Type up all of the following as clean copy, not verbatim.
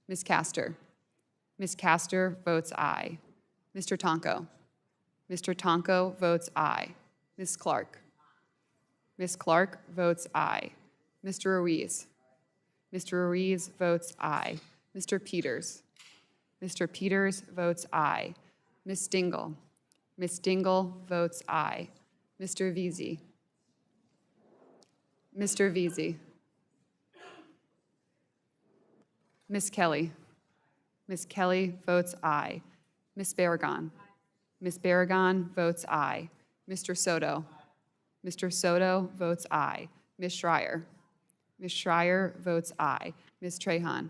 Ms. Castor. Ms. Castor votes aye. Mr. Tonko. Mr. Tonko votes aye. Ms. Clark. Ms. Clark votes aye. Mr. Ruiz. Mr. Ruiz votes aye. Mr. Peters. Mr. Peters votes aye. Ms. Dingle. Ms. Dingle votes aye. Mr. Veazey. Mr. Veazey. Ms. Kelly. Ms. Kelly votes aye. Ms. Barragan. Ms. Barragan votes aye. Mr. Soto. Mr. Soto votes aye. Ms. Schreier. Ms. Schreier votes aye. Ms. Trahan.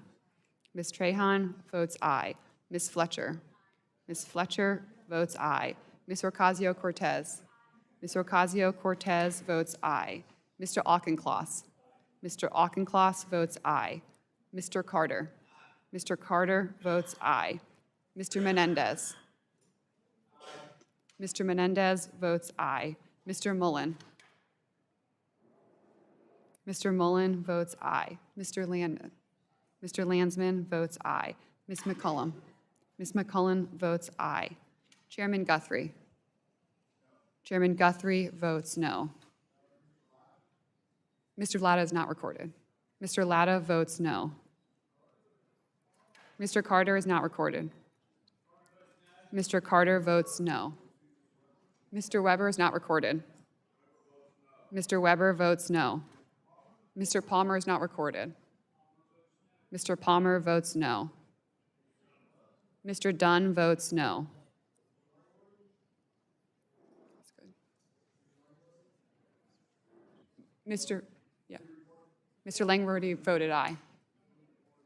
Ms. Trahan votes aye. Ms. Fletcher. Ms. Fletcher votes aye. Ms. Ocasio-Cortez. Ms. Ocasio-Cortez votes aye. Mr. Auchincloss. Mr. Auchincloss votes aye. Mr. Carter. Mr. Carter votes aye. Mr. Menendez. Mr. Menendez votes aye. Mr. Mullen. Mr. Mullen votes aye. Mr. Landman. Mr. Landsman votes aye. Ms. McCullum. Ms. McCullum votes aye. Chairman Guthrie. Chairman Guthrie votes no. Mr. Latta is not recorded. Mr. Latta votes no. Mr. Carter is not recorded. Mr. Carter votes no. Mr. Weber is not recorded. Mr. Weber votes no. Mr. Palmer is not recorded. Mr. Palmer votes no. Mr. Dunn votes no. That's good. Mr. Langworthy voted aye.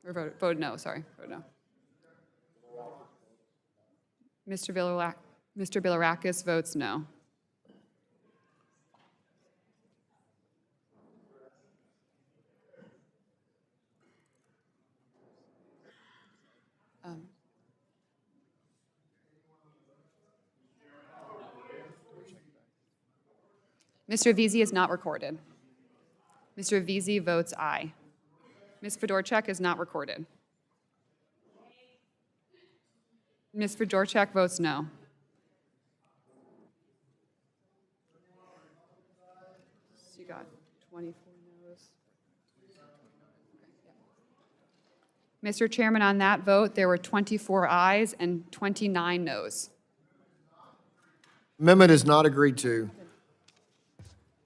Or voted no, sorry, voted no. Mr. Bilirakis votes no. Mr. Veazey is not recorded. Mr. Veazey votes aye. Ms. Fedorchak is not recorded. Ms. Fedorchak votes no. So you got 24 noes. Mr. Chairman, on that vote, there were 24 ayes and 29 noes. Amendment is not agreed to.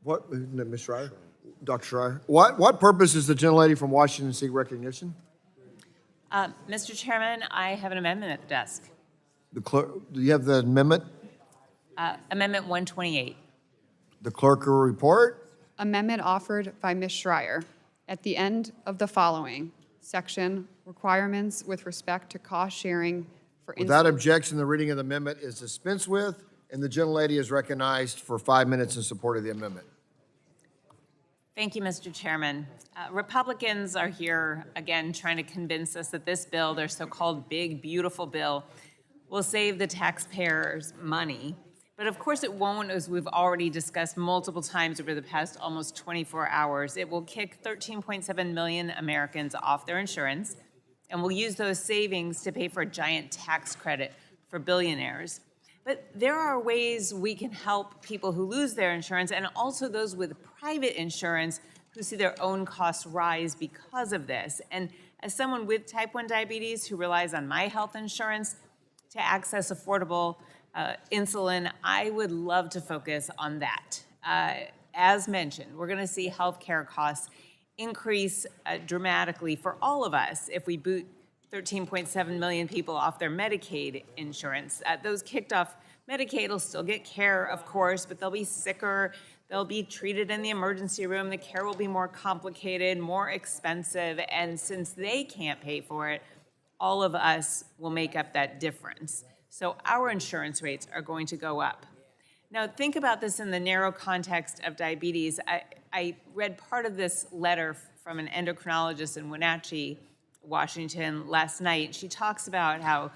What, Ms. Schreier? Dr. Schreier? What purpose is the gentlelady from Washington seek recognition? Mr. Chairman, I have an amendment at the desk. The clerk, do you have the amendment? Amendment 128. The clerk will report. Amendment offered by Ms. Schreier. At the end of the following section, requirements with respect to cost sharing for Without objection, the reading of the amendment is dispensed with, and the gentlelady is recognized for 5 minutes in support of the amendment. Thank you, Mr. Chairman. Republicans are here again trying to convince us that this bill, their so-called big, beautiful bill, will save the taxpayers money. But of course it won't, as we've already discussed multiple times over the past almost 24 hours. It will kick 13.7 million Americans off their insurance, and will use those savings to pay for a giant tax credit for billionaires. But there are ways we can help people who lose their insurance, and also those with private insurance who see their own costs rise because of this. And as someone with type 1 diabetes who relies on my health insurance to access affordable insulin, I would love to focus on that. As mentioned, we're gonna see healthcare costs increase dramatically for all of us if we boot 13.7 million people off their Medicaid insurance. Those kicked off Medicaid will still get care, of course, but they'll be sicker, they'll be treated in the emergency room, the care will be more complicated, more expensive, and since they can't pay for it, all of us will make up that difference. So our insurance rates are going to go up. Now, think about this in the narrow context of diabetes. I read part of this letter from an endocrinologist in Wenatchee, Washington, last night. She talks about how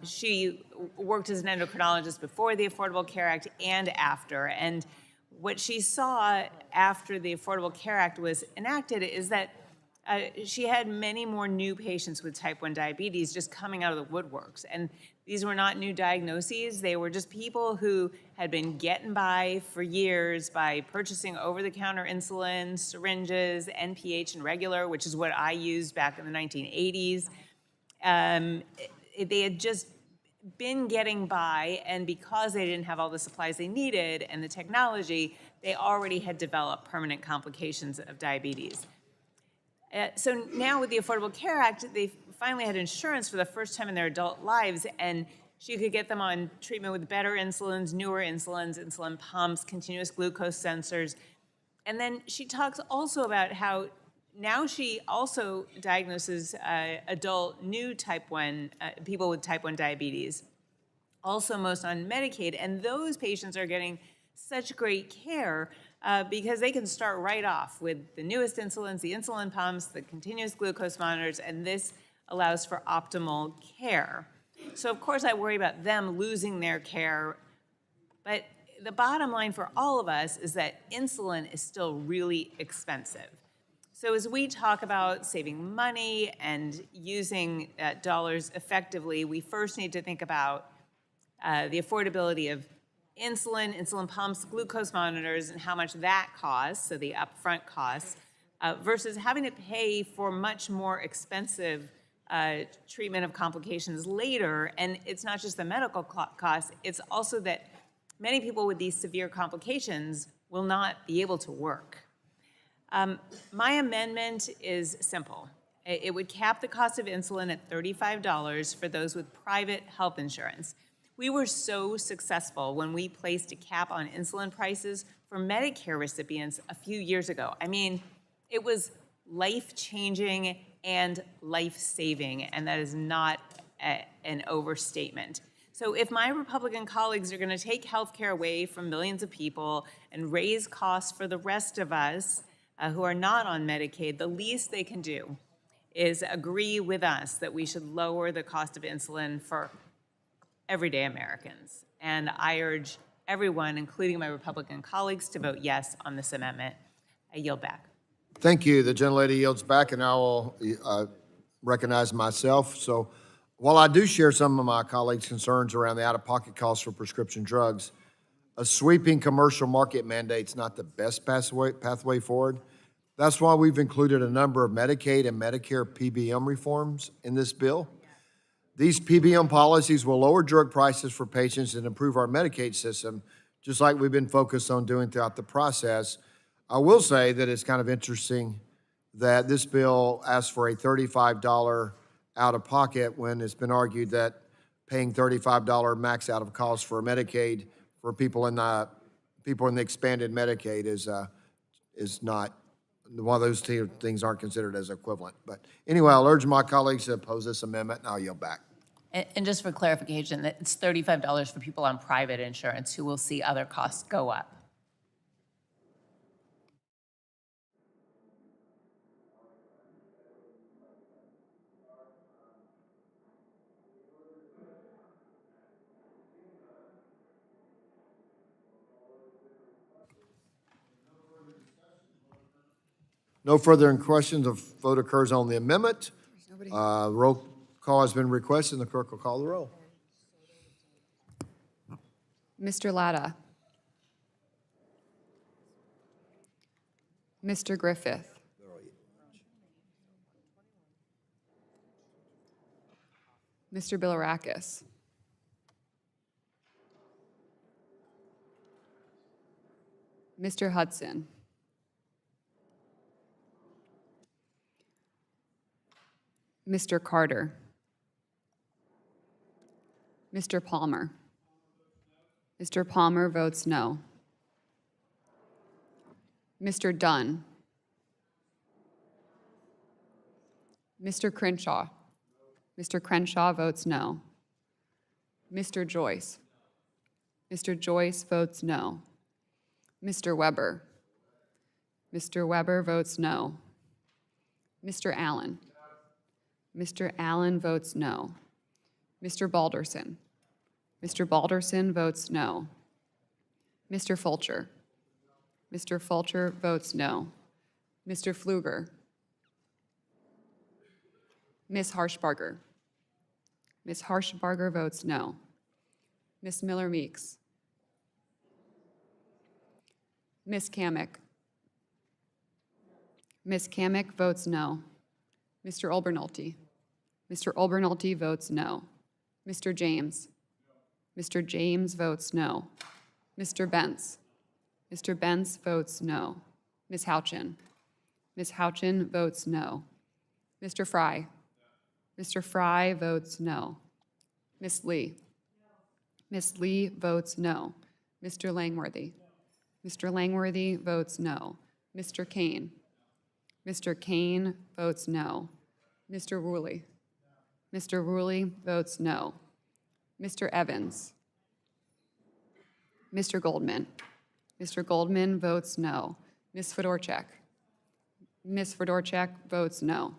she worked as an endocrinologist before the Affordable Care Act and after. And what she saw after the Affordable Care Act was enacted is that she had many more new patients with type 1 diabetes just coming out of the woodworks. And these were not new diagnoses. They were just people who had been getting by for years by purchasing over-the-counter insulin, syringes, NPH, and regular, which is what I used back in the 1980s. They had just been getting by, and because they didn't have all the supplies they needed and the technology, they already had developed permanent complications of diabetes. So now with the Affordable Care Act, they finally had insurance for the first time in their adult lives, and she could get them on treatment with better insulins, newer insulins, insulin pumps, continuous glucose sensors. And then she talks also about how now she also diagnoses adult new type 1, people with type 1 diabetes, also most on Medicaid, and those patients are getting such great care because they can start right off with the newest insulins, the insulin pumps, the continuous glucose monitors, and this allows for optimal care. So of course I worry about them losing their care, but the bottom line for all of us is that insulin is still really expensive. So as we talk about saving money and using dollars effectively, we first need to think about the affordability of insulin, insulin pumps, glucose monitors, and how much that costs, so the upfront costs, versus having to pay for much more expensive treatment of complications later. And it's not just the medical costs, it's also that many people with these severe complications will not be able to work. My amendment is simple. It would cap the cost of insulin at $35 for those with private health insurance. We were so successful when we placed a cap on insulin prices for Medicare recipients a few years ago. I mean, it was life-changing and life-saving, and that is not an overstatement. So if my Republican colleagues are going to take healthcare away from millions of people and raise costs for the rest of us who are not on Medicaid, the least they can do is agree with us that we should lower the cost of insulin for everyday Americans. And I urge everyone, including my Republican colleagues, to vote yes on this amendment. I yield back. Thank you. The gentlelady yields back, and I will recognize myself. So while I do share some of my colleagues' concerns around the out-of-pocket costs for prescription drugs, a sweeping commercial market mandate's not the best pathway forward. That's why we've included a number of Medicaid and Medicare PBM reforms in this bill. These PBM policies will lower drug prices for patients and improve our Medicaid system, just like we've been focused on doing throughout the process. I will say that it's kind of interesting that this bill asks for a $35 out-of-pocket when it's been argued that paying $35 max out of cost for Medicaid for people in the expanded Medicaid is not, one of those two things aren't considered as equivalent. But anyway, I'll urge my colleagues to oppose this amendment, and I'll yield back. And just for clarification, it's $35 for people on private insurance who will see other costs go up. No further questions. A vote occurs on the amendment. Roll call has been requested, and the clerk will call the roll. Mr. Latta. Mr. Griffith. Mr. Bilirakis. Mr. Hudson. Mr. Carter. Mr. Palmer. Mr. Palmer votes no. Mr. Dunn. Mr. Crenshaw. Mr. Crenshaw votes no. Mr. Joyce. Mr. Joyce votes no. Mr. Weber. Mr. Weber votes no. Mr. Allen. Mr. Allen votes no. Mr. Balderson. Mr. Balderson votes no. Mr. Fulcher. Mr. Fulcher votes no. Mr. Pfluger. Ms. Harshbarger. Ms. Harshbarger votes no. Ms. Miller Meeks. Ms. Kamick. Ms. Kamick votes no. Mr. Olbernolte. Mr. Olbernolte votes no. Mr. James. Mr. James votes no. Mr. Bentz. Mr. Bentz votes no. Ms. Houchin. Ms. Houchin votes no. Mr. Fry. Mr. Fry votes no. Ms. Lee. Ms. Lee votes no. Mr. Langworthy. Mr. Langworthy votes no. Mr. Kane. Mr. Kane votes no. Mr. Ruley. Mr. Ruley votes no. Mr. Evans. Mr. Goldman. Mr. Goldman votes no. Ms. Fedorchak. Ms. Fedorchak votes no.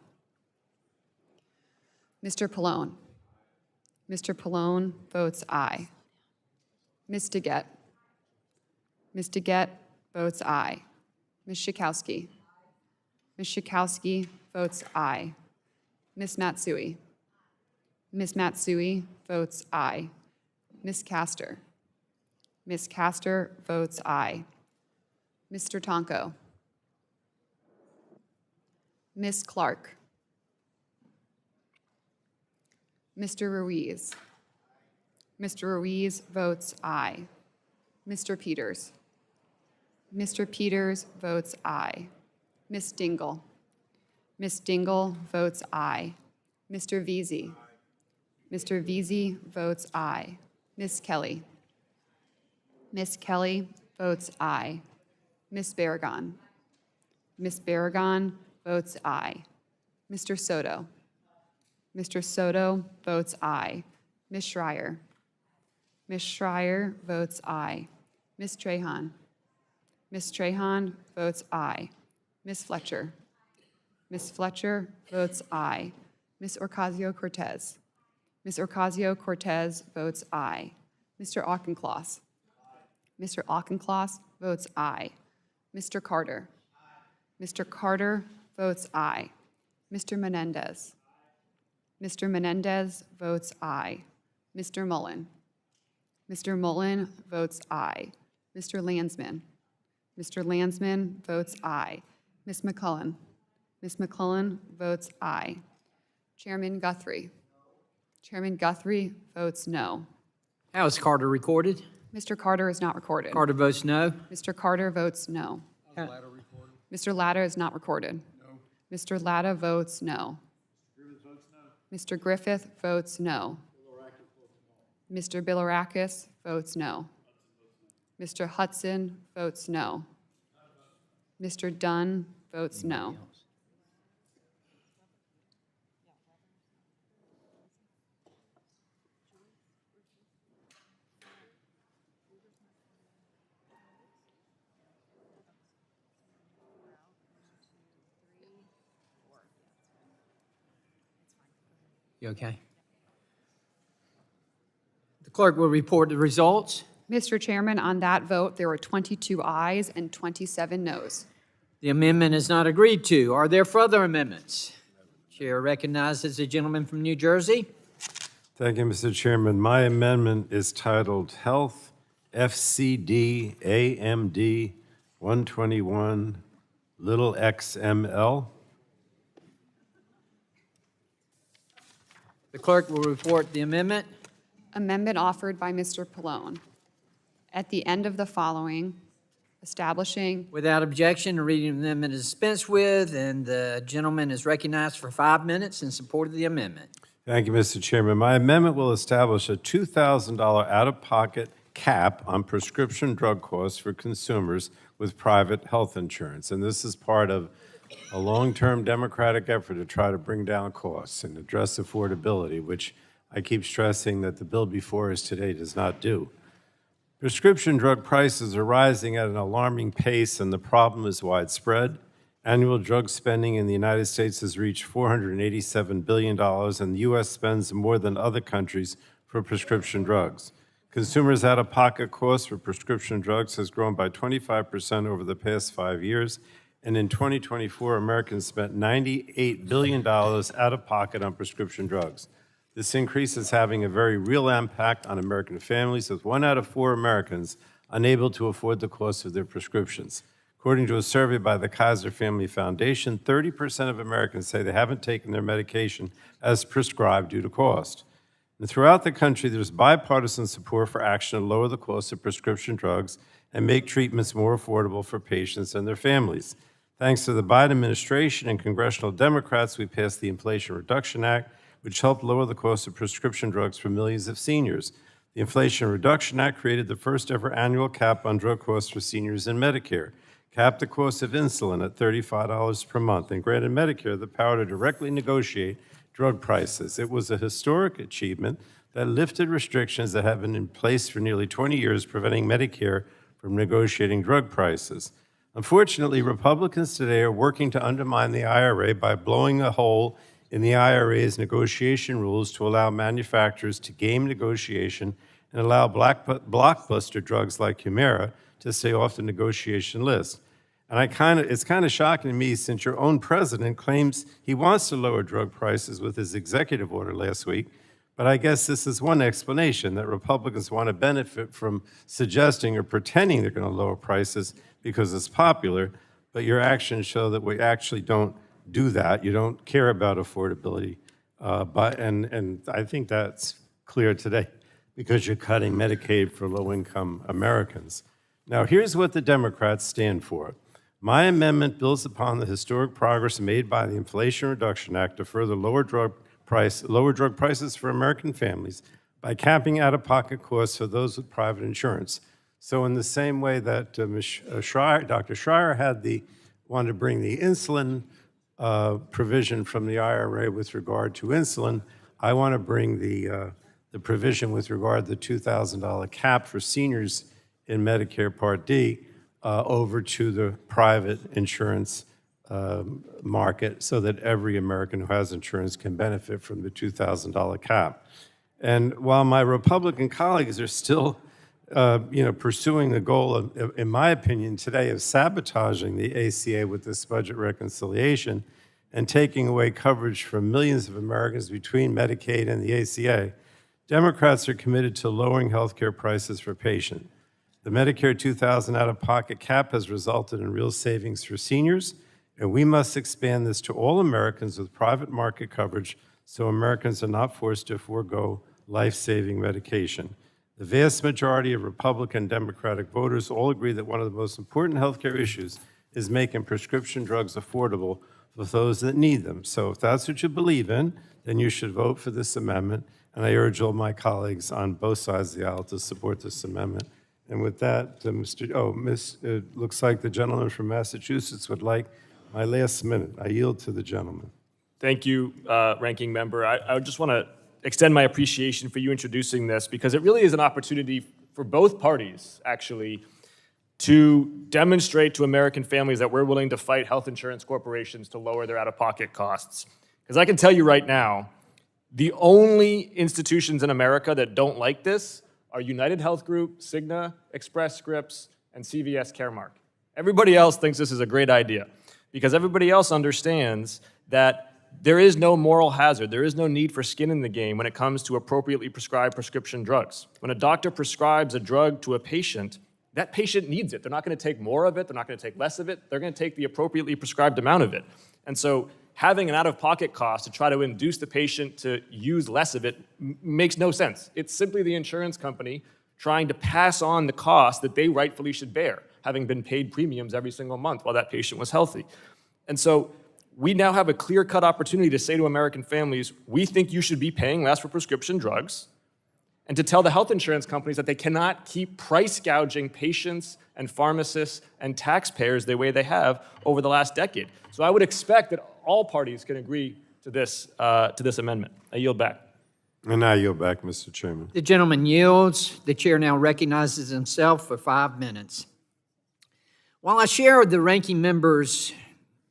Mr. Pallone. Mr. Pallone votes aye. Ms. DeGette. Ms. DeGette votes aye. Ms. Schakowsky. Ms. Schakowsky votes aye. Ms. Matsui. Ms. Matsui votes aye. Ms. Castor. Ms. Castor votes aye. Mr. Tonko. Ms. Clark. Mr. Ruiz. Mr. Ruiz votes aye. Mr. Peters. Mr. Peters votes aye. Ms. Dingle. Ms. Dingle votes aye. Mr. Veazey. Mr. Veazey votes aye. Ms. Kelly. Ms. Kelly votes aye. Ms. Barragon. Ms. Barragon votes aye. Mr. Soto. Mr. Soto votes aye. Ms. Schreier. Ms. Schreier votes aye. Ms. Trahan. Ms. Trahan votes aye. Ms. Fletcher. Ms. Fletcher votes aye. Ms. Ocasio-Cortez. Ms. Ocasio-Cortez votes aye. Mr. Auchincloss. Mr. Auchincloss votes aye. Mr. Carter. Mr. Carter votes aye. Mr. Menendez. Mr. Menendez votes aye. Mr. Mullen. Mr. Mullen votes aye. Mr. Landsman. Mr. Landsman votes aye. Ms. McCullen. Ms. McCullen votes aye. Chairman Guthrie. Chairman Guthrie votes no. How is Carter recorded? Mr. Carter is not recorded. Carter votes no. Mr. Carter votes no. Mr. Latta is not recorded. No. Mr. Latta votes no. Mr. Griffith votes no. Mr. Bilirakis votes no. Mr. Hudson votes no. Mr. Dunn votes no. You okay? The clerk will report the results. Mr. Chairman, on that vote, there were 22 ayes and 27 noes. The amendment is not agreed to. Are there further amendments? Chair recognizes the gentleman from New Jersey. Thank you, Mr. Chairman. My amendment is titled Health FCD AMD 121 little XML. The clerk will report the amendment. Amendment offered by Mr. Pallone. At the end of the following, establishing, Without objection, the reading of the amendment is dispensed with, and the gentleman is recognized for 5 minutes in support of the amendment. Thank you, Mr. Chairman. My amendment will establish a $2,000 out-of-pocket cap on prescription drug costs for consumers with private health insurance. And this is part of a long-term Democratic effort to try to bring down costs and address affordability, which I keep stressing that the bill before us today does not do. Prescription drug prices are rising at an alarming pace, and the problem is widespread. Annual drug spending in the United States has reached $487 billion, and the U.S. spends more than other countries for prescription drugs. Consumers' out-of-pocket costs for prescription drugs has grown by 25% over the past 5 years, and in 2024, Americans spent $98 billion out of pocket on prescription drugs. This increase is having a very real impact on American families, with 1 out of 4 Americans unable to afford the cost of their prescriptions. According to a survey by the Kaiser Family Foundation, 30% of Americans say they haven't taken their medication as prescribed due to cost. And throughout the country, there's bipartisan support for action to lower the cost of prescription drugs and make treatments more affordable for patients and their families. Thanks to the Biden administration and congressional Democrats, we passed the Inflation Reduction Act, which helped lower the cost of prescription drugs for millions of seniors. The Inflation Reduction Act created the first ever annual cap on drug costs for seniors in Medicare, capped the cost of insulin at $35 per month, and granted Medicare the power to directly negotiate drug prices. It was a historic achievement that lifted restrictions that have been in place for nearly 20 years, preventing Medicare from negotiating drug prices. Unfortunately, Republicans today are working to undermine the IRA by blowing a hole in the IRA's negotiation rules to allow manufacturers to game negotiation and allow blockbuster drugs like Humira to stay off the negotiation list. And it's kind of shocking to me, since your own president claims he wants to lower drug prices with his executive order last week. But I guess this is one explanation, that Republicans want to benefit from suggesting or pretending they're going to lower prices because it's popular, but your actions show that we actually don't do that. You don't care about affordability. And I think that's clear today, because you're cutting Medicaid for low-income Americans. Now, here's what the Democrats stand for. My amendment builds upon the historic progress made by the Inflation Reduction Act to further lower drug prices for American families by capping out-of-pocket costs for those with private insurance. So in the same way that Dr. Schreier wanted to bring the insulin provision from the IRA with regard to insulin, I want to bring the provision with regard to the $2,000 cap for seniors in Medicare Part D over to the private insurance market, so that every American who has insurance can benefit from the $2,000 cap. And while my Republican colleagues are still pursuing the goal of, in my opinion today, of sabotaging the ACA with this budget reconciliation and taking away coverage from millions of Americans between Medicaid and the ACA, Democrats are committed to lowering health care prices for patients. The Medicare $2,000 out-of-pocket cap has resulted in real savings for seniors, and we must expand this to all Americans with private market coverage, so Americans are not forced to forego life-saving medication. The vast majority of Republican and Democratic voters all agree that one of the most important healthcare issues is making prescription drugs affordable for those that need them. So if that's what you believe in, then you should vote for this amendment, and I urge all my colleagues on both sides of the aisle to support this amendment. And with that, it looks like the gentleman from Massachusetts would like my last minute. I yield to the gentleman. Thank you, Ranking Member. I just want to extend my appreciation for you introducing this, because it really is an opportunity for both parties, actually, to demonstrate to American families that we're willing to fight health insurance corporations to lower their out-of-pocket costs. Because I can tell you right now, the only institutions in America that don't like this are United Health Group, Cigna, Express Scripts, and CVS Caremark. Everybody else thinks this is a great idea, because everybody else understands that there is no moral hazard. There is no need for skin in the game when it comes to appropriately prescribed prescription drugs. When a doctor prescribes a drug to a patient, that patient needs it. They're not going to take more of it. They're not going to take less of it. They're going to take the appropriately prescribed amount of it. And so having an out-of-pocket cost to try to induce the patient to use less of it makes no sense. It's simply the insurance company trying to pass on the cost that they rightfully should bear, having been paid premiums every single month while that patient was healthy. And so we now have a clear-cut opportunity to say to American families, we think you should be paying less for prescription drugs, and to tell the health insurance companies that they cannot keep price gouging patients and pharmacists and taxpayers the way they have over the last decade. So I would expect that all parties can agree to this amendment. I yield back. And I yield back, Mr. Chairman. The gentleman yields. The chair now recognizes himself for 5 minutes. While I share the ranking member's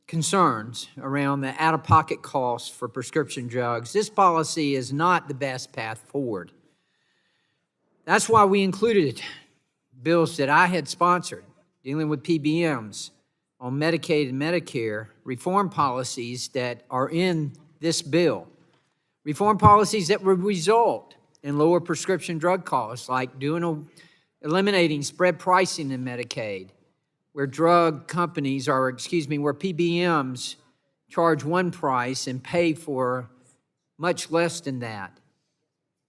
concerns around the out-of-pocket costs for prescription drugs, this policy is not the best path forward. That's why we included bills that I had sponsored dealing with PBMs on Medicaid and Medicare reform policies that are in this bill. Reform policies that would result in lower prescription drug costs, like eliminating spread pricing in Medicaid, where drug companies where PBMs charge one price and pay for much less than that.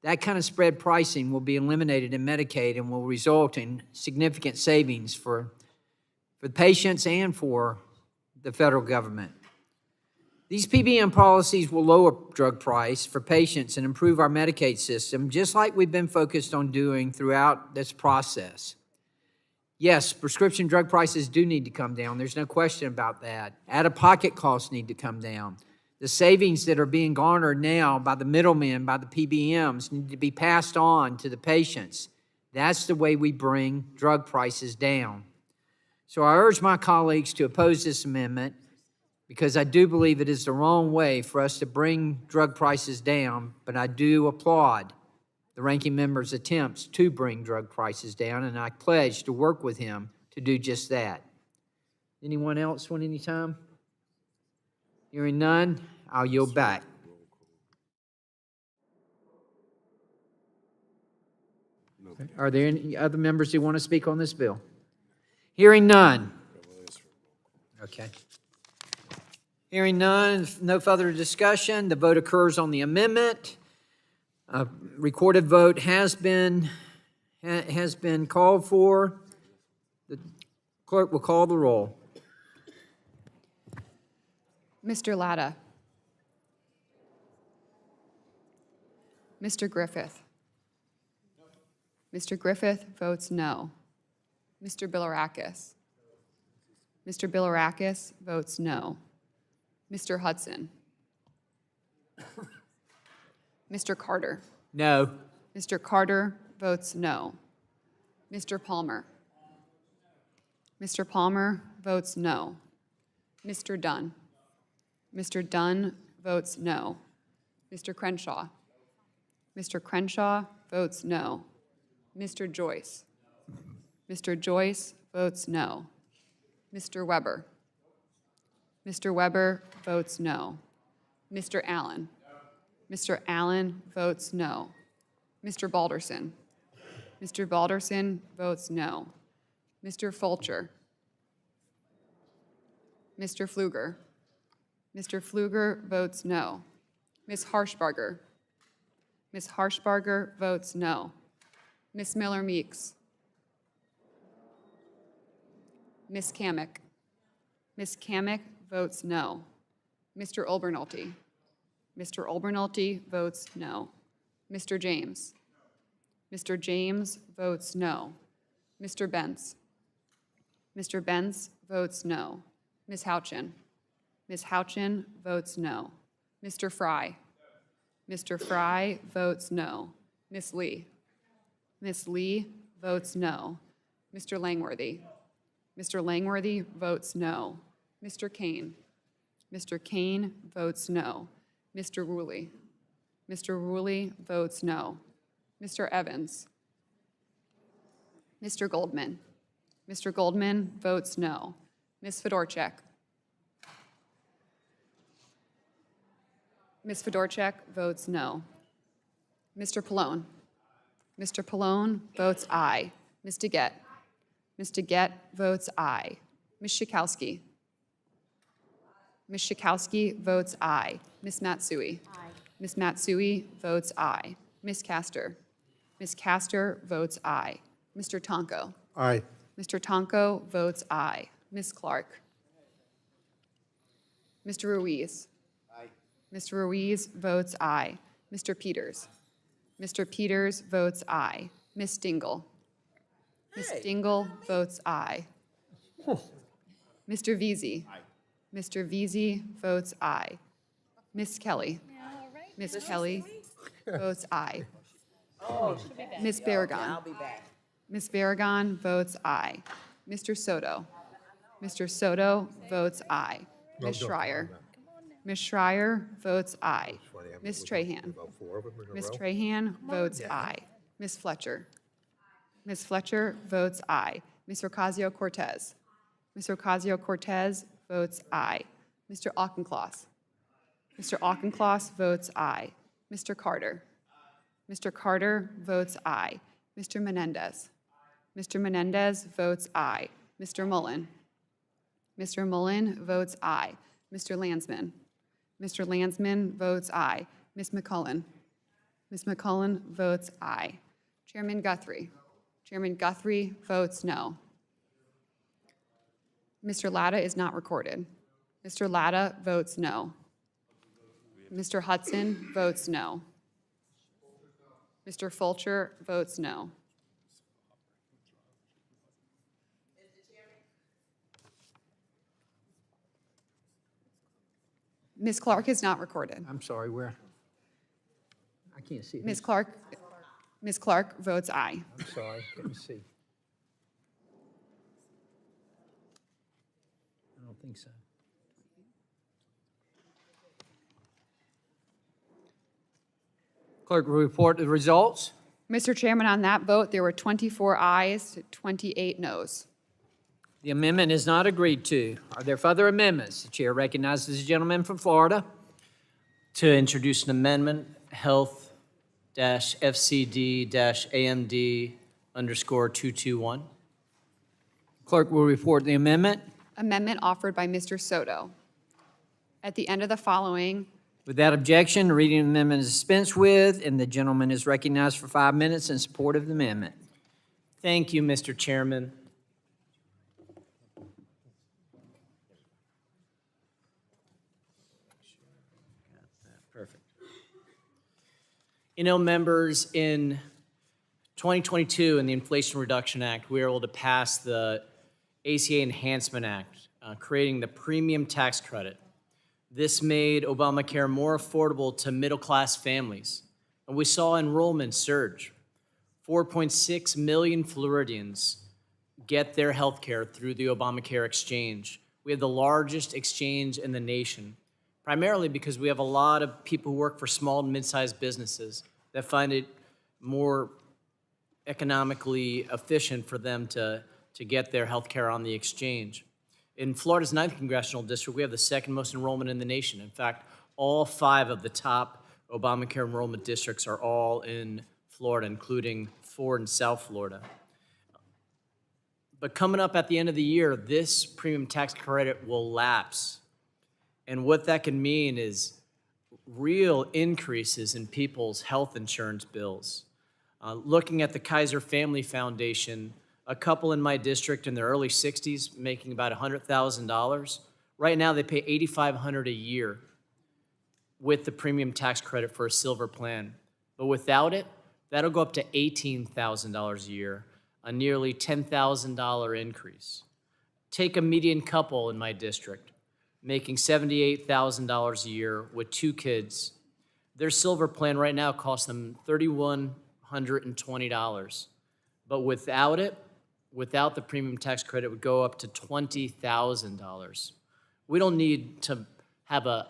That kind of spread pricing will be eliminated in Medicaid and will result in significant savings for the patients and for the federal government. These PBM policies will lower drug price for patients and improve our Medicaid system, just like we've been focused on doing throughout this process. Yes, prescription drug prices do need to come down. There's no question about that. Out-of-pocket costs need to come down. The savings that are being garnered now by the middlemen, by the PBMs, need to be passed on to the patients. That's the way we bring drug prices down. So I urge my colleagues to oppose this amendment, because I do believe it is the wrong way for us to bring drug prices down, but I do applaud the ranking member's attempts to bring drug prices down, and I pledge to work with him to do just that. Anyone else want any time? Hearing none, I'll yield back. Are there any other members who want to speak on this bill? Hearing none. Okay. Hearing none, no further discussion. The vote occurs on the amendment. A recorded vote has been called for. The clerk will call the roll. Mr. Latta. Mr. Griffith. Mr. Griffith votes no. Mr. Bilirakis. Mr. Bilirakis votes no. Mr. Hudson. Mr. Carter. No. Mr. Carter votes no. Mr. Palmer. Mr. Palmer votes no. Mr. Dunn. Mr. Dunn votes no. Mr. Crenshaw. Mr. Crenshaw votes no. Mr. Joyce. Mr. Joyce votes no. Mr. Weber. Mr. Weber votes no. Mr. Allen. Mr. Allen votes no. Mr. Balderson. Mr. Balderson votes no. Mr. Fulcher. Mr. Pfluger. Mr. Pfluger votes no. Ms. Harshbarger. Ms. Harshbarger votes no. Ms. Miller-Meeks. Ms. Kamick. Ms. Kamick votes no. Mr. Obernolte. Mr. Obernolte votes no. Mr. James. Mr. James votes no. Mr. Benz. Mr. Benz votes no. Ms. Houchin. Ms. Houchin votes no. Mr. Fry. Mr. Fry votes no. Ms. Lee. Ms. Lee votes no. Mr. Langworthy. Mr. Langworthy votes no. Mr. Kane. Mr. Kane votes no. Mr. Ruley. Mr. Ruley votes no. Mr. Evans. Mr. Goldman. Mr. Goldman votes no. Ms. Fedorchak. Ms. Fedorchak votes no. Mr. Pallone. Mr. Pallone votes aye. Ms. DeGette. Ms. DeGette votes aye. Ms. Schakowsky. Ms. Schakowsky votes aye. Ms. Matsui. Aye. Ms. Matsui votes aye. Ms. Castor. Ms. Castor votes aye. Mr. Tonko. Aye. Mr. Tonko votes aye. Ms. Clark. Mr. Ruiz. Aye. Mr. Ruiz votes aye. Mr. Peters. Mr. Peters votes aye. Ms. Dingle. Ms. Dingle votes aye. Mr. Veazey. Aye. Mr. Veazey votes aye. Ms. Kelly. Ms. Kelly votes aye. Ms. Barragan. Ms. Barragan votes aye. Mr. Soto. Mr. Soto votes aye. Ms. Schreier. Ms. Schreier votes aye. Ms. Trahan. Ms. Trahan votes aye. Ms. Fletcher. Ms. Fletcher votes aye. Ms. Ocasio-Cortez. Ms. Ocasio-Cortez votes aye. Mr. Auchincloss. Mr. Auchincloss votes aye. Mr. Carter. Mr. Carter votes aye. Mr. Menendez. Mr. Menendez votes aye. Mr. Mullen. Mr. Mullen votes aye. Mr. Landsman. Mr. Landsman votes aye. Ms. McCullen. Ms. McCullen votes aye. Chairman Guthrie. Chairman Guthrie votes no. Mr. Latta is not recorded. Mr. Latta votes no. Mr. Hudson votes no. Mr. Fulcher votes no. Ms. Clark is not recorded. I'm sorry, where? I can't see. Ms. Clark votes aye. I'm sorry, let me see. I don't think so. Clerk will report the results. Mr. Chairman, on that vote, there were 24 ayes to 28 noes. The amendment is not agreed to. Are there further amendments? The chair recognizes the gentleman from Florida. To introduce an amendment, health-FCD-AMD_221. Clerk will report the amendment. Amendment offered by Mr. Soto. At the end of the following, Without objection, the reading of the amendment is dispensed with, and the gentleman is recognized for 5 minutes in support of the amendment. Thank you, Mr. Chairman. Perfect. You know, members, in 2022, in the Inflation Reduction Act, we were able to pass the ACA Enhancement Act, creating the premium tax credit. This made Obamacare more affordable to middle-class families, and we saw enrollment surge. 4.6 million Floridians get their health care through the Obamacare exchange. We have the largest exchange in the nation, primarily because we have a lot of people who work for small and mid-sized businesses that find it more economically efficient for them to get their health care on the exchange. In Florida's 9th congressional district, we have the second most enrollment in the nation. In fact, all 5 of the top Obamacare enrollment districts are all in Florida, including 4 in South Florida. But coming up at the end of the year, this premium tax credit will lapse. And what that can mean is real increases in people's health insurance bills. Looking at the Kaiser Family Foundation, a couple in my district in their early 60s making about $100,000. Right now, they pay $8,500 a year with the premium tax credit for a silver plan. But without it, that'll go up to $18,000 a year, a nearly $10,000 increase. Take a median couple in my district making $78,000 a year with 2 kids. Their silver plan right now costs them $3,120. But without it, without the premium tax credit, it would go up to $20,000. We don't need to have a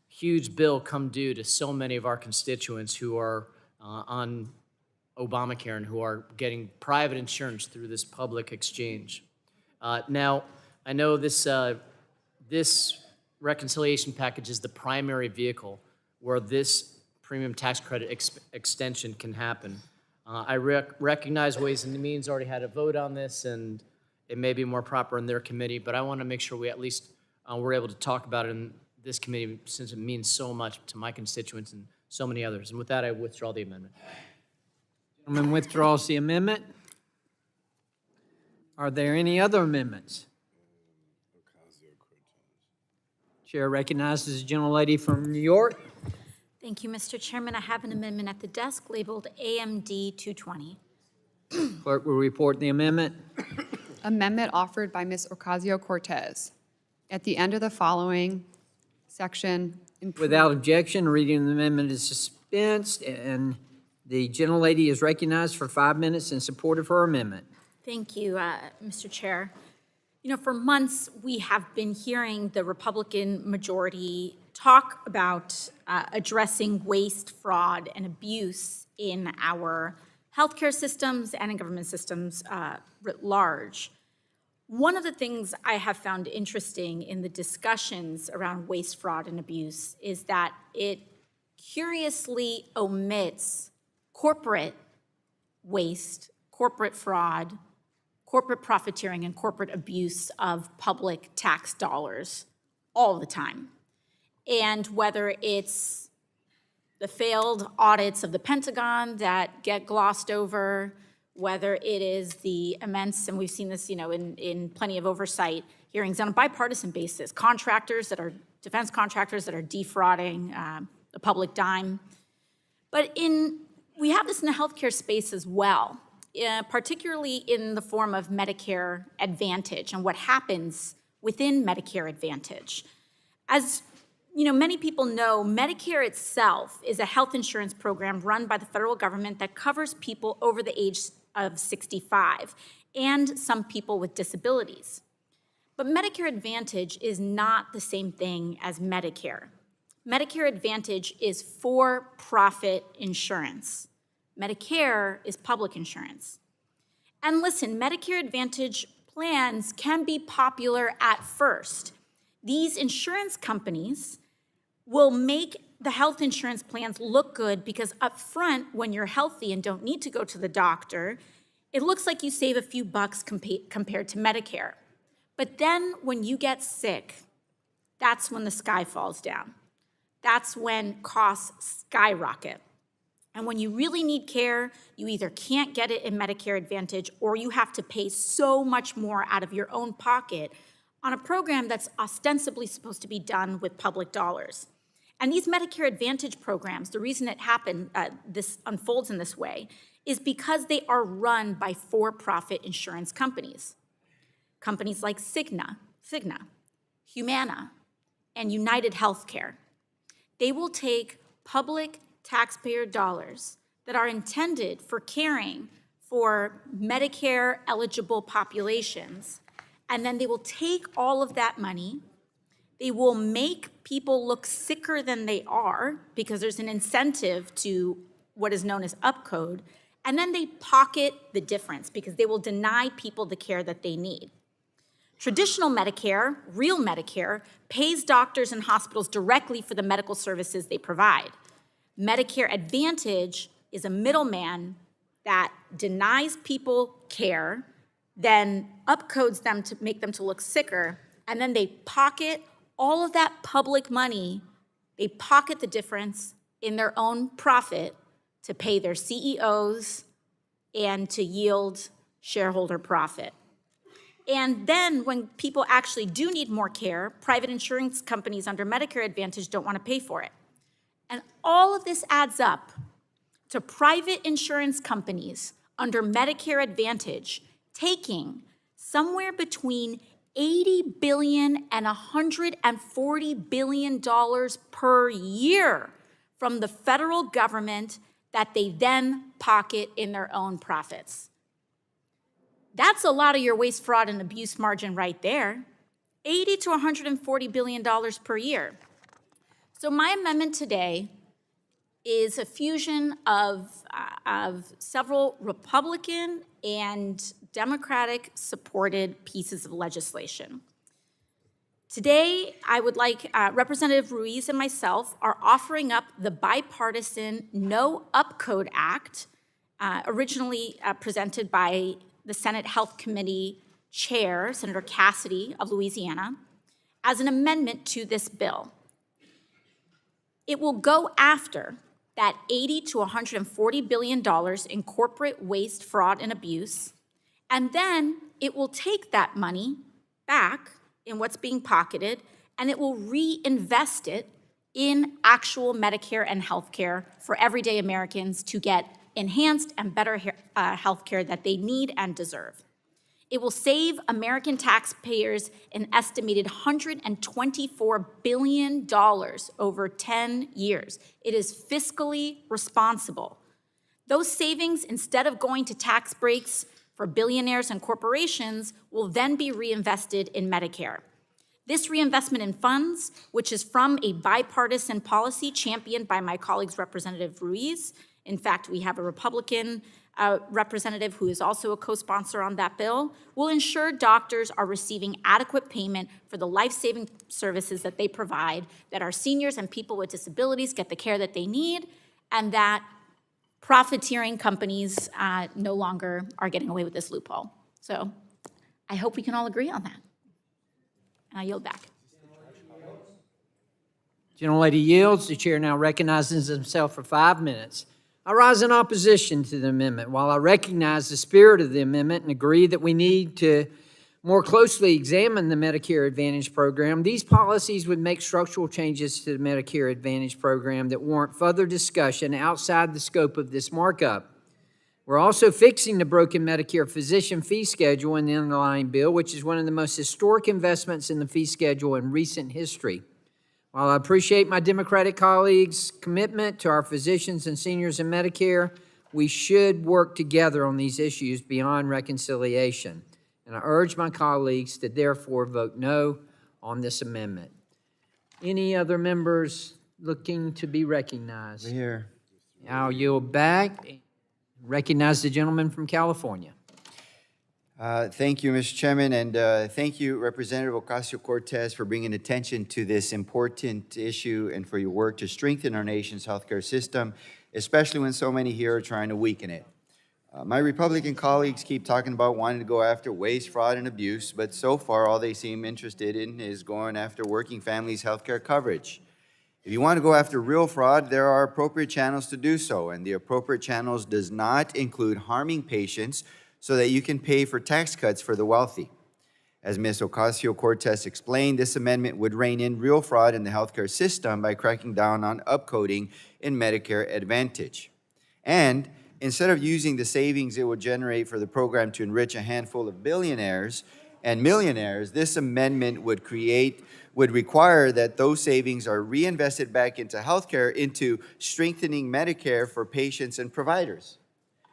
huge bill come due to so many of our constituents who are on Obamacare and who are getting private insurance through this public exchange. Now, I know this reconciliation package is the primary vehicle where this premium tax credit extension can happen. I recognize Ways and Means already had a vote on this, and it may be more proper in their committee, but I want to make sure we at least we're able to talk about it in this committee since it means so much to my constituents and so many others. And with that, I withdraw the amendment. Gentleman withdraws the amendment. Are there any other amendments? Chair recognizes the gentlelady from New York. Thank you, Mr. Chairman. I have an amendment at the desk labeled AMD 220. Clerk will report the amendment. Amendment offered by Ms. Ocasio-Cortez. At the end of the following section, Without objection, reading of the amendment is dispensed, and the gentlelady is recognized for 5 minutes in support of her amendment. Thank you, Mr. Chair. You know, for months, we have been hearing the Republican majority talk about addressing waste, fraud, and abuse in our healthcare systems and in government systems writ large. One of the things I have found interesting in the discussions around waste, fraud, and abuse is that it curiously omits corporate waste, corporate fraud, corporate profiteering, and corporate abuse of public tax dollars all the time. And whether it's the failed audits of the Pentagon that get glossed over, whether it is the immense, and we've seen this, in plenty of oversight hearings on a bipartisan basis, defense contractors that are defrauding the public dime. But we have this in the healthcare space as well, particularly in the form of Medicare Advantage and what happens within Medicare Advantage. As many people know, Medicare itself is a health insurance program run by the federal government that covers people over the age of 65 and some people with disabilities. But Medicare Advantage is not the same thing as Medicare. Medicare Advantage is for-profit insurance. Medicare is public insurance. And listen, Medicare Advantage plans can be popular at first. These insurance companies will make the health insurance plans look good because up front, when you're healthy and don't need to go to the doctor, it looks like you save a few bucks compared to Medicare. But then when you get sick, that's when the sky falls down. That's when costs skyrocket. And when you really need care, you either can't get it in Medicare Advantage or you have to pay so much more out of your own pocket on a program that's ostensibly supposed to be done with public dollars. And these Medicare Advantage programs, the reason this unfolds in this way is because they are run by for-profit insurance companies. Companies like Cigna, Humana, and United Healthcare. They will take public taxpayer dollars that are intended for caring for Medicare-eligible populations, and then they will take all of that money. They will make people look sicker than they are because there's an incentive to what is known as upcode, and then they pocket the difference because they will deny people the care that they need. Traditional Medicare, real Medicare, pays doctors and hospitals directly for the medical services they provide. Medicare Advantage is a middleman that denies people care, then upcodes them to make them to look sicker, and then they pocket all of that public money, they pocket the difference in their own profit to pay their CEOs and to yield shareholder profit. And then when people actually do need more care, private insurance companies under Medicare Advantage don't want to pay for it. And all of this adds up to private insurance companies under Medicare Advantage taking somewhere between $80 billion and $140 billion per year from the federal government that they then pocket in their own profits. That's a lot of your waste, fraud, and abuse margin right there. $80 to $140 billion per year. So my amendment today is a fusion of several Republican and Democratic-supported pieces of legislation. Today, I would like Representative Ruiz and myself are offering up the bipartisan No Upcode Act, originally presented by the Senate Health Committee Chair, Senator Cassidy of Louisiana, as an amendment to this bill. It will go after that $80 to $140 billion in corporate waste, fraud, and abuse, and then it will take that money back in what's being pocketed, and it will reinvest it in actual Medicare and health care for everyday Americans to get enhanced and better health care that they need and deserve. It will save American taxpayers an estimated $124 billion over 10 years. It is fiscally responsible. Those savings, instead of going to tax breaks for billionaires and corporations, will then be reinvested in Medicare. This reinvestment in funds, which is from a bipartisan policy championed by my colleagues Representative Ruiz. In fact, we have a Republican representative who is also a co-sponsor on that bill, will ensure doctors are receiving adequate payment for the life-saving services that they provide, that our seniors and people with disabilities get the care that they need, and that profiteering companies no longer are getting away with this loophole. So I hope we can all agree on that. And I yield back. Gentlelady yields. The chair now recognizes himself for 5 minutes. I rise in opposition to the amendment. While I recognize the spirit of the amendment and agree that we need to more closely examine the Medicare Advantage program, these policies would make structural changes to the Medicare Advantage program that warrant further discussion outside the scope of this markup. We're also fixing the broken Medicare physician fee schedule in the underlying bill, which is one of the most historic investments in the fee schedule in recent history. While I appreciate my Democratic colleagues' commitment to our physicians and seniors in Medicare, we should work together on these issues beyond reconciliation. And I urge my colleagues to therefore vote no on this amendment. Any other members looking to be recognized? Here. I'll yield back. Recognize the gentleman from California. Thank you, Mr. Chairman, and thank you, Representative Ocasio-Cortez, for bringing attention to this important issue and for your work to strengthen our nation's healthcare system, especially when so many here are trying to weaken it. My Republican colleagues keep talking about wanting to go after waste, fraud, and abuse, but so far all they seem interested in is going after working families' healthcare coverage. If you want to go after real fraud, there are appropriate channels to do so, and the appropriate channels does not include harming patients so that you can pay for tax cuts for the wealthy. As Ms. Ocasio-Cortez explained, this amendment would rein in real fraud in the healthcare system by cracking down on upcoding in Medicare Advantage. And instead of using the savings it would generate for the program to enrich a handful of billionaires and millionaires, this amendment would require that those savings are reinvested back into healthcare, into strengthening Medicare for patients and providers.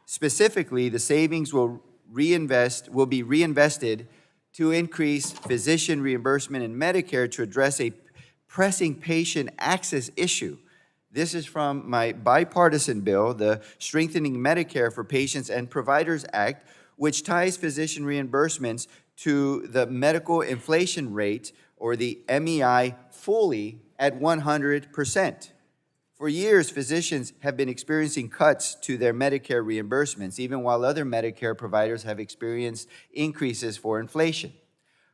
Specifically, the savings will be reinvested to increase physician reimbursement in Medicare to address a pressing patient access issue. This is from my bipartisan bill, the Strengthening Medicare for Patients and Providers Act, which ties physician reimbursements to the medical inflation rate, or the MEI, fully at 100%. For years, physicians have been experiencing cuts to their Medicare reimbursements, even while other Medicare providers have experienced increases for inflation.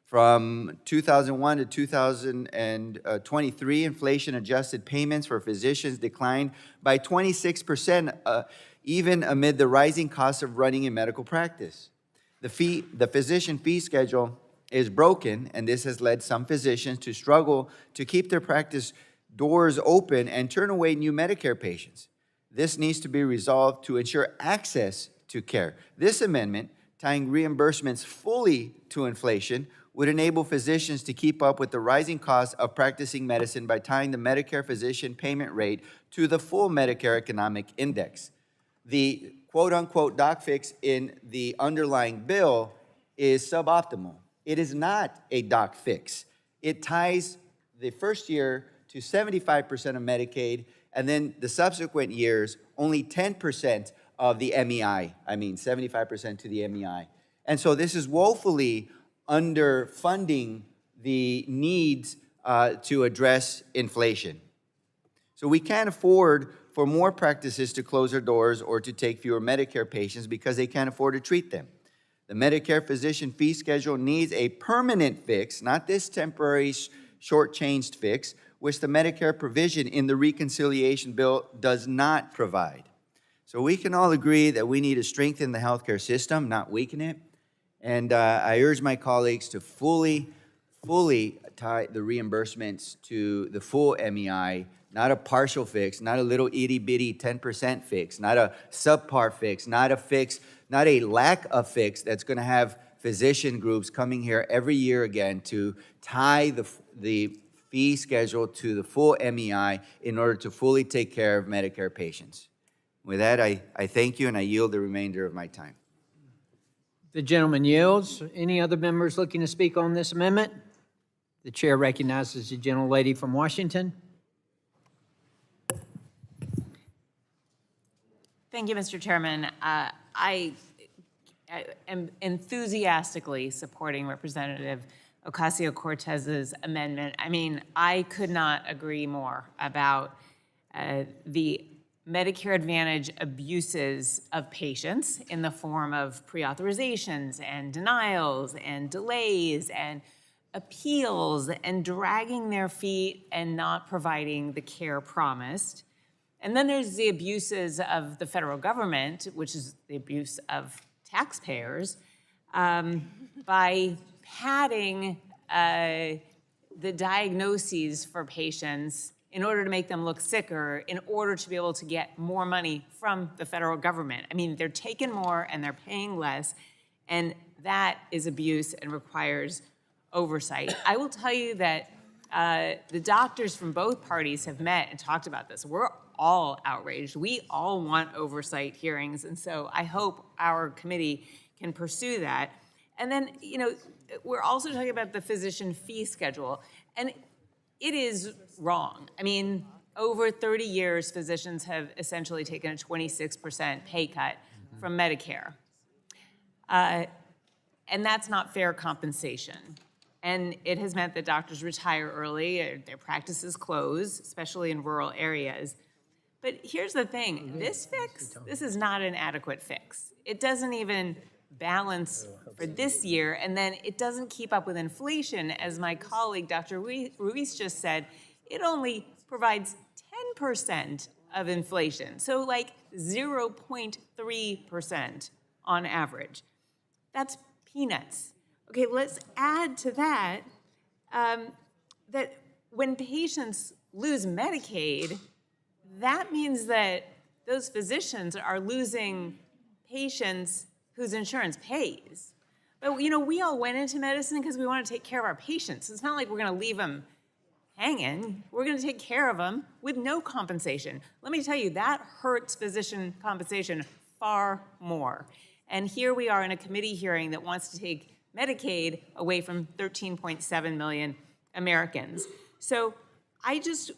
From 2001 to 2023, inflation-adjusted payments for physicians declined by 26%, even amid the rising costs of running a medical practice. The physician fee schedule is broken, and this has led some physicians to struggle to keep their practice doors open and turn away new Medicare patients. This needs to be resolved to ensure access to care. This amendment, tying reimbursements fully to inflation, would enable physicians to keep up with the rising costs of practicing medicine by tying the Medicare physician payment rate to the full Medicare Economic Index. The quote-unquote doc fix in the underlying bill is suboptimal. It is not a doc fix. It ties the first year to 75% of Medicaid, and then the subsequent years, only 10% of the MEI. 75% to the MEI. And so this is woefully underfunding the needs to address inflation. So we can't afford for more practices to close their doors or to take fewer Medicare patients because they can't afford to treat them. The Medicare physician fee schedule needs a permanent fix, not this temporary short-changed fix, which the Medicare provision in the reconciliation bill does not provide. So we can all agree that we need to strengthen the healthcare system, not weaken it. And I urge my colleagues to fully tie the reimbursements to the full MEI, not a partial fix, not a little itty-bitty 10% fix, not a subpar fix, not a lack of fix that's going to have physician groups coming here every year again to tie the fee schedule to the full MEI in order to fully take care of Medicare patients. With that, I thank you, and I yield the remainder of my time. The gentleman yields. Any other members looking to speak on this amendment? The chair recognizes the gentlelady from Washington. Thank you, Mr. Chairman. I am enthusiastically supporting Representative Ocasio-Cortez's amendment. I mean, I could not agree more about the Medicare Advantage abuses of patients in the form of pre-authorizations and denials and delays and appeals and dragging their feet and not providing the care promised. And then there's the abuses of the federal government, which is the abuse of taxpayers, by padding the diagnoses for patients in order to make them look sicker, in order to be able to get more money from the federal government. I mean, they're taking more and they're paying less, and that is abuse and requires oversight. I will tell you that the doctors from both parties have met and talked about this. We're all outraged. We all want oversight hearings, and so I hope our committee can pursue that. And then, you know, we're also talking about the physician fee schedule, and it is wrong. I mean, over 30 years, physicians have essentially taken a 26% pay cut from Medicare. And that's not fair compensation. And it has meant that doctors retire early, or their practices close, especially in rural areas. But here's the thing, this is not an adequate fix. It doesn't even balance for this year, and then it doesn't keep up with inflation. As my colleague, Dr. Ruiz just said, it only provides 10% of inflation, so like 0.3% on average. That's peanuts. Okay, let's add to that that when patients lose Medicaid, that means that those physicians are losing patients whose insurance pays. But, you know, we all went into medicine because we want to take care of our patients. It's not like we're going to leave them hanging. We're going to take care of them with no compensation. Let me tell you, that hurts physician compensation far more. And here we are in a committee hearing that wants to take Medicaid away from 13.7 million Americans. So I just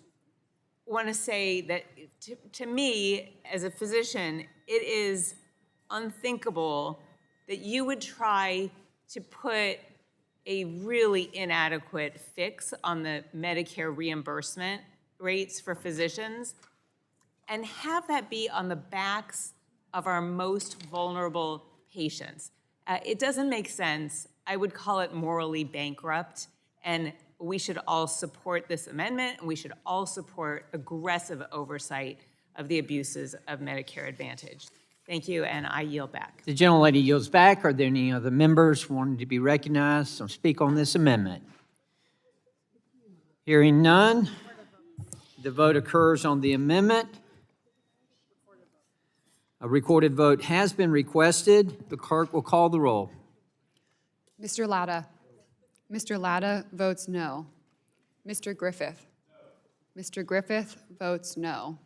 want to say that to me, as a physician, it is unthinkable that you would try to put a really inadequate fix on the Medicare reimbursement rates for physicians and have that be on the backs of our most vulnerable patients. It doesn't make sense. I would call it morally bankrupt, and we should all support this amendment, and we should all support aggressive oversight of the abuses of Medicare Advantage. Thank you, and I yield back. The gentlelady yields back. Are there any other members wanting to be recognized or speak on this amendment? Hearing none, the vote occurs on the amendment. A recorded vote has been requested. The clerk will call the roll. Mr. Latta. Mr. Latta votes no. Mr. Griffith. Mr. Griffith votes no.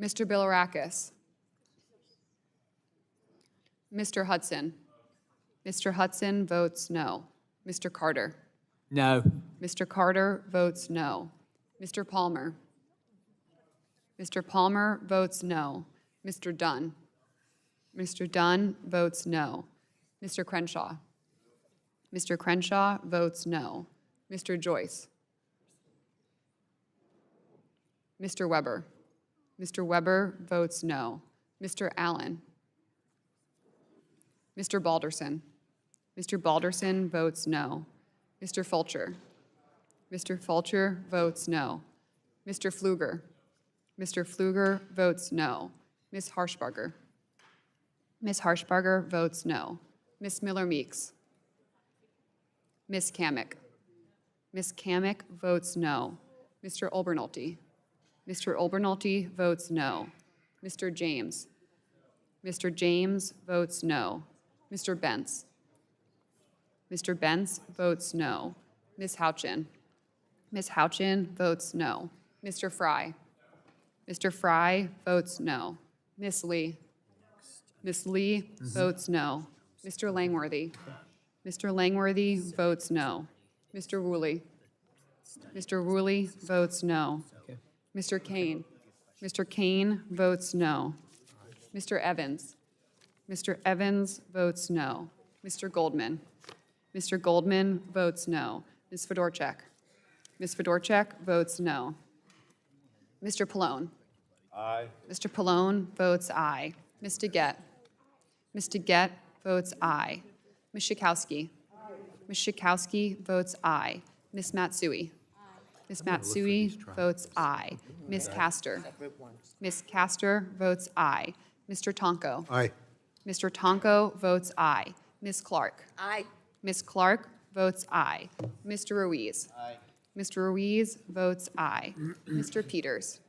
Mr. Bilirakis. Mr. Hudson. Mr. Hudson votes no. Mr. Carter. No. Mr. Carter votes no. Mr. Palmer. Mr. Palmer votes no. Mr. Dunn. Mr. Dunn votes no. Mr. Crenshaw. Mr. Crenshaw votes no. Mr. Joyce. Mr. Weber. Mr. Weber votes no. Mr. Allen. Mr. Balderson. Mr. Balderson votes no. Mr. Fulcher. Mr. Fulcher votes no. Mr. Pfluger. Mr. Pfluger votes no. Ms. Harshbarger. Ms. Harshbarger votes no. Ms. Miller-Meeks. Ms. Kamick. Ms. Kamick votes no. Mr. Obernolte. Mr. Obernolte votes no. Mr. James. Mr. James votes no. Mr. Bentz. Mr. Bentz votes no. Ms. Houchin. Ms. Houchin votes no. Mr. Fry. Mr. Fry votes no. Ms. Lee. Ms. Lee votes no. Mr. Langworthy. Mr. Langworthy votes no. Mr. Woolley. Mr. Woolley votes no. Mr. Kane. Mr. Kane votes no. Mr. Evans. Mr. Evans votes no. Mr. Goldman. Mr. Goldman votes no. Ms. Fedorchak. Ms. Fedorchak votes no. Mr. Pallone. Aye. Mr. Pallone votes aye. Ms. DeGette. Ms. DeGette votes aye. Ms. Schakowsky. Ms. Schakowsky votes aye. Ms. Matsui. Ms. Matsui votes aye. Ms. Castor. Ms. Castor votes aye. Mr. Tonko. Aye. Mr. Tonko votes aye. Ms. Clark. Aye. Ms. Clark votes aye. Mr. Ruiz. Aye. Mr. Ruiz votes aye. Mr. Peters.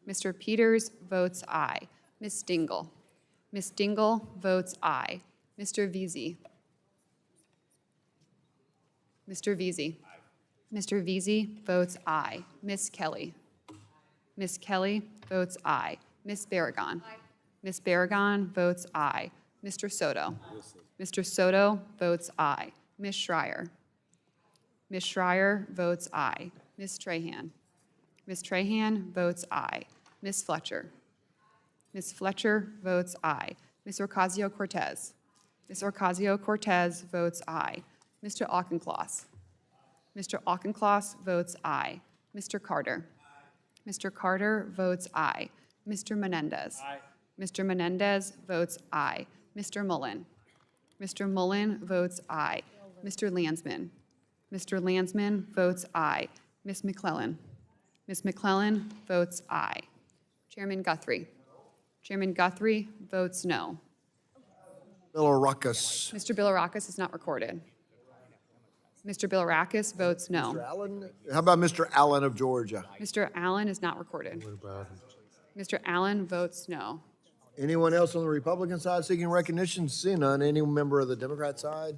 Mr. Peters votes aye. Ms. Dingle. Ms. Dingle votes aye. Mr. Veazey. Mr. Veazey. Mr. Veazey votes aye. Ms. Kelly. Ms. Kelly votes aye. Ms. Barragon. Ms. Barragon votes aye. Mr. Soto. Mr. Soto votes aye. Ms. Schreier. Ms. Schreier votes aye. Ms. Trahan. Ms. Trahan votes aye. Ms. Fletcher. Ms. Fletcher votes aye. Ms. Ocasio-Cortez. Ms. Ocasio-Cortez votes aye. Mr. Auchincloss. Mr. Auchincloss votes aye. Mr. Carter. Mr. Carter votes aye. Mr. Menendez. Mr. Menendez votes aye. Mr. Mullen. Mr. Mullen votes aye. Mr. Landsman. Mr. Landsman votes aye. Ms. McClellan. Ms. McClellan votes aye. Chairman Guthrie. Chairman Guthrie votes no. Bilirakis. Mr. Bilirakis is not recorded. Mr. Bilirakis votes no. Allen? How about Mr. Allen of Georgia? Mr. Allen is not recorded. Mr. Allen votes no. Anyone else on the Republican side seeking recognition? Seeing none. Any member of the Democrat side?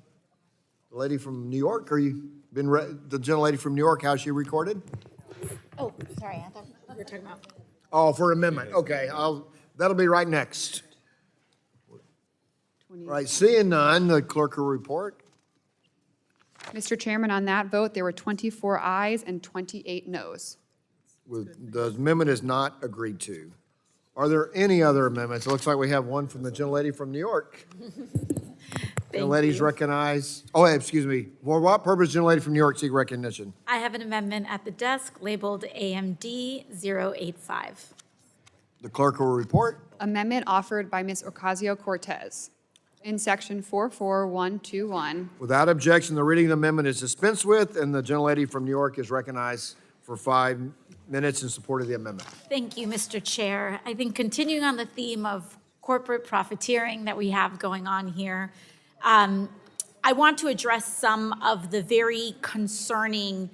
The lady from New York, the gentlelady from New York, how's she recorded? Oh, sorry, I thought we were talking about. Oh, for amendment, okay, that'll be right next. All right, seeing none, the clerk will report. Mr. Chairman, on that vote, there were 24 ayes and 28 noes. The amendment is not agreed to. Are there any other amendments? It looks like we have one from the gentlelady from New York. Gentlelady's recognized. Oh, excuse me. For what purpose, gentlelady from New York seek recognition? I have an amendment at the desk labeled AMD 085. The clerk will report. Amendment offered by Ms. Ocasio-Cortez. In section 44121, Without objection, the reading of the amendment is dispensed with, and the gentlelady from New York is recognized for 5 minutes in support of the amendment. Thank you, Mr. Chair. I think continuing on the theme of corporate profiteering that we have going on here, I want to address some of the very concerning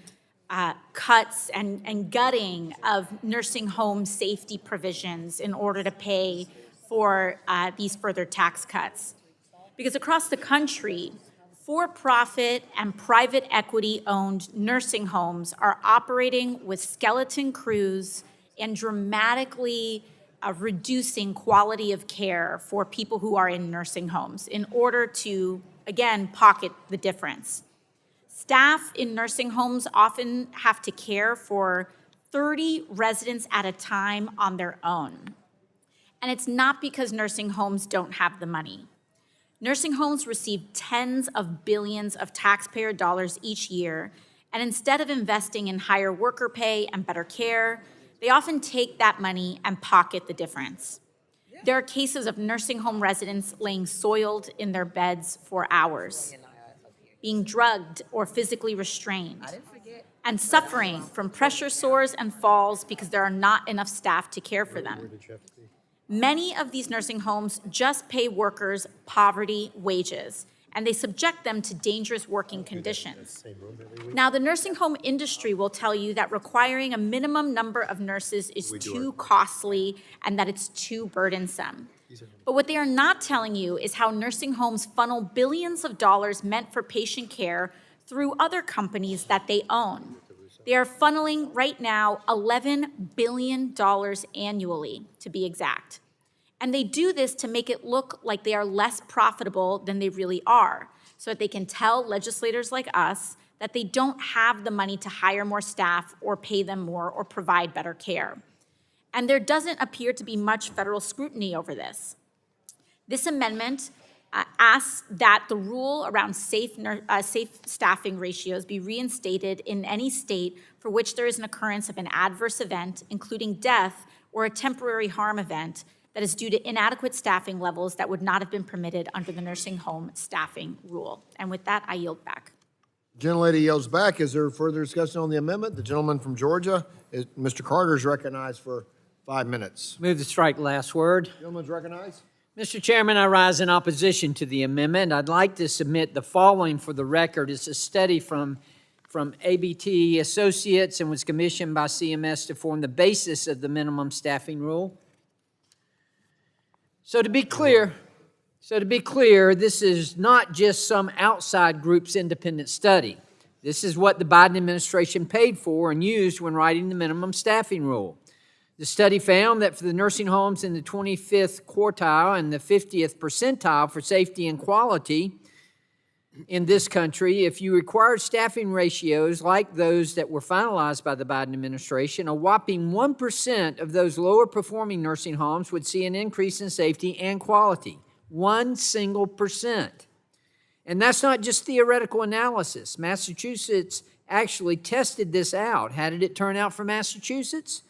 cuts and gutting of nursing home safety provisions in order to pay for these further tax cuts. Because across the country, for-profit and private equity-owned nursing homes are operating with skeleton crews and dramatically reducing quality of care for people who are in nursing homes in order to, again, pocket the difference. Staff in nursing homes often have to care for 30 residents at a time on their own. And it's not because nursing homes don't have the money. Nursing homes receive tens of billions of taxpayer dollars each year, and instead of investing in higher worker pay and better care, they often take that money and pocket the difference. There are cases of nursing home residents laying soiled in their beds for hours, being drugged or physically restrained, and suffering from pressure sores and falls because there are not enough staff to care for them. Many of these nursing homes just pay workers poverty wages, and they subject them to dangerous working conditions. Now, the nursing home industry will tell you that requiring a minimum number of nurses is too costly and that it's too burdensome. But what they are not telling you is how nursing homes funnel billions of dollars meant for patient care through other companies that they own. They are funneling right now $11 billion annually, to be exact. And they do this to make it look like they are less profitable than they really are, so that they can tell legislators like us that they don't have the money to hire more staff or pay them more or provide better care. And there doesn't appear to be much federal scrutiny over this. This amendment asks that the rule around safe staffing ratios be reinstated in any state for which there is an occurrence of an adverse event, including death or a temporary harm event, that is due to inadequate staffing levels that would not have been permitted under the nursing home staffing rule. And with that, I yield back. Gentlelady yields back. Is there further discussion on the amendment? The gentleman from Georgia, Mr. Carter, is recognized for 5 minutes. Move to strike last word. Gentleman's recognized. Mr. Chairman, I rise in opposition to the amendment. I'd like to submit the following for the record. It's a study from ABT Associates and was commissioned by CMS to form the basis of the minimum staffing rule. So to be clear, this is not just some outside group's independent study. This is what the Biden administration paid for and used when writing the minimum staffing rule. The study found that for the nursing homes in the 25th quartile and the 50th percentile for safety and quality in this country, if you required staffing ratios like those that were finalized by the Biden administration, a whopping 1% of those lower performing nursing homes would see an increase in safety and quality. 1%. And that's not just theoretical analysis. Massachusetts actually tested this out. How did it turn out for Massachusetts?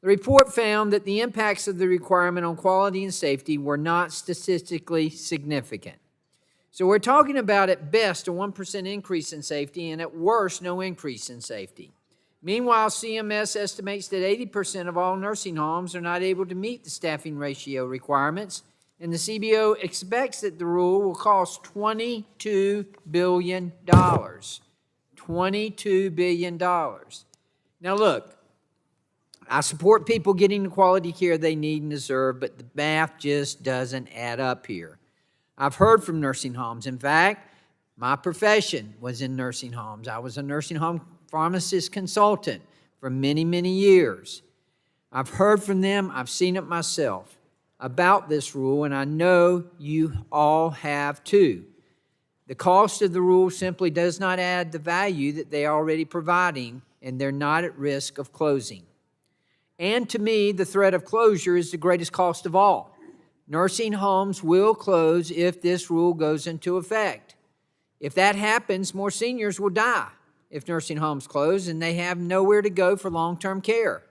The report found that the impacts of the requirement on quality and safety were not statistically significant. So we're talking about, at best, a 1% increase in safety, and at worst, no increase in safety. Meanwhile, CMS estimates that 80% of all nursing homes are not able to meet the staffing ratio requirements, and the CBO expects that the rule will cost $22 billion. $22 billion. Now look, I support people getting the quality care they need and deserve, but the math just doesn't add up here. I've heard from nursing homes. In fact, my profession was in nursing homes. I was a nursing home pharmacist consultant for many, many years. I've heard from them, I've seen it myself, about this rule, and I know you all have too. The cost of the rule simply does not add the value that they are already providing, and they're not at risk of closing. And to me, the threat of closure is the greatest cost of all. Nursing homes will close if this rule goes into effect. If that happens, more seniors will die if nursing homes close and they have nowhere to go for long-term care.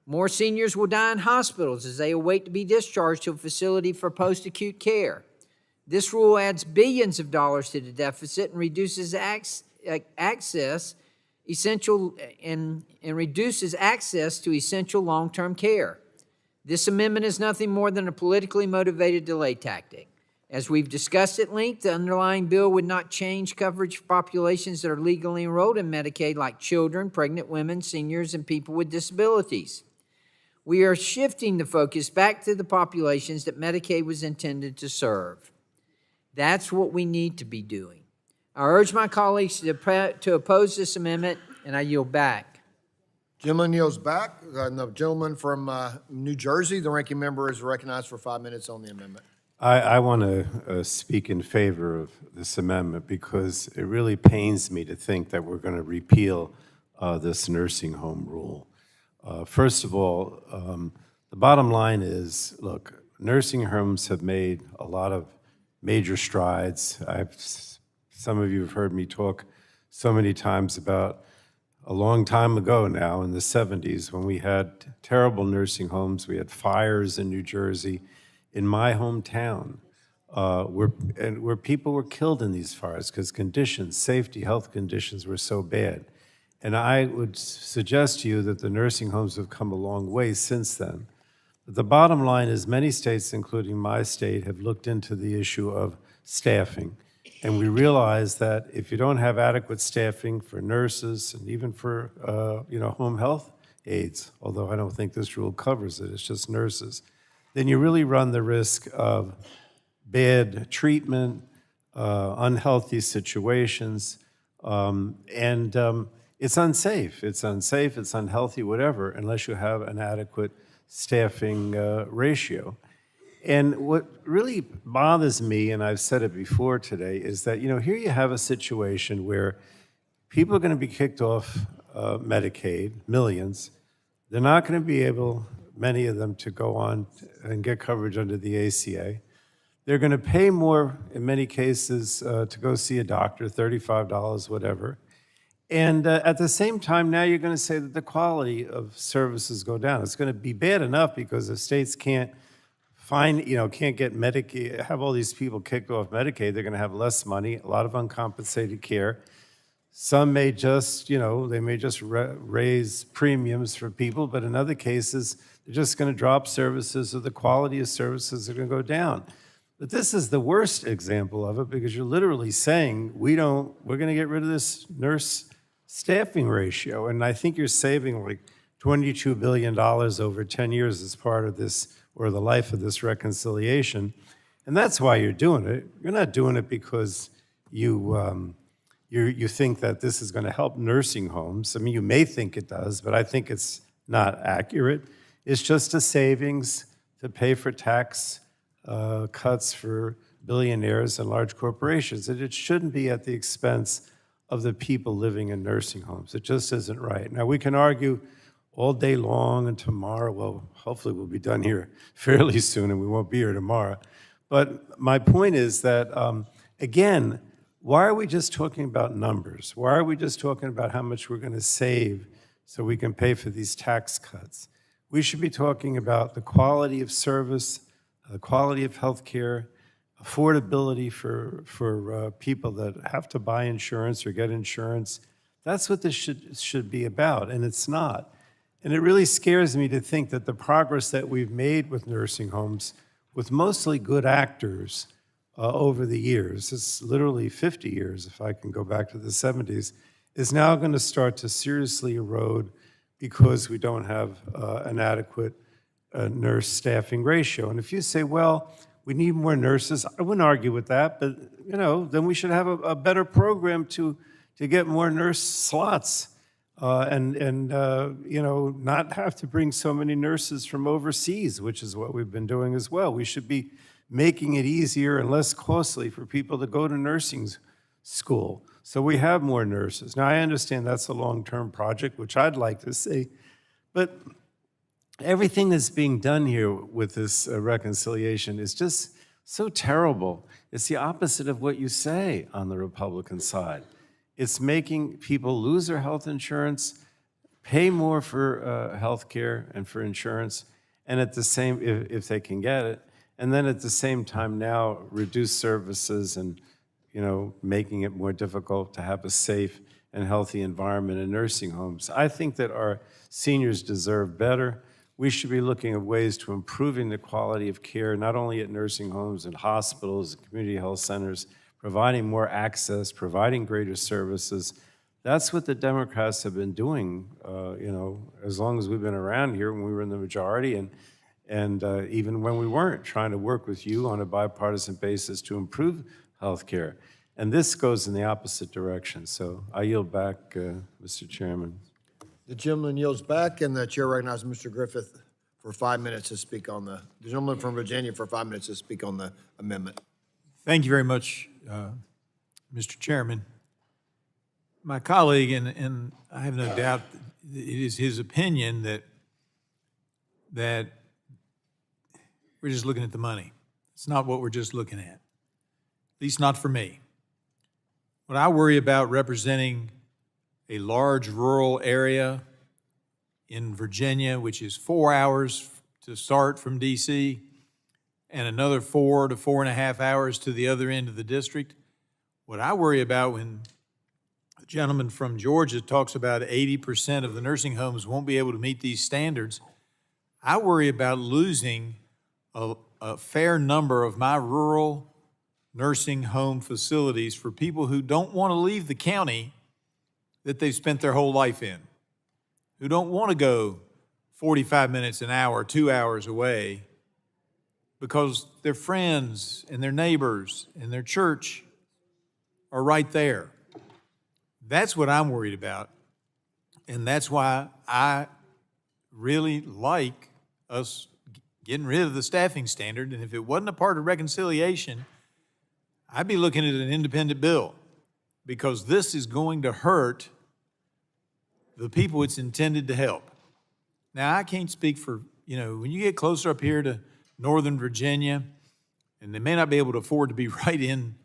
More seniors will die in hospitals as they await to be discharged to a facility for post-acute care. This rule adds billions of dollars to the deficit and reduces access to essential long-term care. This amendment is nothing more than a politically motivated delay tactic. As we've discussed at length, the underlying bill would not change coverage for populations that are legally enrolled in Medicaid, like children, pregnant women, seniors, and people with disabilities. We are shifting the focus back to the populations that Medicaid was intended to serve. That's what we need to be doing. I urge my colleagues to oppose this amendment, and I yield back. Gentleman yields back. And the gentleman from New Jersey, the ranking member, is recognized for 5 minutes on the amendment. I want to speak in favor of this amendment because it really pains me to think that we're going to repeal this nursing home rule. First of all, the bottom line is, look, nursing homes have made a lot of major strides. Some of you have heard me talk so many times about a long time ago now, in the 70s, when we had terrible nursing homes. We had fires in New Jersey, in my hometown, where people were killed in these fires because conditions, safety, health conditions were so bad. And I would suggest to you that the nursing homes have come a long way since then. But the bottom line is many states, including my state, have looked into the issue of staffing. And we realize that if you don't have adequate staffing for nurses and even for home health aides, although I don't think this rule covers it, it's just nurses, then you really run the risk of bad treatment, unhealthy situations, and it's unsafe. It's unsafe, it's unhealthy, whatever, unless you have an adequate staffing ratio. And what really bothers me, and I've said it before today, is that, here you have a situation where people are going to be kicked off Medicaid, millions. They're not going to be able, many of them, to go on and get coverage under the ACA. They're going to pay more, in many cases, to go see a doctor, $35, whatever. And at the same time, now you're going to say that the quality of services go down. It's going to be bad enough because if states can't can't get Medicaid, have all these people kicked off Medicaid, they're going to have less money, a lot of uncompensated care. Some may just, they may just raise premiums for people, but in other cases, they're just going to drop services or the quality of services are going to go down. But this is the worst example of it because you're literally saying, we're going to get rid of this nurse staffing ratio. And I think you're saving like $22 billion over 10 years as part of this, or the life of this reconciliation. And that's why you're doing it. You're not doing it because you think that this is going to help nursing homes. I mean, you may think it does, but I think it's not accurate. It's just a savings to pay for tax cuts for billionaires and large corporations. And it shouldn't be at the expense of the people living in nursing homes. It just isn't right. Now, we can argue all day long and tomorrow. Well, hopefully we'll be done here fairly soon and we won't be here tomorrow. But my point is that, again, why are we just talking about numbers? Why are we just talking about how much we're going to save so we can pay for these tax cuts? We should be talking about the quality of service, the quality of health care, affordability for people that have to buy insurance or get insurance. That's what this should be about, and it's not. And it really scares me to think that the progress that we've made with nursing homes, with mostly good actors over the years, it's literally 50 years if I can go back to the 70s, is now going to start to seriously erode because we don't have an adequate nurse staffing ratio. And if you say, well, we need more nurses, I wouldn't argue with that, but then we should have a better program to get more nurse slots. And not have to bring so many nurses from overseas, which is what we've been doing as well. We should be making it easier and less costly for people to go to nursing school, so we have more nurses. Now, I understand that's a long-term project, which I'd like to see, but everything that's being done here with this reconciliation is just so terrible. It's the opposite of what you say on the Republican side. It's making people lose their health insurance, pay more for health care and for insurance, and at the same, if they can get it, and then at the same time now reduce services and making it more difficult to have a safe and healthy environment in nursing homes. I think that our seniors deserve better. We should be looking at ways to improving the quality of care, not only at nursing homes and hospitals and community health centers, providing more access, providing greater services. That's what the Democrats have been doing, as long as we've been around here, when we were in the majority, and even when we weren't, trying to work with you on a bipartisan basis to improve health care. And this goes in the opposite direction. So I yield back, Mr. Chairman. The gentleman yields back, and the chair recognizes Mr. Griffith for 5 minutes to speak on the gentleman from Virginia for 5 minutes to speak on the amendment. Thank you very much, Mr. Chairman. My colleague, and I have no doubt that it is his opinion that we're just looking at the money. It's not what we're just looking at least not for me. What I worry about representing a large rural area in Virginia, which is 4 hours to start from DC, and another 4 to 4.5 hours to the other end of the district. What I worry about when the gentleman from Georgia talks about 80% of the nursing homes won't be able to meet these standards, I worry about losing a fair number of my rural nursing home facilities for people who don't want to leave the county that they've spent their whole life in, who don't want to go 45 minutes, an hour, 2 hours away because their friends and their neighbors and their church are right there. That's what I'm worried about. And that's why I really like us getting rid of the staffing standard. And if it wasn't a part of reconciliation, I'd be looking at an independent bill because this is going to hurt the people it's intended to help. Now, I can't speak for, when you get closer up here to Northern Virginia, and they may not be able to afford to be right in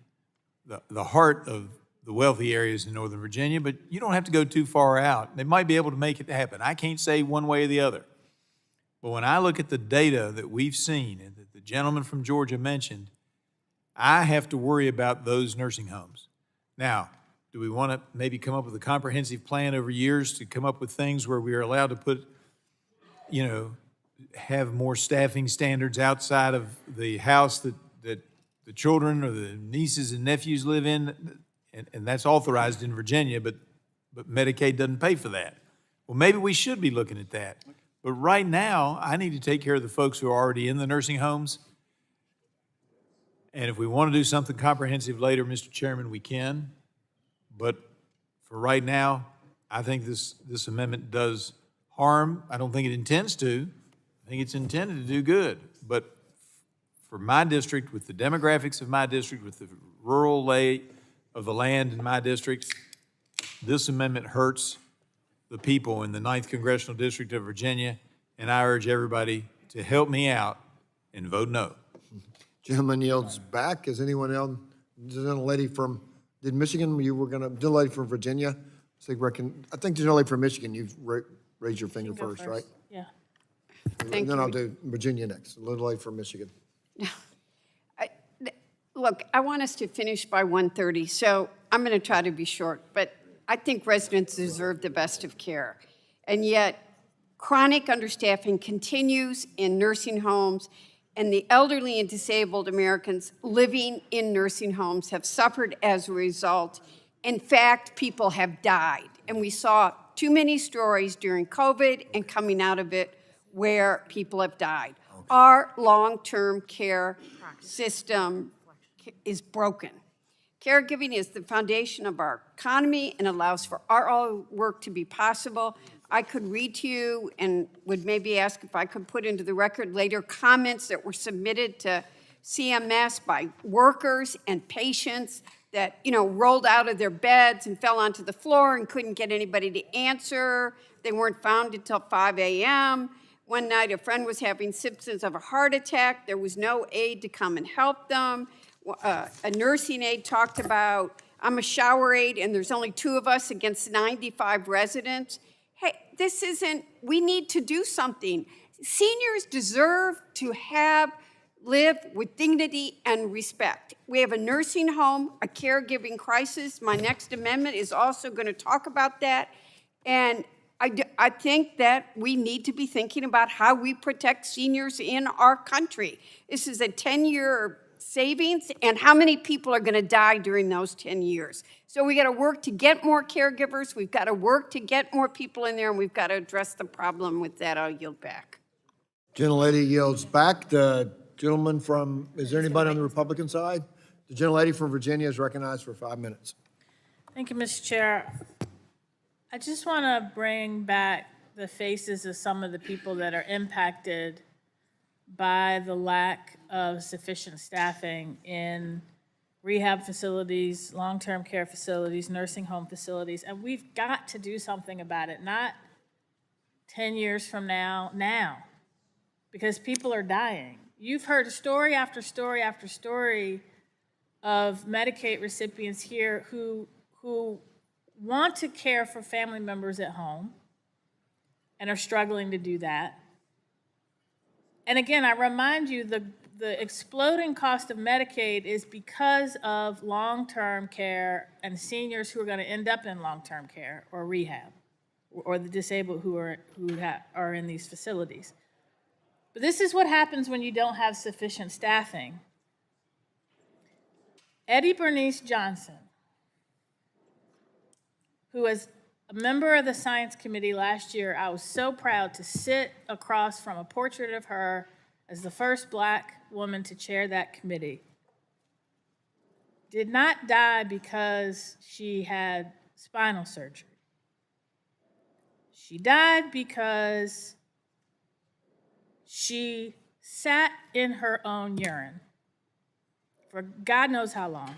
the heart of the wealthy areas in Northern Virginia, but you don't have to go too far out. They might be able to make it happen. I can't say one way or the other. But when I look at the data that we've seen and that the gentleman from Georgia mentioned, I have to worry about those nursing homes. Now, do we want to maybe come up with a comprehensive plan over years to come up with things where we are allowed to put, have more staffing standards outside of the house that the children or the nieces and nephews live in? And that's authorized in Virginia, but Medicaid doesn't pay for that. Well, maybe we should be looking at that. But right now, I need to take care of the folks who are already in the nursing homes. And if we want to do something comprehensive later, Mr. Chairman, we can. But for right now, I think this amendment does harm. I don't think it intends to. I think it's intended to do good. But for my district, with the demographics of my district, with the rural lay of the land in my district, this amendment hurts the people in the 9th Congressional District of Virginia, and I urge everybody to help me out and vote no. Gentleman yields back. Is anyone else? There's a lady from, did Michigan, the lady from Virginia? I think there's a lady from Michigan. You've raised your finger first, right? Yeah. And then I'll do Virginia next. A little lady from Michigan. Look, I want us to finish by 1:30, so I'm going to try to be short, but I think residents deserve the best of care. And yet, chronic understaffing continues in nursing homes, and the elderly and disabled Americans living in nursing homes have suffered as a result. In fact, people have died. And we saw too many stories during COVID and coming out of it where people have died. Our long-term care system is broken. Caregiving is the foundation of our economy and allows for our work to be possible. I could read to you and would maybe ask if I could put into the record later comments that were submitted to CMS by workers and patients that, rolled out of their beds and fell onto the floor and couldn't get anybody to answer. They weren't found until 5 a.m. One night, a friend was having symptoms of a heart attack. There was no aide to come and help them. A nursing aide talked about, I'm a shower aide, and there's only 2 of us against 95 residents. Hey, we need to do something. Seniors deserve to live with dignity and respect. We have a nursing home, a caregiving crisis. My next amendment is also going to talk about that. And I think that we need to be thinking about how we protect seniors in our country. This is a 10-year savings, and how many people are going to die during those 10 years. So we got to work to get more caregivers, we've got to work to get more people in there, and we've got to address the problem. With that, I'll yield back. Gentlelady yields back. The gentleman from, is there anybody on the Republican side? The gentlelady from Virginia is recognized for 5 minutes. Thank you, Mr. Chair. I just want to bring back the faces of some of the people that are impacted by the lack of sufficient staffing in rehab facilities, long-term care facilities, nursing home facilities, and we've got to do something about it, not 10 years from now, because people are dying. You've heard story after story after story of Medicaid recipients here who want to care for family members at home and are struggling to do that. And again, I remind you, the exploding cost of Medicaid is because of long-term care and seniors who are going to end up in long-term care or rehab, or the disabled who are in these facilities. But this is what happens when you don't have sufficient staffing. Eddie Bernice Johnson, who was a member of the Science Committee last year, I was so proud to sit across from a portrait of her as the first Black woman to chair that committee, did not die because she had spinal surgery. She died because she sat in her own urine for God knows how long,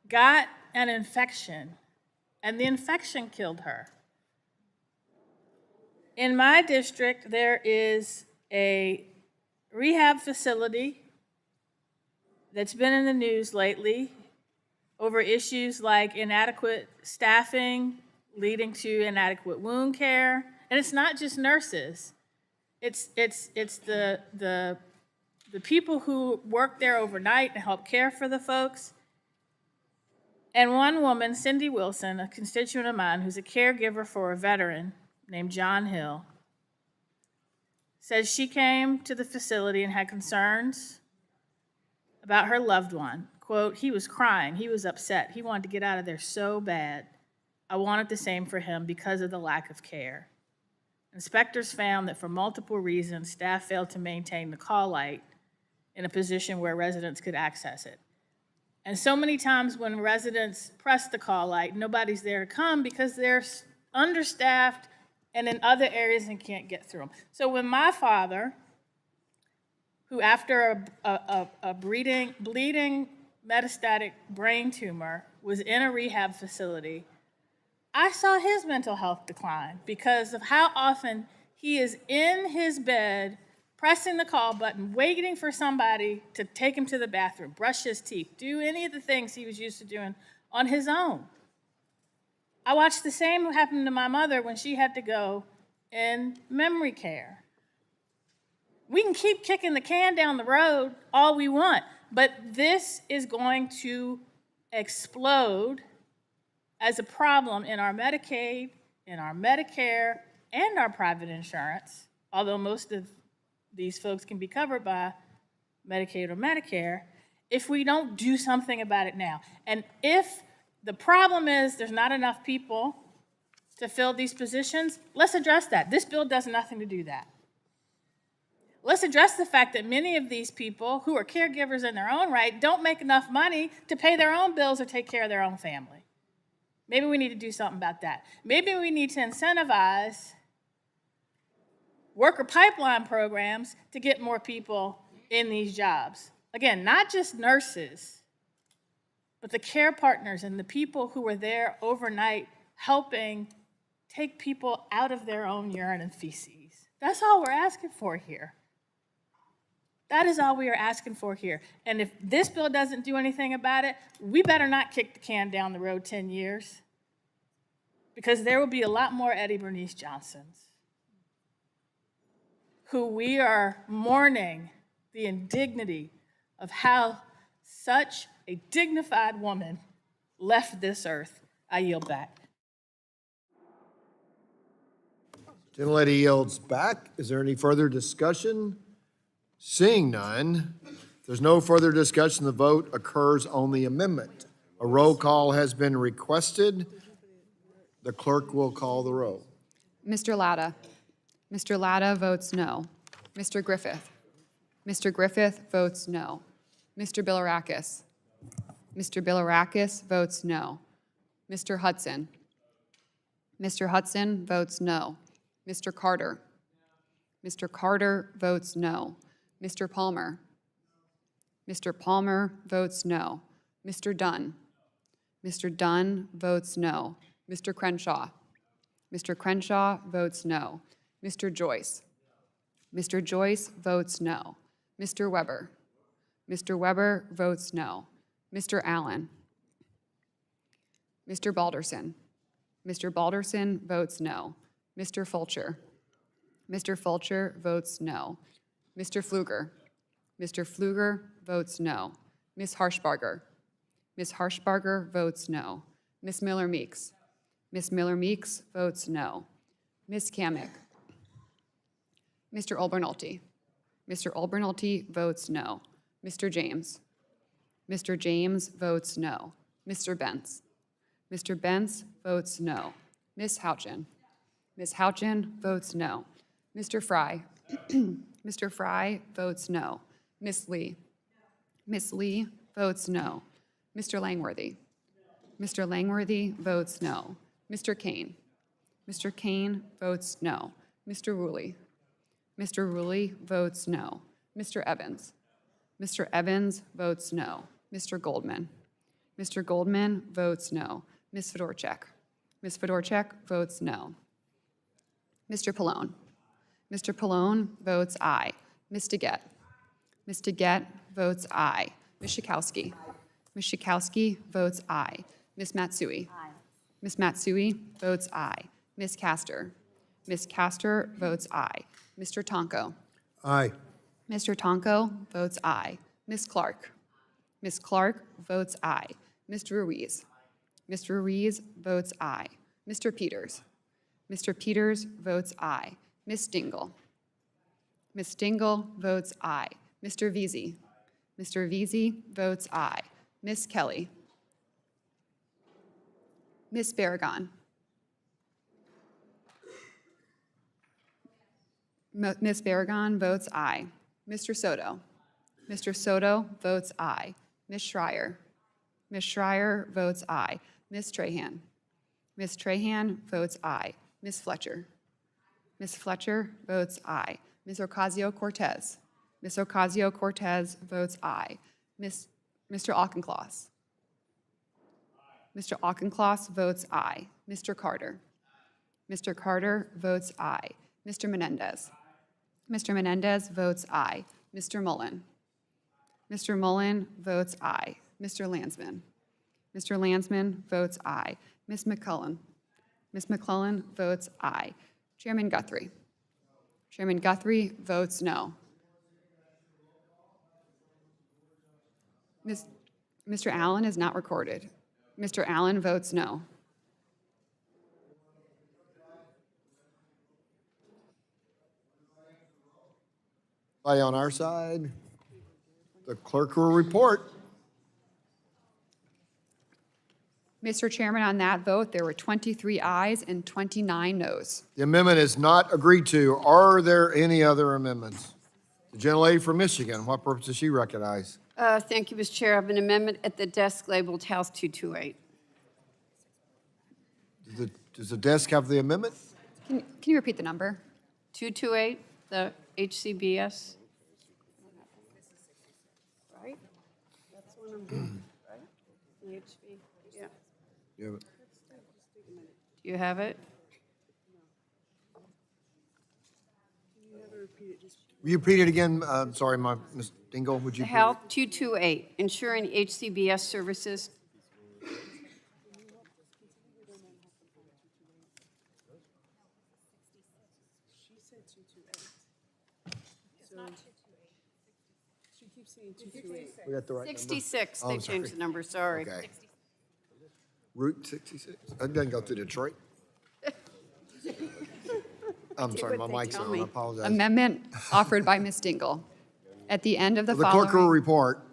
got an infection, and the infection killed her. In my district, there is a rehab facility that's been in the news lately over issues like inadequate staffing leading to inadequate wound care. And it's not just nurses. It's the people who work there overnight and help care for the folks. And one woman, Cindy Wilson, a constituent of mine who's a caregiver for a veteran named John Hill, says she came to the facility and had concerns about her loved one. Quote, he was crying, he was upset, he wanted to get out of there so bad. I wanted the same for him because of the lack of care. Inspectors found that for multiple reasons, staff failed to maintain the call light in a position where residents could access it. And so many times when residents press the call light, nobody's there to come because they're understaffed and in other areas and can't get through them. So when my father, who after a bleeding metastatic brain tumor was in a rehab facility, I saw his mental health decline because of how often he is in his bed pressing the call button, waiting for somebody to take him to the bathroom, brush his teeth, do any of the things he was used to doing on his own. I watched the same happen to my mother when she had to go in memory care. We can keep kicking the can down the road all we want, but this is going to explode as a problem in our Medicaid, in our Medicare, and our private insurance, although most of these folks can be covered by Medicaid or Medicare, if we don't do something about it now. And if the problem is there's not enough people to fill these positions, let's address that. This bill does nothing to do that. Let's address the fact that many of these people who are caregivers in their own right don't make enough money to pay their own bills or take care of their own family. Maybe we need to do something about that. Maybe we need to incentivize worker pipeline programs to get more people in these jobs. Again, not just nurses, but the care partners and the people who are there overnight helping take people out of their own urine and feces. That's all we're asking for here. That is all we are asking for here. And if this bill doesn't do anything about it, we better not kick the can down the road 10 years, because there will be a lot more Eddie Bernice Johnsons who we are mourning the indignity of how such a dignified woman left this earth. I yield back. Gentlelady yields back. Is there any further discussion? Seeing none, if there's no further discussion, the vote occurs on the amendment. A roll call has been requested. The clerk will call the roll. Mr. Latta. Mr. Latta votes no. Mr. Griffith. Mr. Griffith votes no. Mr. Bilirakis. Mr. Bilirakis votes no. Mr. Hudson. Mr. Hudson votes no. Mr. Carter. Mr. Carter votes no. Mr. Palmer. Mr. Palmer votes no. Mr. Dunn. Mr. Dunn votes no. Mr. Crenshaw. Mr. Crenshaw votes no. Mr. Joyce. Mr. Joyce votes no. Mr. Weber. Mr. Weber votes no. Mr. Allen. Mr. Balderson. Mr. Balderson votes no. Mr. Fulcher. Mr. Fulcher votes no. Mr. Pfluger. Mr. Pfluger votes no. Ms. Harshbarger. Ms. Harshbarger votes no. Ms. Miller Meeks. Ms. Miller Meeks votes no. Ms. Kamick. Mr. Olbernolte. Mr. Olbernolte votes no. Mr. James. Mr. James votes no. Mr. Bentz. Mr. Bentz votes no. Ms. Houchin. Ms. Houchin votes no. Mr. Fry. Mr. Fry votes no. Ms. Lee. Ms. Lee votes no. Mr. Langworthy. Mr. Langworthy votes no. Mr. Kane. Mr. Kane votes no. Mr. Ruley. Mr. Ruley votes no. Mr. Evans. Mr. Evans votes no. Mr. Goldman. Mr. Goldman votes no. Ms. Fedorchak. Ms. Fedorchak votes no. Mr. Pallone. Mr. Pallone votes aye. Ms. DeGette. Ms. DeGette votes aye. Ms. Schakowsky. Ms. Schakowsky votes aye. Ms. Matsui. Ms. Matsui votes aye. Ms. Castor. Ms. Castor votes aye. Mr. Tonko. Aye. Mr. Tonko votes aye. Ms. Clark. Ms. Clark votes aye. Mr. Ruiz. Mr. Ruiz votes aye. Mr. Peters. Mr. Peters votes aye. Ms. Dingle. Ms. Dingle votes aye. Mr. Veazey. Mr. Veazey votes aye. Ms. Kelly. Ms. Barragan. Ms. Barragan votes aye. Mr. Soto. Mr. Soto votes aye. Ms. Schreier. Ms. Schreier votes aye. Ms. Trahan. Ms. Trahan votes aye. Ms. Fletcher. Ms. Fletcher votes aye. Ms. Ocasio-Cortez. Ms. Ocasio-Cortez votes aye. Mr. Auchincloss. Mr. Auchincloss votes aye. Mr. Carter. Mr. Carter votes aye. Mr. Menendez. Mr. Menendez votes aye. Mr. Mullen. Mr. Mullen votes aye. Mr. Landsman. Mr. Landsman votes aye. Ms. McClellan. Ms. McClellan votes aye. Chairman Guthrie. Chairman Guthrie votes no. Mr. Allen is not recorded. Mr. Allen votes no. Aye on our side. The clerk will report. Mr. Chairman, on that vote, there were 23 ayes and 29 noes. The amendment is not agreed to. Are there any other amendments? The gentlelady from Michigan, what purpose does she recognize? Thank you, Mr. Chair. I have an amendment at the desk labeled House 228. Does the desk have the amendment? Can you repeat the number? 228, the HCBS. Right? That's the one I'm doing, right? The HB, yeah. You have it. Do you have it? Will you repeat it again? Sorry, Ms. Dingle, would you? Health 228, ensuring HCBS services. We got the right number? 66, Oh, they I'm sorry. changed the number, sorry. Okay. Route 66? That doesn't go through Detroit? I'm sorry, my what they mic's tell on, me. I apologize. Amendment offered by Ms. Dingle. At the end of the The clerk will following, report.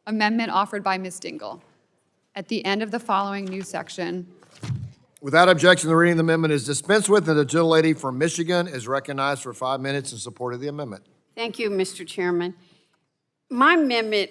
amendment offered by Ms. Dingle. At the end of the following new section, Without objection, the reading of the amendment is dispensed with, and the gentlelady from Michigan is recognized for 5 minutes in support of the amendment. Thank you, Mr. Chairman. My amendment,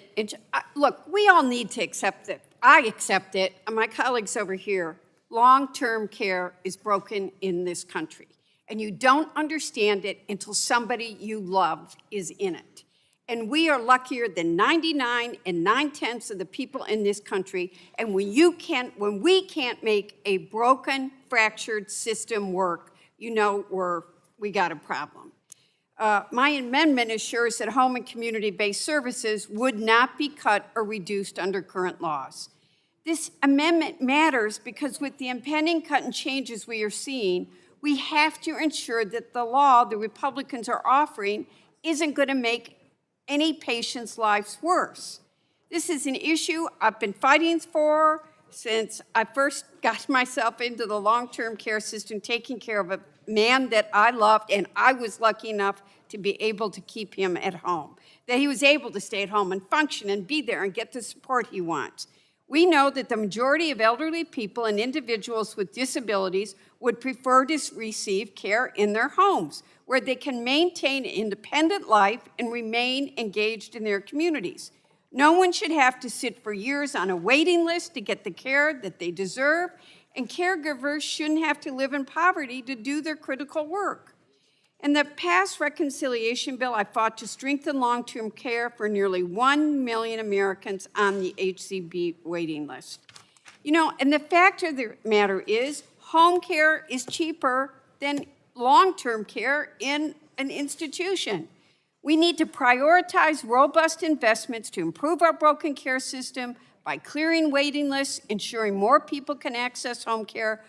look, we all need to accept it. I accept it, and my colleagues over here. Long-term care is broken in this country, and you don't understand it until somebody you love is in it. And we are luckier than 99 9/10 of the people in this country, and when we can't make a broken, fractured system work, you know we got a problem. My amendment assures that home and community-based services would not be cut or reduced under current laws. This amendment matters because with the impending cut and changes we are seeing, we have to ensure that the law the Republicans are offering isn't going to make any patient's lives worse. This is an issue I've been fighting for since I first got myself into the long-term care system, taking care of a man that I loved, and I was lucky enough to be able to keep him at home, that he was able to stay at home and function and be there and get the support he wants. We know that the majority of elderly people and individuals with disabilities would prefer to receive care in their homes, where they can maintain an independent life and remain engaged in their communities. No one should have to sit for years on a waiting list to get the care that they deserve, and caregivers shouldn't have to live in poverty to do their critical work. In the past reconciliation bill, I fought to strengthen long-term care for nearly 1 million Americans on the HCB waiting list. You know, and the fact of the matter is, home care is cheaper than long-term care in an institution. We need to prioritize robust investments to improve our broken care system by clearing waiting lists, ensuring more people can access home care,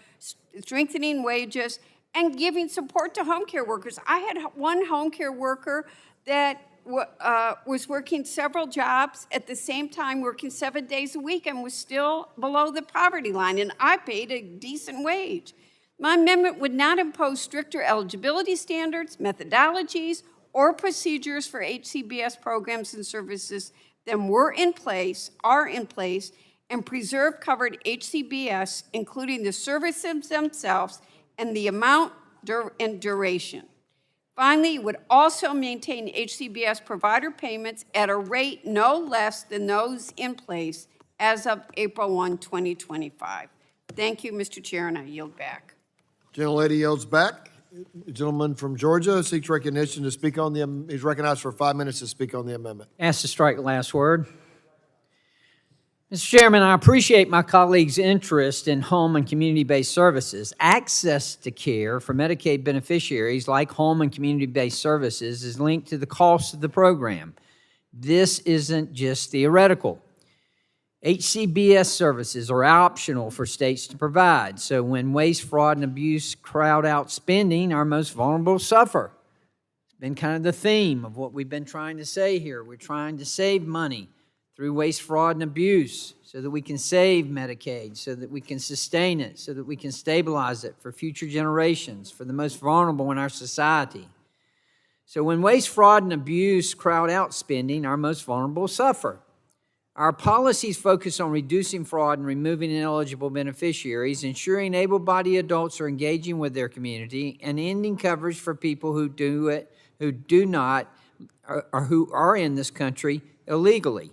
strengthening wages, and giving support to home care workers. I had one home care worker that was working several jobs at the same time, working 7 days a week, and was still below the poverty line, and I paid a decent wage. My amendment would not impose stricter eligibility standards, methodologies, or procedures for HCBS programs and services than are in place, and preserve covered HCBS, including the services themselves and the amount and duration. Finally, it would also maintain HCBS provider payments at a rate no less than those in place as of April 1, 2025. Thank you, Mr. Chair, and I yield back. Gentlelady yields back. The gentleman from Georgia seeks recognition to speak on the, he's recognized for 5 minutes to speak on the amendment. Asked to strike last word. Mr. Chairman, I appreciate my colleagues' interest in home and community-based services. Access to care for Medicaid beneficiaries like home and community-based services is linked to the cost of the program. This isn't just theoretical. HCBS services are optional for states to provide, so when waste, fraud, and abuse crowd out spending, our most vulnerable suffer. It's been kind of the theme of what we've been trying to say here. We're trying to save money through waste, fraud, and abuse so that we can save Medicaid, so that we can sustain it, so that we can stabilize it for future generations, for the most vulnerable in our society. So when waste, fraud, and abuse crowd out spending, our most vulnerable suffer. Our policies focus on reducing fraud and removing ineligible beneficiaries, ensuring able-bodied adults are engaging with their community, and ending coverage for people who do not, or who are in this country illegally.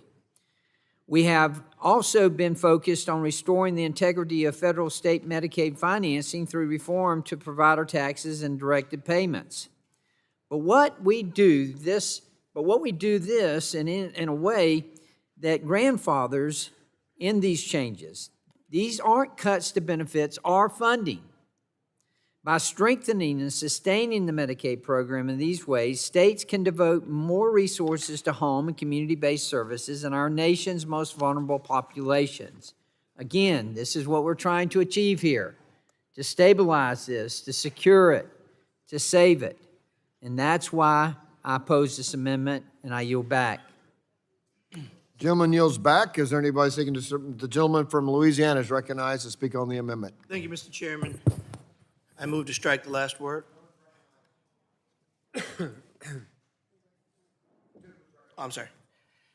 We have also been focused on restoring the integrity of federal state Medicaid financing through reform to provider taxes and directed payments. But we do this in a way that grandfathers in these changes. These aren't cuts to benefits or funding. By strengthening and sustaining the Medicaid program in these ways, states can devote more resources to home and community-based services in our nation's most vulnerable populations. Again, this is what we're trying to achieve here, to stabilize this, to secure it, to save it. And that's why I oppose this amendment, and I yield back. Gentleman yields back. Is there anybody seeking to serve? The gentleman from Louisiana is recognized to speak on the amendment. Thank you, Mr. Chairman. I move to strike the last word. I'm sorry.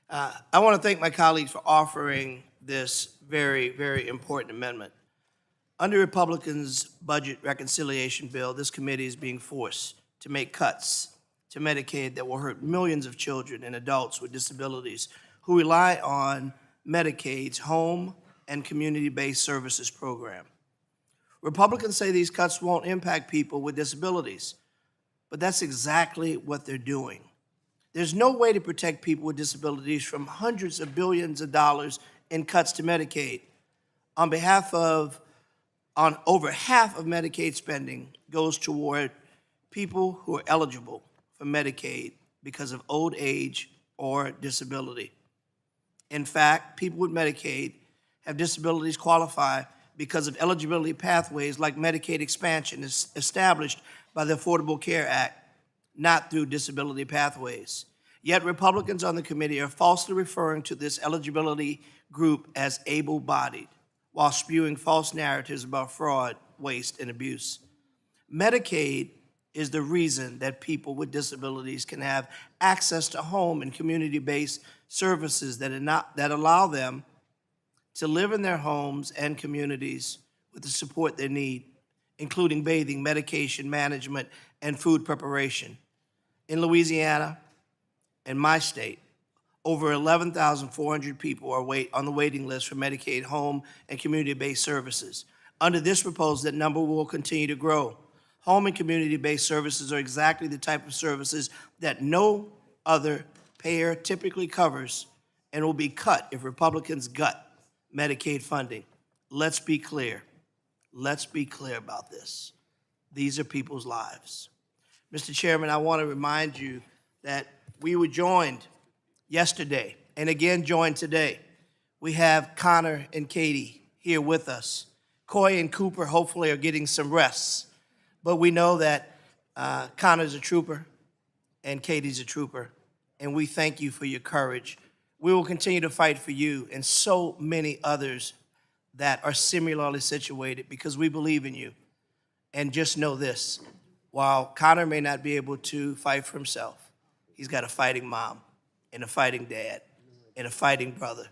I want to thank my colleagues for offering this very, very important amendment. Under Republicans' budget reconciliation bill, this committee is being forced to make cuts to Medicaid that will hurt millions of children and adults with disabilities who rely on Medicaid's home and community-based services program. Republicans say these cuts won't impact people with disabilities, but that's exactly what they're doing. There's no way to protect people with disabilities from hundreds of billions of dollars in cuts to Medicaid. On over half of Medicaid spending goes toward people who are eligible for Medicaid because of old age or disability. In fact, people with Medicaid have disabilities qualify because of eligibility pathways like Medicaid expansion is established by the Affordable Care Act, not through disability pathways. Yet Republicans on the committee are falsely referring to this eligibility group as able-bodied, while spewing false narratives about fraud, waste, and abuse. Medicaid is the reason that people with disabilities can have access to home and community-based services that allow them to live in their homes and communities with the support they need, including bathing, medication management, and food preparation. In Louisiana, in my state, over 11,400 people are on the waiting list for Medicaid home and community-based services. Under this proposal, that number will continue to grow. Home and community-based services are exactly the type of services that no other payer typically covers and will be cut if Republicans gut Medicaid funding. Let's be clear. Let's be clear about this. These are people's lives. Mr. Chairman, I want to remind you that we were joined yesterday and again joined today. We have Connor and Katie here with us. Coy and Cooper hopefully are getting some rest, but we know that Connor's a trooper and Katie's a trooper, and we thank you for your courage. We will continue to fight for you and so many others that are similarly situated because we believe in you. And just know this, while Connor may not be able to fight for himself, he's got a fighting mom and a fighting dad and a fighting brother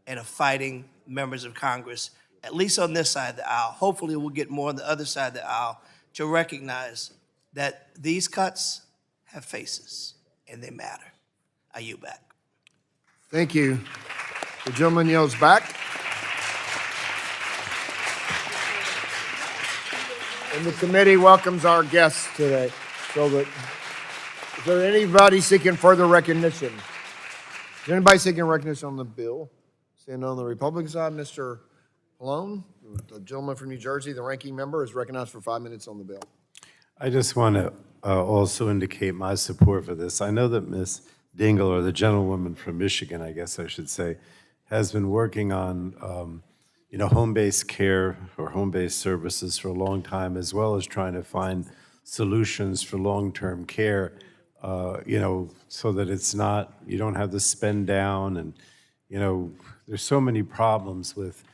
and a fighting members of Congress, at least on this side of the aisle. Hopefully we'll get more on the other side of the aisle to recognize that these cuts have faces and they matter. I yield back. Thank you. The gentleman yields back. And the committee welcomes our guests today. So that, is there anybody seeking further recognition? Is anybody seeking recognition on the bill? Standing on the Republican side, Mr. Pallone, the gentleman from New Jersey, the ranking member, is recognized for 5 minutes on the bill. I just want to also indicate my support for this. I know that Ms. Dingell, or the gentlewoman from Michigan, I guess I should say, has been working on home-based care or home-based services for a long time, as well as trying to find solutions for long-term care, so that it's not, you don't have to spend down, and, there's so many problems with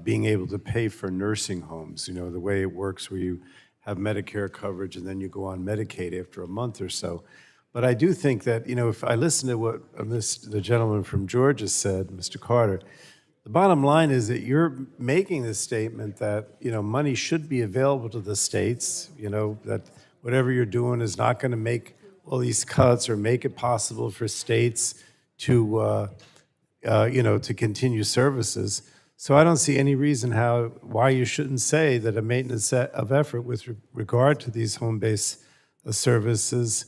being able to pay for nursing homes, the way it works where you have Medicare coverage and then you go on Medicaid after a month or so. But I do think that, if I listen to what the gentleman from Georgia said, Mr. Carter, the bottom line is that you're making this statement that, money should be available to the states, that whatever you're doing is not going to make all these cuts or make it possible for states to, to continue services. So I don't see any reason why you shouldn't say that a maintenance of effort with regard to these home-based services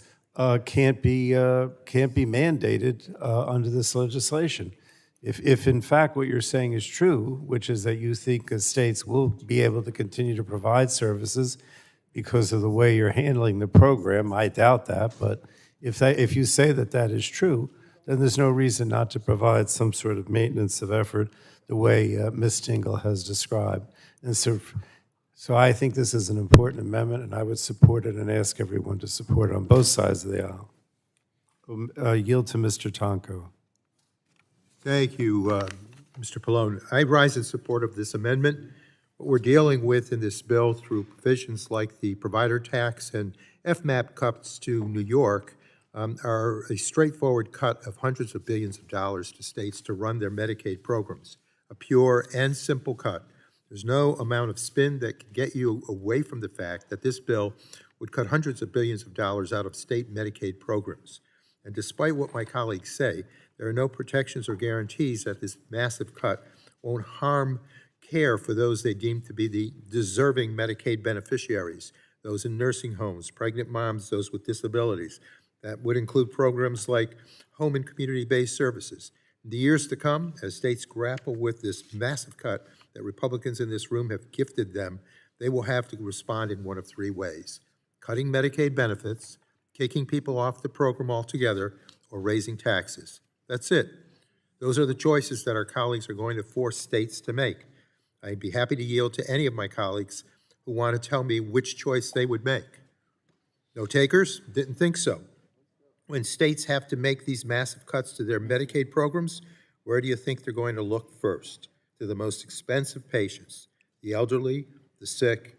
can't be mandated under this legislation. If in fact what you're saying is true, which is that you think the states will be able to continue to provide services because of the way you're handling the program, I doubt that, but if you say that that is true, then there's no reason not to provide some sort of maintenance of effort the way Ms. Dingell has described. And so I think this is an important amendment, and I would support it and ask everyone to support it on both sides of the aisle. Yield to Mr. Tonko. Thank you, Mr. Pallone. I rise in support of this amendment. What we're dealing with in this bill through provisions like the provider tax and FMAP cuts to New York are a straightforward cut of hundreds of billions of dollars to states to run their Medicaid programs, a pure and simple cut. There's no amount of spin that can get you away from the fact that this bill would cut hundreds of billions of dollars out of state Medicaid programs. And despite what my colleagues say, there are no protections or guarantees that this massive cut won't harm care for those they deem to be the deserving Medicaid beneficiaries, those in nursing homes, pregnant moms, those with disabilities. That would include programs like home and community-based services. In the years to come, as states grapple with this massive cut that Republicans in this room have gifted them, they will have to respond in one of three ways: cutting Medicaid benefits, kicking people off the program altogether, or raising taxes. That's it. Those are the choices that our colleagues are going to force states to make. I'd be happy to yield to any of my colleagues who want to tell me which choice they would make. No takers? Didn't think so. When states have to make these massive cuts to their Medicaid programs, where do you think they're going to look first? To the most expensive patients, the elderly, the sick,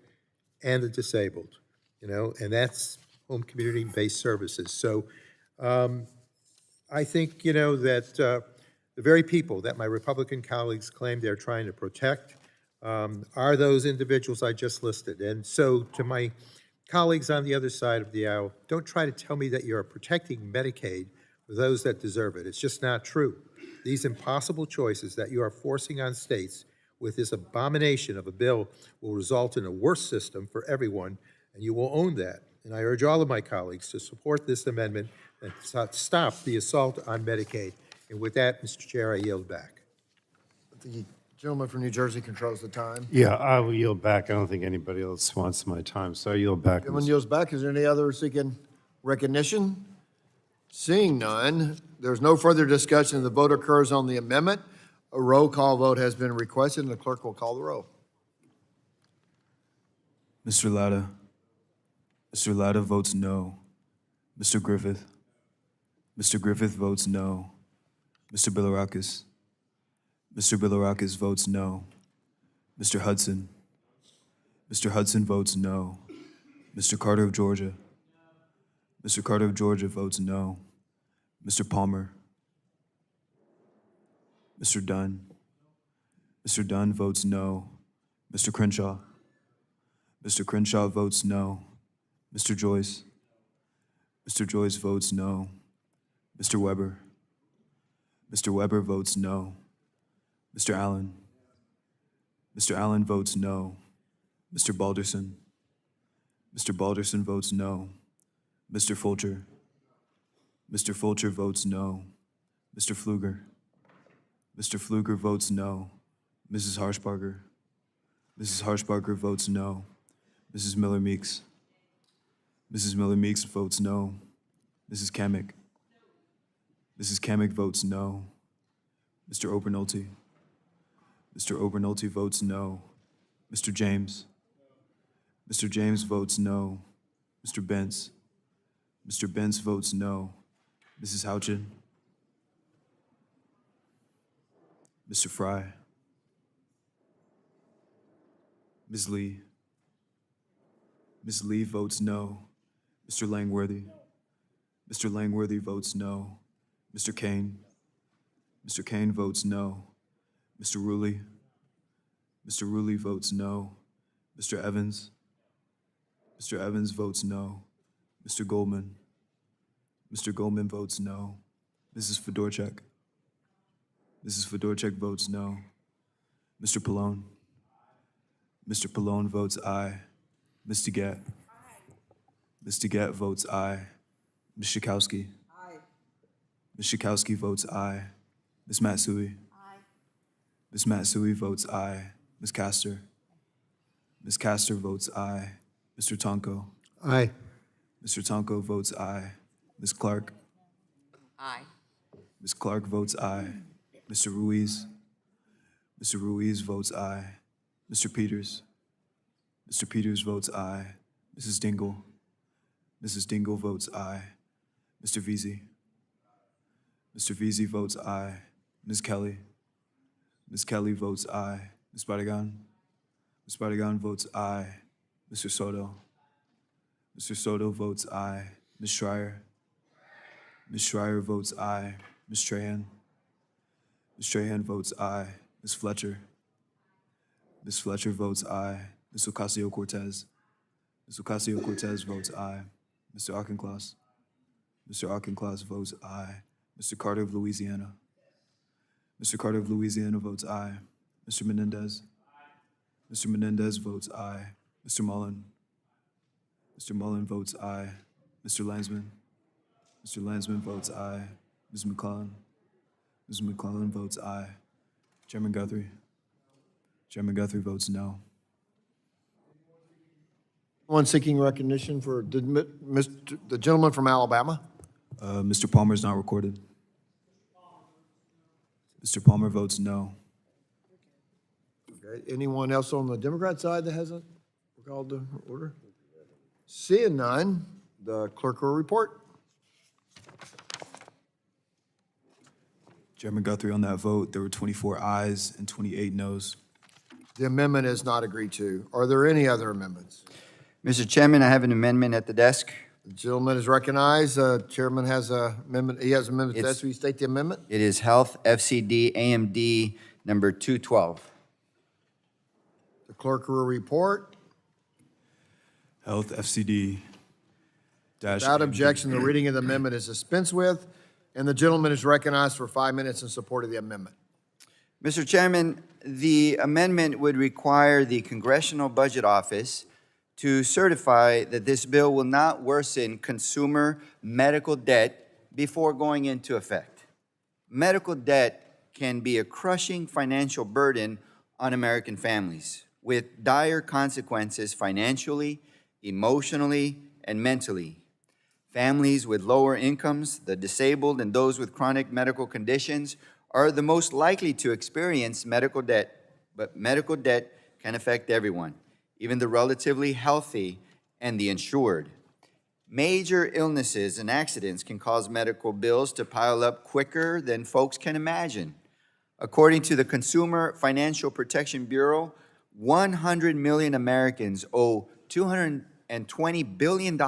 and the disabled, and that's home community-based services. So I think, that the very people that my Republican colleagues claim they're trying to protect are those individuals I just listed. And so to my colleagues on the other side of the aisle, don't try to tell me that you're protecting Medicaid for those that deserve it. It's just not true. These impossible choices that you are forcing on states with this abomination of a bill will result in a worse system for everyone and you will own that. And I urge all of my colleagues to support this amendment and stop the assault on Medicaid. And with that, Mr. Chair, I yield back. The gentleman from New Jersey controls the time. Yeah, I will yield back. I don't think anybody else wants my time, so I yield back. Gentleman yields back. Is there any other seeking recognition? Seeing none, there's no further discussion. The vote occurs on the amendment. A roll call vote has been requested, and the clerk will call the roll. Mr. Latta. Mr. Latta votes no. Mr. Griffith. Mr. Griffith votes no. Mr. Bilirakis. Mr. Bilirakis votes no. Mr. Hudson. Mr. Hudson votes no. Mr. Carter of Georgia. Mr. Carter of Georgia votes no. Mr. Palmer. Mr. Dunn. Mr. Dunn votes no. Mr. Crenshaw. Mr. Crenshaw votes no. Mr. Joyce. Mr. Joyce votes no. Mr. Weber. Mr. Weber votes no. Mr. Allen. Mr. Allen votes no. Mr. Balderson. Mr. Balderson votes no. Mr. Fulcher. Mr. Fulcher votes no. Mr. Pfluger. Mr. Pfluger votes no. Mrs. Harshbarger. Mrs. Harshbarger votes no. Mrs. Miller Meeks. Mrs. Miller Meeks votes no. Mrs. Kamick. Mrs. Kamick votes no. Mr. Obernolte. Mr. Obernolte votes no. Mr. James. Mr. James votes no. Mr. Bentz. Mr. Bentz votes no. Mrs. Houchin. Mr. Fry. Ms. Lee. Ms. Lee votes no. Mr. Langworthy. Mr. Langworthy votes no. Mr. Kane. Mr. Kane votes no. Mr. Rulli. Mr. Rulli votes no. Mr. Evans. Mr. Evans votes no. Mr. Goldman. Mr. Goldman votes no. Mrs. Fedorchak. Mrs. Fedorchak votes no. Mr. Pallone. Mr. Pallone votes aye. Ms. DeGette. Ms. DeGette votes aye. Ms. Schakowsky. Ms. Schakowsky votes aye. Ms. Matsui. Ms. Matsui votes aye. Ms. Castor. Ms. Castor votes aye. Mr. Tonko. Aye. Mr. Tonko votes aye. Ms. Clark. Aye. Ms. Clark votes aye. Mr. Ruiz. Mr. Ruiz votes aye. Mr. Peters. Mr. Peters votes aye. Mrs. Dingle. Mrs. Dingle votes aye. Mr. Veazey. Mr. Veazey votes aye. Ms. Kelly. Ms. Kelly votes aye. Ms. Barragan. Ms. Barragan votes aye. Mr. Soto. Mr. Soto votes aye. Ms. Schreier. Ms. Schreier votes aye. Ms. Trahan. Ms. Trahan votes aye. Ms. Fletcher. Ms. Fletcher votes aye. Ms. Ocasio-Cortez. Ms. Ocasio-Cortez votes aye. Mr. Auchincloss. Mr. Auchincloss votes aye. Mr. Carter of Louisiana. Mr. Carter of Louisiana votes aye. Mr. Menendez. Mr. Menendez votes aye. Mr. Mullen. Mr. Mullen votes aye. Mr. Landsman. Mr. Landsman votes aye. Ms. McClellan. Ms. McClellan votes aye. Chairman Guthrie. Chairman Guthrie votes no. One seeking recognition for the gentleman from Alabama. Mr. Palmer is not recorded. Mr. Palmer votes no. Okay. Anyone else on the Democrat side that hasn't called to order? Seeing none, the clerk will report. Chairman Guthrie, on that vote, there were 24 ayes and 28 noes. The amendment is not agreed to. Are there any other amendments? Mr. Chairman, I have an amendment at the desk. The gentleman is recognized. Chairman has a amendment. He has an amendment. It's- Will you state the amendment? It is Health FCD AMD number 212. The clerk will report. Health FCD dash. Without objection, the reading of the amendment is dispensed with, and the gentleman is recognized for 5 minutes in support of the amendment. Mr. Chairman, the amendment would require the Congressional Budget Office to certify that this bill will not worsen consumer medical debt before going into effect. Medical debt can be a crushing financial burden on American families, with dire consequences financially, emotionally, and mentally. Families with lower incomes, the disabled, and those with chronic medical conditions are the most likely to experience medical debt, but medical debt can affect everyone, even the relatively healthy and the insured. Major illnesses and accidents can cause medical bills to pile up quicker than folks can imagine. According to the Consumer Financial Protection Bureau, 100 million Americans owe $220 billion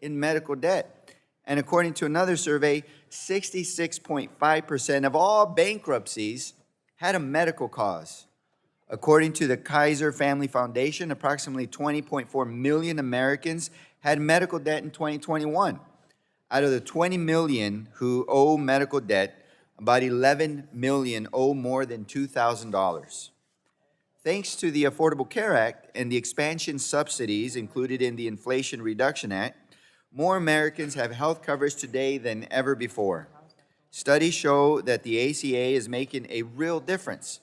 in medical debt. And according to another survey, 66.5% of all bankruptcies had a medical cause. According to the Kaiser Family Foundation, approximately 20.4 million Americans had medical debt in 2021. Out of the 20 million who owe medical debt, about 11 million owe more than $2,000. Thanks to the Affordable Care Act and the expansion subsidies included in the Inflation Reduction Act, more Americans have health coverage today than ever before. Studies show that the ACA is making a real difference.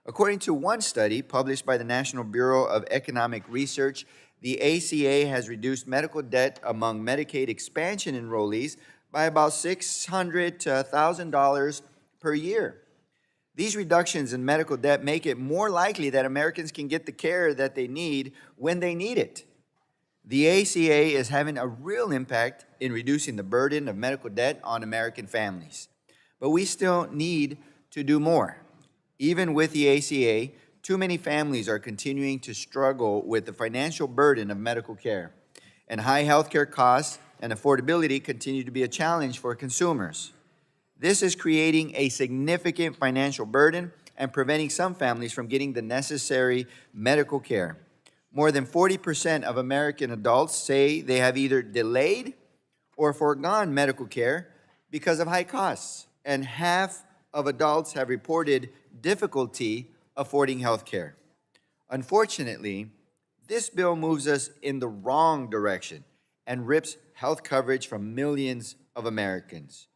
According to one study published by the National Bureau of Economic Research, the ACA has reduced medical debt among Medicaid expansion enrollees by about $600 to $1,000 per year. These reductions in medical debt make it more likely that Americans can get the care that they need when they need it. The ACA is having a real impact in reducing the burden of medical debt on American families. But we still need to do more. Even with the ACA, too many families are continuing to struggle with the financial burden of medical care, and high healthcare costs and affordability continue to be a challenge for consumers. This is creating a significant financial burden and preventing some families from getting the necessary medical care. More than 40% of American adults say they have either delayed or foregone medical care because of high costs, and half of adults have reported difficulty affording health care. Unfortunately, this bill moves us in the wrong direction and rips health coverage from millions of Americans.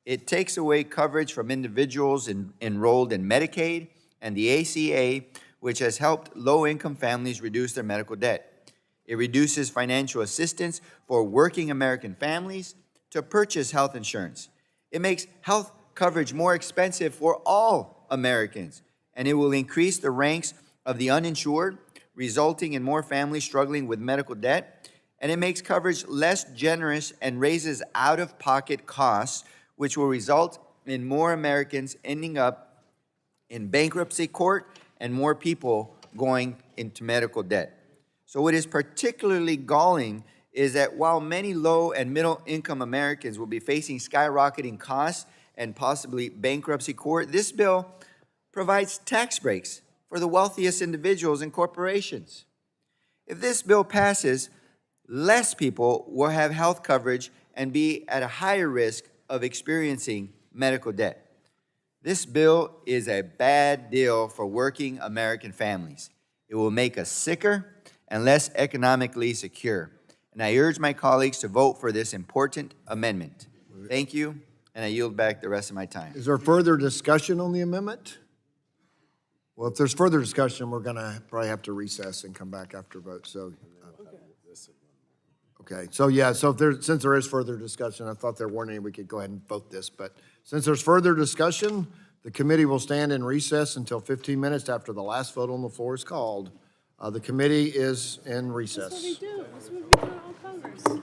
It takes away coverage from individuals enrolled in Medicaid and the ACA, which has helped low-income families reduce their medical debt. It reduces financial assistance for working American families to purchase health insurance. It makes health coverage more expensive for all Americans, and it will increase the ranks of the uninsured, resulting in more families struggling with medical debt. And it makes coverage less generous and raises out-of-pocket costs, which will result in more Americans ending up in bankruptcy court and more people going into medical debt. So what is particularly galling is that while many low and middle income Americans will be facing skyrocketing costs and possibly bankruptcy court, this bill provides tax breaks for the wealthiest individuals and corporations. If this bill passes, less people will have health coverage and be at a higher risk of experiencing medical debt. This bill is a bad deal for working American families. It will make us sicker and less economically secure. And I urge my colleagues to vote for this important amendment. Thank you, and I yield back the rest of my time. Is there further discussion on the amendment? Well, if there's further discussion, we're going to probably have to recess and come back after vote. So, okay. So yeah. So since there is further discussion, I thought there weren't any. We could go ahead and vote this. But since there's further discussion, the committee will stand in recess until 15 minutes after the last vote on the floor is called. The committee is in recess. That's what we do. That's what we do in all Congress.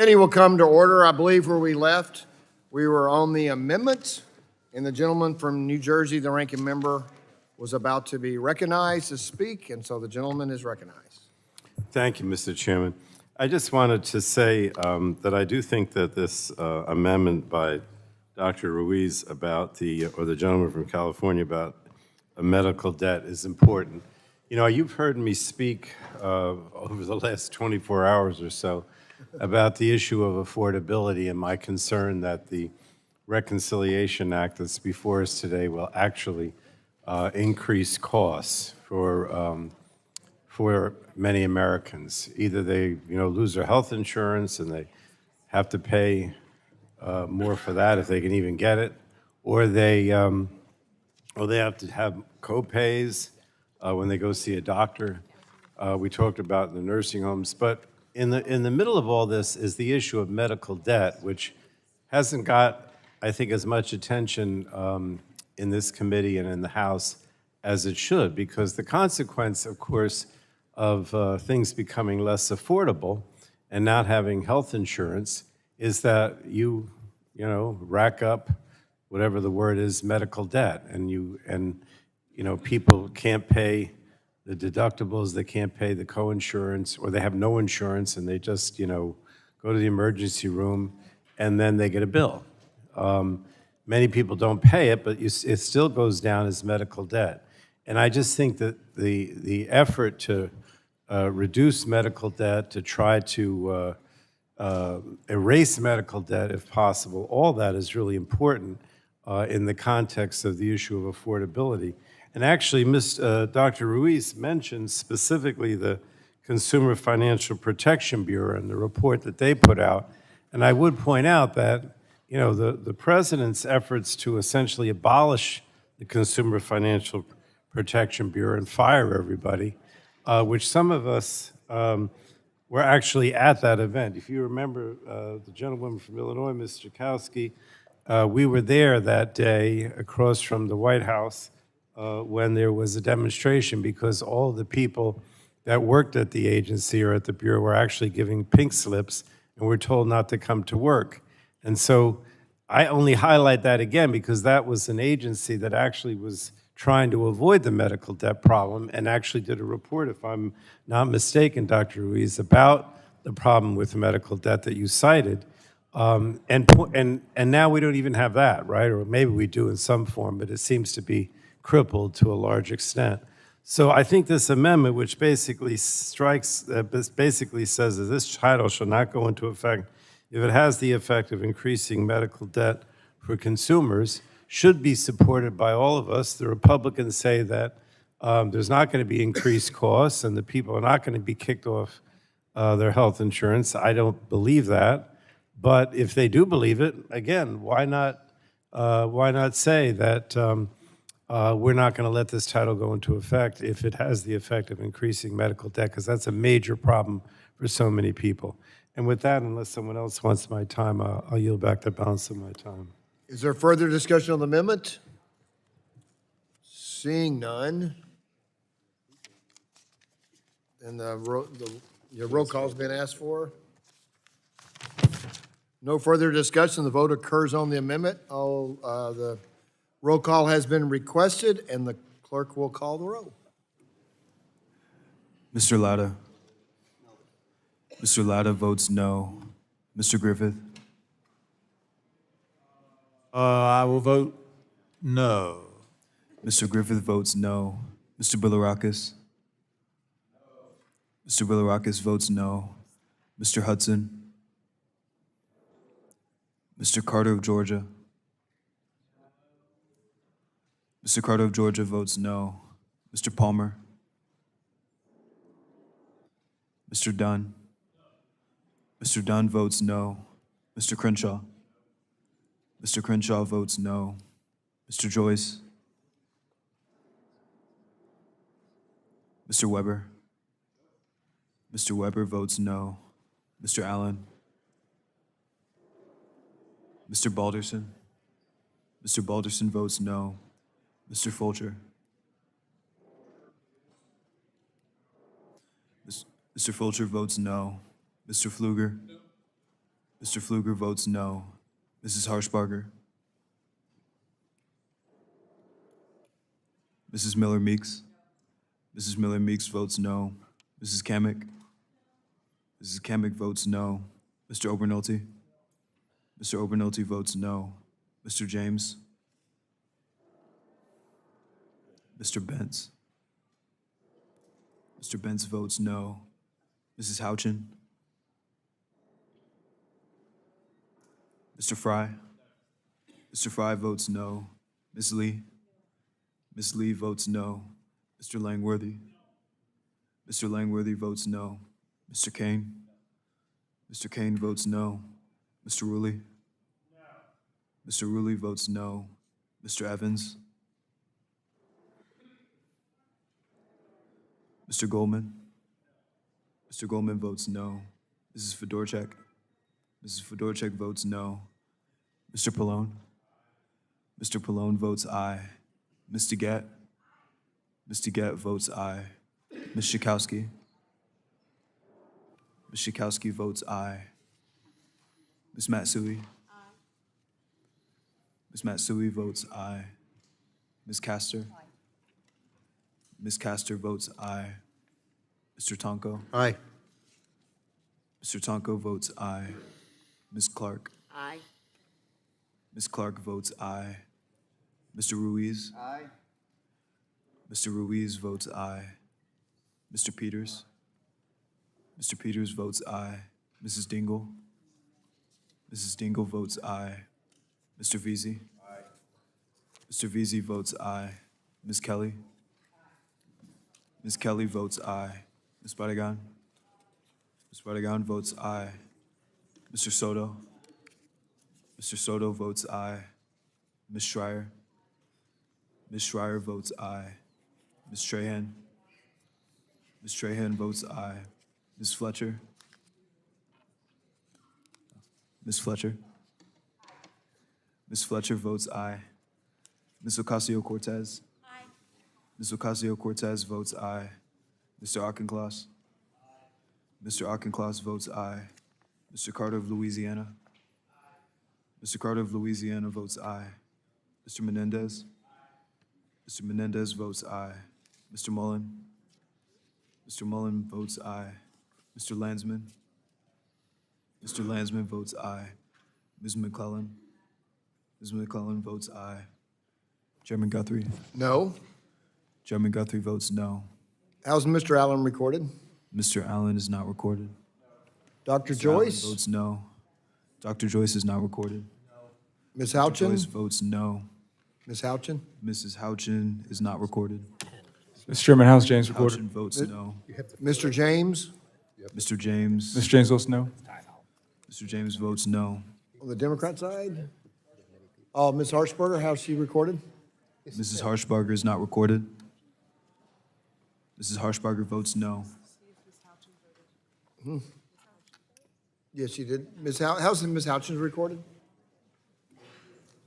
Committee will come to order. I believe where we left, we were on the amendments, and the gentleman from New Jersey, the ranking member, was about to be recognized to speak, and so the gentleman is recognized. Thank you, Mr. Chairman. I just wanted to say that I do think that this amendment by Dr. Ruiz about or the gentleman from California about a medical debt is important. You know, you've heard me speak over the last 24 hours or so about the issue of affordability and my concern that the Reconciliation Act that's before us today will actually increase costs for many Americans. Either they, lose their health insurance and they have to pay more for that if they can even get it, or they have to have co-pays when they go see a doctor. We talked about the nursing homes, but in the middle of all this is the issue of medical debt, which hasn't got, I think, as much attention in this committee and in the House as it should, because the consequence, of course, of things becoming less affordable and not having health insurance is that you rack up whatever the word is, medical debt, and people can't pay the deductibles, they can't pay the co-insurance, or they have no insurance and they just go to the emergency room and then they get a bill. Many people don't pay it, but it still goes down as medical debt. And I just think that the effort to reduce medical debt, to try to erase medical debt if possible, all that is really important in the context of the issue of affordability. And actually, Dr. Ruiz mentioned specifically the Consumer Financial Protection Bureau and the report that they put out. And I would point out that the president's efforts to essentially abolish the Consumer Financial Protection Bureau and fire everybody, which some of us were actually at that event. If you remember the gentlewoman from Illinois, Ms. Jakowski, we were there that day across from the White House when there was a demonstration because all the people that worked at the agency or at the Bureau were actually giving pink slips and were told not to come to work. And so I only highlight that again because that was an agency that actually was trying to avoid the medical debt problem and actually did a report, if I'm not mistaken, Dr. Ruiz, about the problem with medical debt that you cited. And now we don't even have that, right? Or maybe we do in some form, but it seems to be crippled to a large extent. So I think this amendment, which basically says that this title shall not go into effect if it has the effect of increasing medical debt for consumers, should be supported by all of us. The Republicans say that there's not going to be increased costs and the people are not going to be kicked off their health insurance. I don't believe that. But if they do believe it, again, why not say that we're not going to let this title go into effect if it has the effect of increasing medical debt, because that's a major problem for so many people. And with that, unless someone else wants my time, I'll yield back the balance of my time. Is there further discussion on the amendment? Seeing none. And your roll call's been asked for. No further discussion. The vote occurs on the amendment. The roll call has been requested, and the clerk will call the roll. Mr. Latta? Mr. Latta votes no. Mr. Griffith? I will vote no. Mr. Griffith votes no. Mr. Bilirakis? Mr. Bilirakis votes no. Mr. Hudson? Mr. Carter of Georgia? Mr. Carter of Georgia votes no. Mr. Palmer? Mr. Dunn? Mr. Dunn votes no. Mr. Crenshaw? Mr. Crenshaw votes no. Mr. Joyce? Mr. Weber? Mr. Weber votes no. Mr. Allen? Mr. Balderson? Mr. Balderson votes no. Mr. Fulcher? Mr. Fulcher votes no. Mr. Pfluger? Mr. Pfluger votes no. Mrs. Harshbarger? Mrs. Miller Meeks? Mrs. Miller Meeks votes no. Mrs. Kamick? Mrs. Kamick votes no. Mr. Obernolte? Mr. Obernolte votes no. Mr. James? Mr. Bentz? Mr. Bentz votes no. Mrs. Houchin? Mr. Fry? Mr. Fry votes no. Ms. Lee? Ms. Lee votes no. Mr. Langworthy? Mr. Langworthy votes no. Mr. Kane? Mr. Kane votes no. Mr. Rulli? Mr. Rulli votes no. Mr. Evans? Mr. Goldman? Mr. Goldman votes no. Mrs. Fedorchak? Mrs. Fedorchak votes no. Mr. Pallone? Mr. Pallone votes aye. Ms. DeGette? Ms. DeGette votes aye. Ms. Schakowsky? Ms. Schakowsky votes aye. Ms. Matsui? Ms. Matsui votes aye. Ms. Castor? Ms. Castor votes aye. Mr. Tonko? Aye. Mr. Tonko votes aye. Ms. Clark? Aye. Ms. Clark votes aye. Mr. Ruiz? Aye. Mr. Ruiz votes aye. Mr. Peters? Mr. Peters votes aye. Mrs. Dingle? Mrs. Dingle votes aye. Mr. Veazey? Aye. Mr. Veazey votes aye. Ms. Kelly? Ms. Kelly votes aye. Ms. Barragan? Ms. Barragan votes aye. Mr. Soto? Mr. Soto votes aye. Ms. Schreier? Ms. Schreier votes aye. Ms. Strahan? Ms. Strahan votes aye. Ms. Fletcher? Ms. Fletcher? Ms. Fletcher votes aye. Ms. Ocasio-Cortez? Aye. Ms. Ocasio-Cortez votes aye. Mr. Auchincloss? Mr. Auchincloss votes aye. Mr. Carter of Louisiana? Mr. Carter of Louisiana votes aye. Mr. Menendez? Mr. Menendez votes aye. Mr. Mullen? Mr. Mullen votes aye. Mr. Landsman? Mr. Landsman votes aye. Ms. McClellan? Ms. McClellan votes aye. Chairman Guthrie? No. Chairman Guthrie votes no. How's Mr. Allen recorded? Mr. Allen is not recorded. Dr. Mr. Allen Joyce? votes no. Dr. Joyce is not recorded. Ms. Dr. Joyce Houchin? votes no. Ms. Houchin? Mrs. Houchin is not recorded. Mr. Chairman, House James recorded. Houchin votes no. Mr. James? Mr. James. Mr. James votes no. Mr. James votes no. On the Democrat side? Oh, Ms. Harshbarger, how's she recorded? Mrs. Harshbarger is not recorded. Mrs. Harshbarger votes no. Yes, she did. How's Ms. Houchin recorded?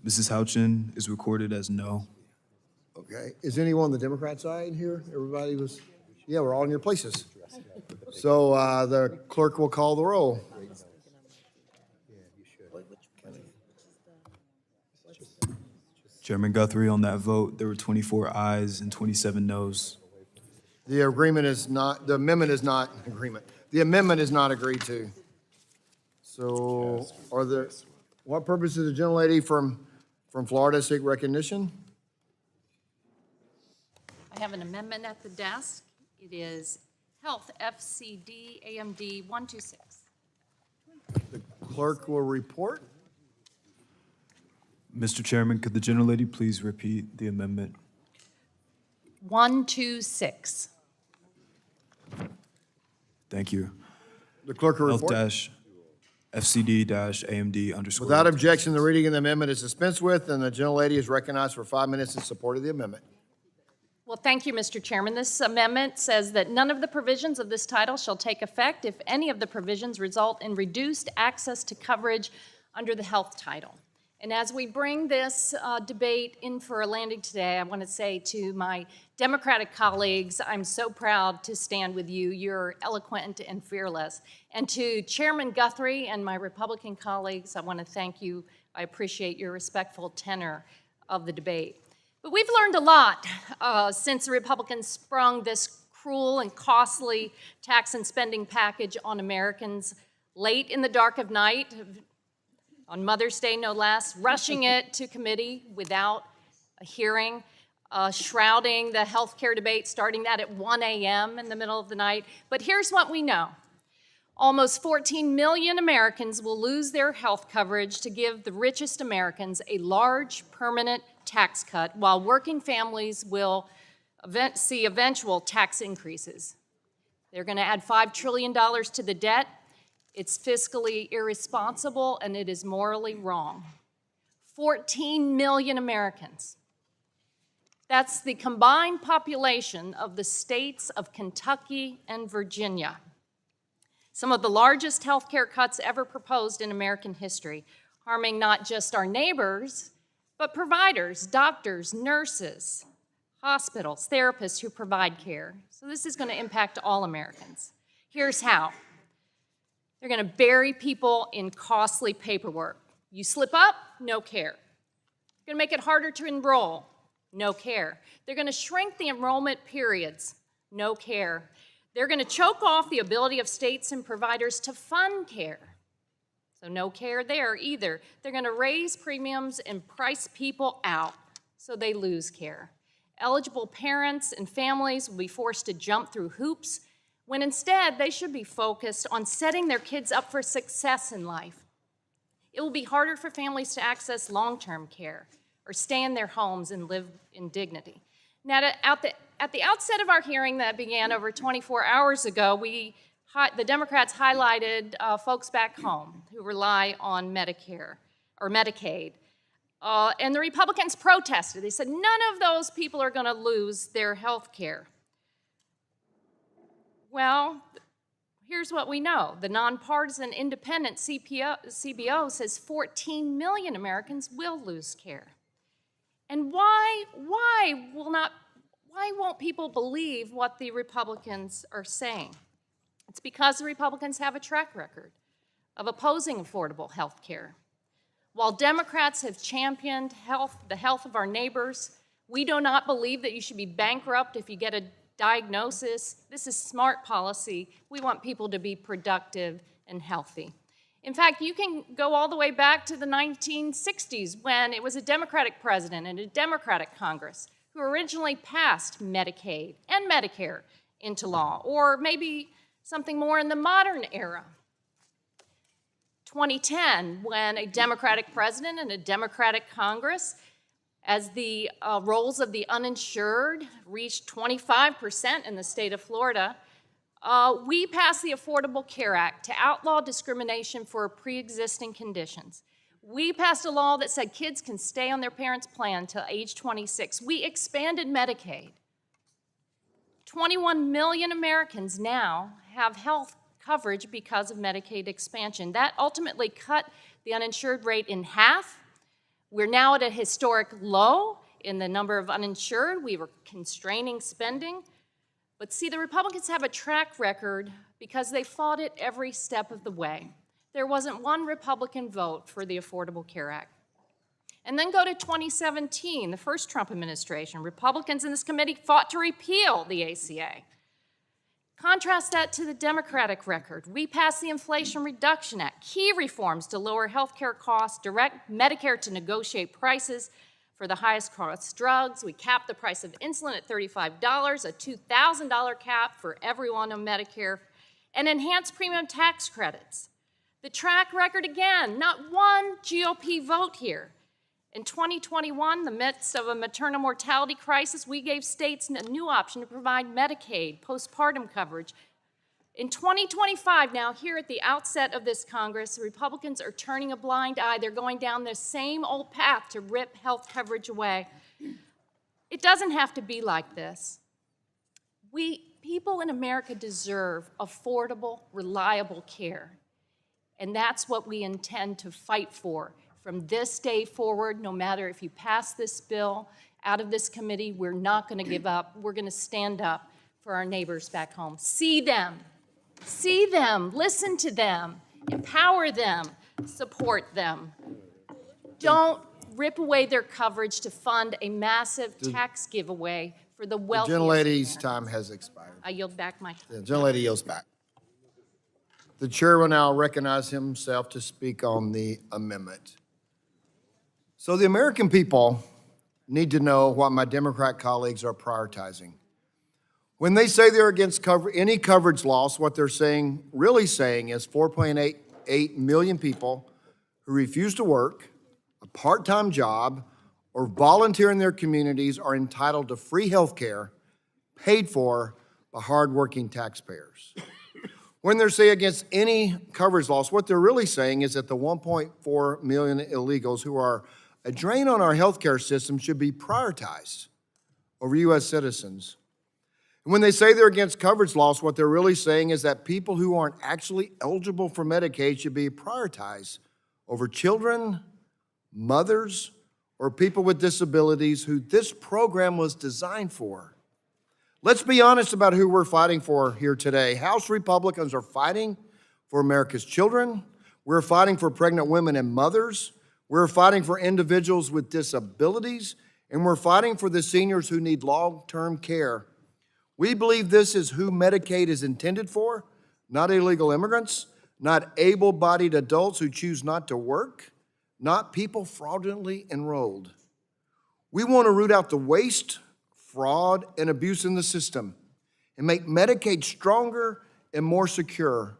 Mrs. Houchin is recorded as no. Okay. Is anyone on the Democrat side here? Everybody was, yeah, we're all in your places. So the clerk will call the roll. Chairman Guthrie, on that vote, there were 24 ayes and 27 noes. The agreement is not, the amendment is not, the amendment is not agreed to. So are there, what purpose is the gentlelady from Florida seek recognition? I have an amendment at the desk. It is Health FCD AMD 126. The clerk will report. Mr. Chairman, could the gentlelady please repeat the amendment? 126. Thank you. The clerk will Health report. dash FCD dash AMD underscore. Without objection, the reading of the amendment is dispensed with, and the gentlelady is recognized for 5 minutes in support of the amendment. Well, thank you, Mr. Chairman. This amendment says that none of the provisions of this title shall take effect if any of the provisions result in reduced access to coverage under the health title. And as we bring this debate in for a landing today, I want to say to my Democratic colleagues, I'm so proud to stand with you. You're eloquent and fearless. And to Chairman Guthrie and my Republican colleagues, I want to thank you. I appreciate your respectful tenor of the debate. But we've learned a lot since the Republicans sprung this cruel and costly tax and spending package on Americans late in the dark of night, on Mother's Day no less, rushing it to committee without a hearing, shrouding the health care debate, starting that at 1 a.m. in the middle of the night. But here's what we know. Almost 14 million Americans will lose their health coverage to give the richest Americans a large permanent tax cut, while working families will see eventual tax increases. They're going to add $5 trillion to the debt. It's fiscally irresponsible, and it is morally wrong. 14 million Americans. That's the combined population of the states of Kentucky and Virginia. Some of the largest health care cuts ever proposed in American history, harming not just our neighbors, but providers, doctors, nurses, hospitals, therapists who provide care. So this is going to impact all Americans. Here's how. They're going to bury people in costly paperwork. You slip up, no care. They're going to make it harder to enroll, no care. They're going to shrink the enrollment periods, no care. They're going to choke off the ability of states and providers to fund care. So no care there either. They're going to raise premiums and price people out so they lose care. Eligible parents and families will be forced to jump through hoops when instead they should be focused on setting their kids up for success in life. It will be harder for families to access long-term care or stay in their homes and live in dignity. Now, at the outset of our hearing that began over 24 hours ago, the Democrats highlighted folks back home who rely on Medicare or Medicaid. And the Republicans protested. They said none of those people are going to lose their health care. Well, here's what we know. The nonpartisan independent CBO says 14 million Americans will lose care. And why won't people believe what the Republicans are saying? It's because the Republicans have a track record of opposing affordable health care. While Democrats have championed the health of our neighbors, we do not believe that you should be bankrupt if you get a diagnosis. This is smart policy. We want people to be productive and healthy. In fact, you can go all the way back to the 1960s when it was a Democratic president and a Democratic Congress who originally passed Medicaid and Medicare into law, or maybe something more in the modern era. 2010, when a Democratic president and a Democratic Congress, as the rolls of the uninsured reached 25% in the state of Florida, we passed the Affordable Care Act to outlaw discrimination for pre-existing conditions. We passed a law that said kids can stay on their parents' plan till age 26. We expanded Medicaid. 21 million Americans now have health coverage because of Medicaid expansion. That ultimately cut the uninsured rate in half. We're now at a historic low in the number of uninsured. We were constraining spending. But see, the Republicans have a track record because they fought it every step of the way. There wasn't one Republican vote for the Affordable Care Act. And then go to 2017, the first Trump administration. Republicans in this committee fought to repeal the ACA. Contrast that to the Democratic record. We passed the Inflation Reduction Act, key reforms to lower health care costs, direct Medicare to negotiate prices for the highest cost drugs. We capped the price of insulin at $35, a $2,000 cap for everyone on Medicare, and enhanced premium tax credits. The track record again, not one GOP vote here. In 2021, in the midst of a maternal mortality crisis, we gave states a new option to provide Medicaid, postpartum coverage. In 2025, now here at the outset of this Congress, the Republicans are turning a blind eye. They're going down the same old path to rip health coverage away. It doesn't have to be like this. People in America deserve affordable, reliable care. And that's what we intend to fight for From this day forward, no matter if you pass this bill out of this committee, we're not going to give up. We're going to stand up for our neighbors back home. See them, listen to them, empower them, support them. Don't rip away their coverage to fund a massive tax giveaway for the The wealthiest. gentlelady's time has expired. I yield back my time. The gentlelady yields back. The chair will now recognize himself to speak on the amendment. So the American people need to know what my Democrat colleagues are prioritizing. When they say they're against any coverage loss, what they're really saying is 4.88 million people who refuse to work, a part-time job, or volunteer in their communities are entitled to free health care paid for by hardworking taxpayers. When they say against any coverage loss, what they're really saying is that the 1.4 million illegals who are a drain on our healthcare system should be prioritized over U.S. citizens. And when they say they're against coverage loss, what they're really saying is that people who aren't actually eligible for Medicaid should be prioritized over children, mothers, or people with disabilities who this program was designed for. Let's be honest about who we're fighting for here today. House Republicans are fighting for America's children. We're fighting for pregnant women and mothers. We're fighting for individuals with disabilities. And we're fighting for the seniors who need long-term care. We believe this is who Medicaid is intended for, not illegal immigrants, not able-bodied adults who choose not to work, not people fraudulently enrolled. We want to root out the waste, fraud, and abuse in the system and make Medicaid stronger and more secure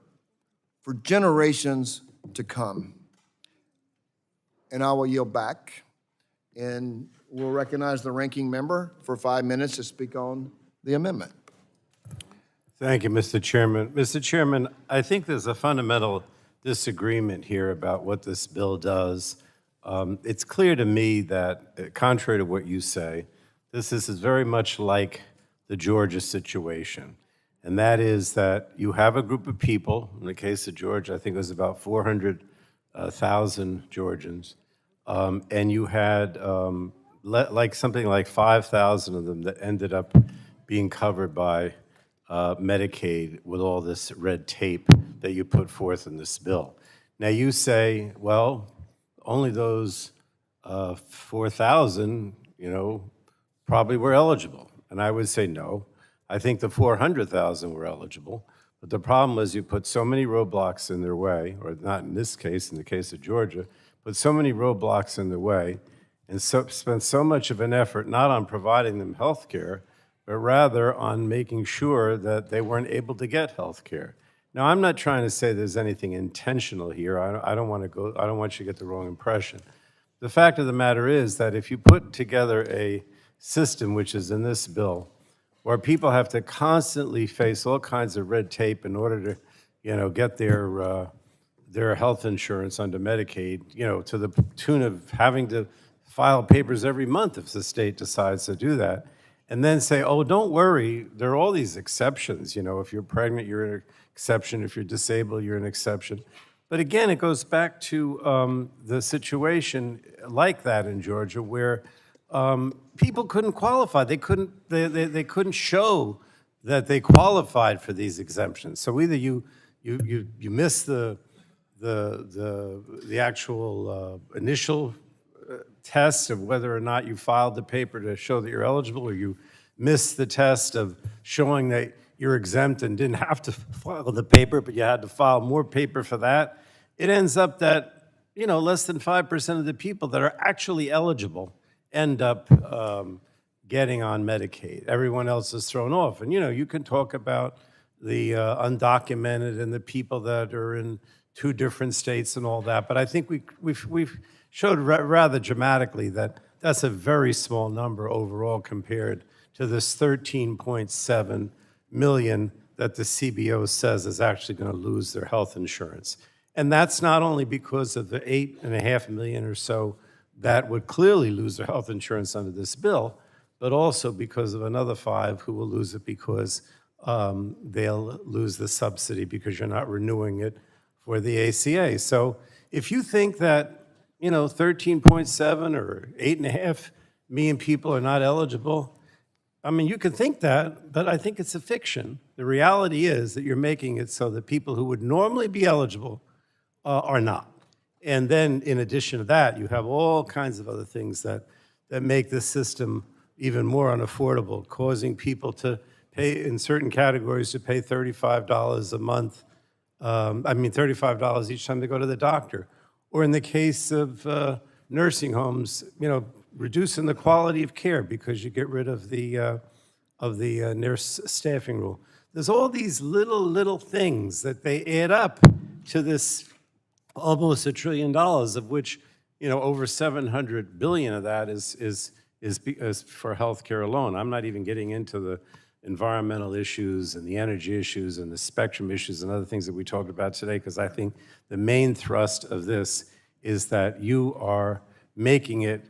for generations to come. And I will yield back, and we'll recognize the ranking member for 5 minutes to speak on the amendment. Thank you, Mr. Chairman. Mr. Chairman, I think there's a fundamental disagreement here about what this bill does. It's clear to me that, contrary to what you say, this is very much like the Georgia situation. And that is that you have a group of people, in the case of Georgia, I think it was about 400,000 Georgians, and you had something like 5,000 of them that ended up being covered by Medicaid with all this red tape that you put forth in this bill. Now you say, well, only those 4,000, probably were eligible. And I would say no. I think the 400,000 were eligible. But the problem was you put so many roadblocks in their way, or not in this case, in the case of Georgia, put so many roadblocks in their way and spent so much of an effort not on providing them health care, but rather on making sure that they weren't able to get health care. Now, I'm not trying to say there's anything intentional here. I don't want you to get the wrong impression. The fact of the matter is that if you put together a system, which is in this bill, where people have to constantly face all kinds of red tape in order to, get their health insurance under Medicaid, to the tune of having to file papers every month if the state decides to do that, and then say, oh, don't worry, there are all these exceptions. If you're pregnant, you're an exception. If you're disabled, you're an exception. But again, it goes back to the situation like that in Georgia where people couldn't qualify. They couldn't show that they qualified for these exemptions. So either you miss the actual initial test of whether or not you filed the paper to show that you're eligible, or you miss the test of showing that you're exempt and didn't have to file the paper, but you had to file more paper for that. It ends up that less than 5% of the people that are actually eligible end up getting on Medicaid. Everyone else is thrown off. And you can talk about the undocumented and the people that are in 2 different states and all that, but I think we've showed rather dramatically that that's a very small number overall compared to this 13.7 million that the CBO says is actually going to lose their health insurance. And that's not only because of the 8.5 million or so that would clearly lose their health insurance under this bill, but also because of another 5 who will lose it because they'll lose the subsidy because you're not renewing it for the ACA. So if you think that 13.7 or 8.5 million people are not eligible. I mean, you can think that, but I think it's a fiction. The reality is that you're making it so that people who would normally be eligible are not. And then, in addition to that, you have all kinds of other things that make the system even more unaffordable, causing people to pay, in certain categories, to pay $35 a month. $35 each time they go to the doctor. Or in the case of nursing homes, reducing the quality of care because you get rid of the nurse staffing rule. There's all these little things that they add up to this almost $1 trillion, of which over $700 billion of that is for healthcare alone. I'm not even getting into the environmental issues and the energy issues and the spectrum issues and other things that we talked about today, because I think the main thrust of this is that you are making it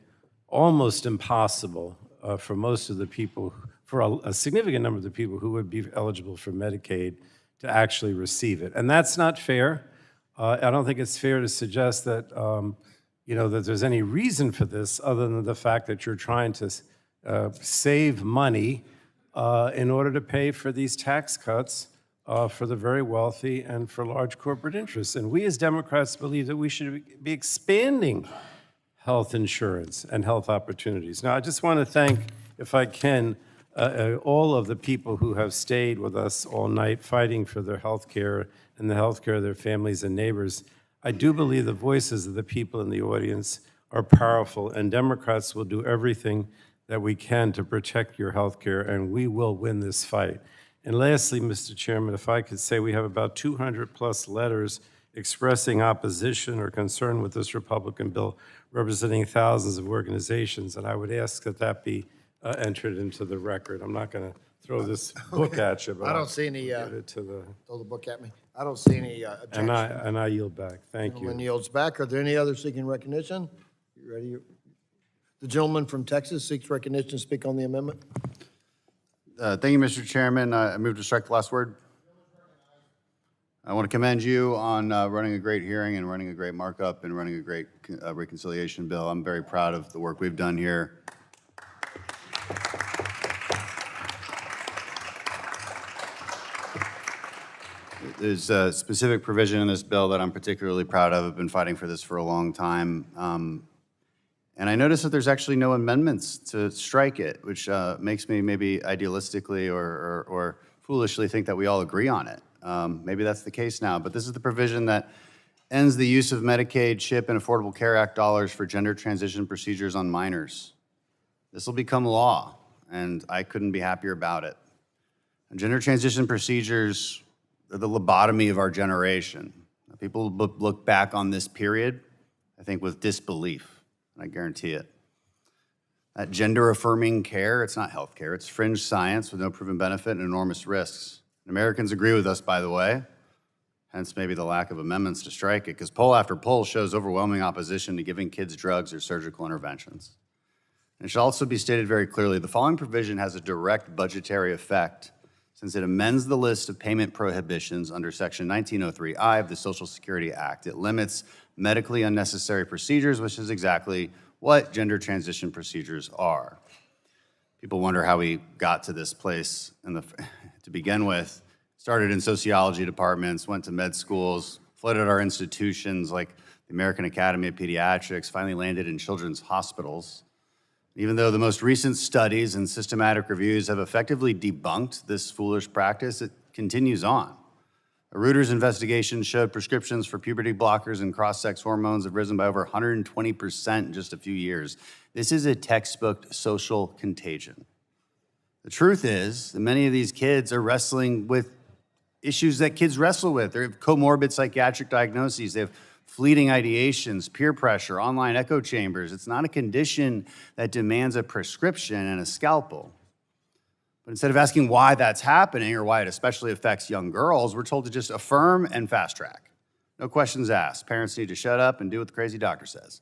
almost impossible for most of the people, for a significant number of the people who would be eligible for Medicaid to actually receive it. And that's not fair. I don't think it's fair to suggest that, that there's any reason for this other than the fact that you're trying to save money in order to pay for these tax cuts for the very wealthy and for large corporate interests. And we as Democrats believe that we should be expanding health insurance and health opportunities. Now, I just want to thank, if I can, all of the people who have stayed with us all night fighting for their health care and the health care of their families and neighbors. I do believe the voices of the people in the audience are powerful, and Democrats will do everything that we can to protect your health care, and we will win this fight. And lastly, Mr. Chairman, if I could say, we have about 200+ letters expressing opposition or concern with this Republican bill, representing thousands of organizations, and I would ask that that be entered into the record. I'm not going to throw this book at you, but I don't see any, I'll give it to the, throw the book at me. I don't see any objection. and I yield back. Thank Gentleman you. yields back. Are there any others seeking recognition? You ready? The gentleman from Texas seeks recognition to speak on the amendment. Thank you, Mr. Chairman. I move to strike the last word. I want to commend you on running a great hearing and running a great markup and running a great reconciliation bill. I'm very proud of the work we've done here. There's a specific provision in this bill that I'm particularly proud of. I've been fighting for this for a long time. And I noticed that there's actually no amendments to strike it, which makes me maybe idealistically or foolishly think that we all agree on it. Maybe that's the case now, but this is the provision that ends the use of Medicaid, CHIP, and Affordable Care Act dollars for gender transition procedures on minors. This will become law, and I couldn't be happier about it. And gender transition procedures are the lobotomy of our generation. People look back on this period, I think, with disbelief, and I guarantee it. That gender-affirming care, it's not health care, it's fringe science with no proven benefit and enormous risks. And Americans agree with us, by the way, hence maybe the lack of amendments to strike it, because poll after poll shows overwhelming opposition to giving kids drugs or surgical interventions. And it should also be stated very clearly, the following provision has a direct budgetary effect since it amends the list of payment prohibitions under Section 1903I of the Social Security Act. It limits medically unnecessary procedures, which is exactly what gender transition procedures are. People wonder how we got to this place to begin with. Started in sociology departments, went to med schools, flooded our institutions like the American Academy of Pediatrics, finally landed in children's hospitals. Even though the most recent studies and systematic reviews have effectively debunked this foolish practice, it continues on. A Reuters investigation showed prescriptions for puberty blockers and cross-sex hormones have risen by over 120% in just a few years. This is a textbook social contagion. The truth is that many of these kids are wrestling with issues that kids wrestle with. They have comorbid psychiatric diagnoses. They have fleeting ideations, peer pressure, online echo chambers. It's not a condition that demands a prescription and a scalpel. But instead of asking why that's happening or why it especially affects young girls, we're told to just affirm and fast track. No questions asked. Parents need to shut up and do what the crazy doctor says.